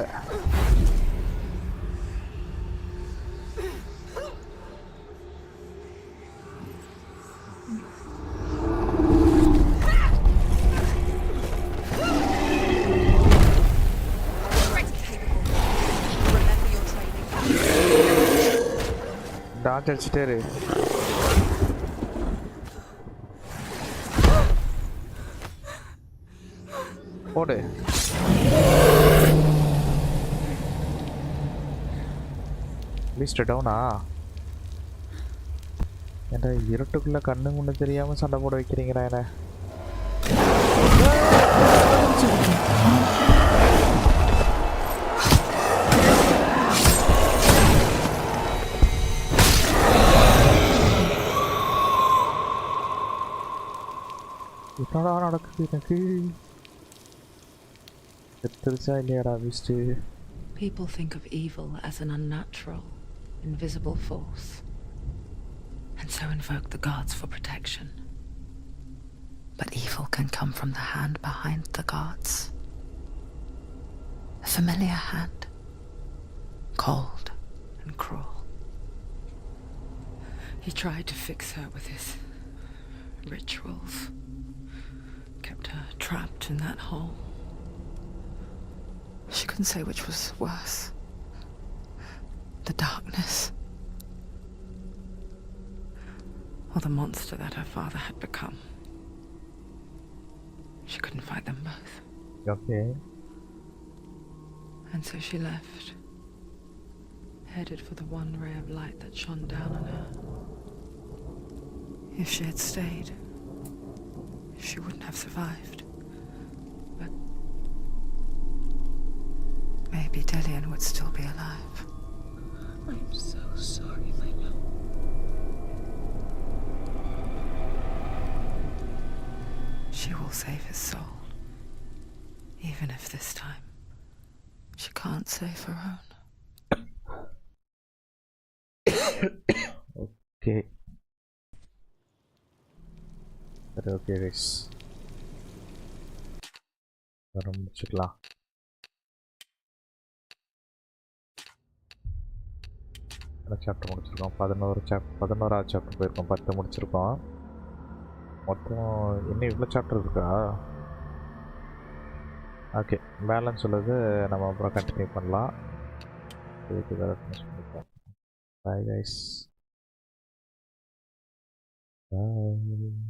டான்ஸ் அடிச்சுட்டே இரு. போடு. லிஸ்ட் டவுனா? ஏன்டா இருட்டுக்குள்ள கண்ணு முன்னு தெரியாம சண்டை போட வைக்கிறீங்களா என்ன? என்னடா நடக்குது எனக்கு? செத்துருச்சா இல்லையாடா list? People think of evil as an unnatural, invisible force, and so invoke the gods for protection. But evil can come from the hand behind the gods. A familiar hand, cold and cruel. He tried to fix her with his rituals, kept her trapped in that hole. She couldn't say which was worse. The darkness, or the monster that her father had become. She couldn't fight them both. Okay. And so she left, headed for the one ray of light that shone down on her. If she had stayed, she wouldn't have survived. But maybe Dillian would still be alive. I'm so sorry, my love. She will save his soul, even if this time She can't save her own. Okay சரி okay guys வர முடிச்சுக்கலாம். Chapter முடிச்சிருக்கோம். 11வது chapter போயிருக்கோம். 10 முடிச்சிருக்கோம். மொத்தம் இன்னும் இவ்வளோ chapter இருக்கா? ஓகே பேலன்ஸ் உள்ளது நம்ம அப்புறம் கண்டினியூ பண்ணலாம். இதுக்கு வேறு ஃபினிஷ் பண்ணிப்போம். Bye guys. பாய்.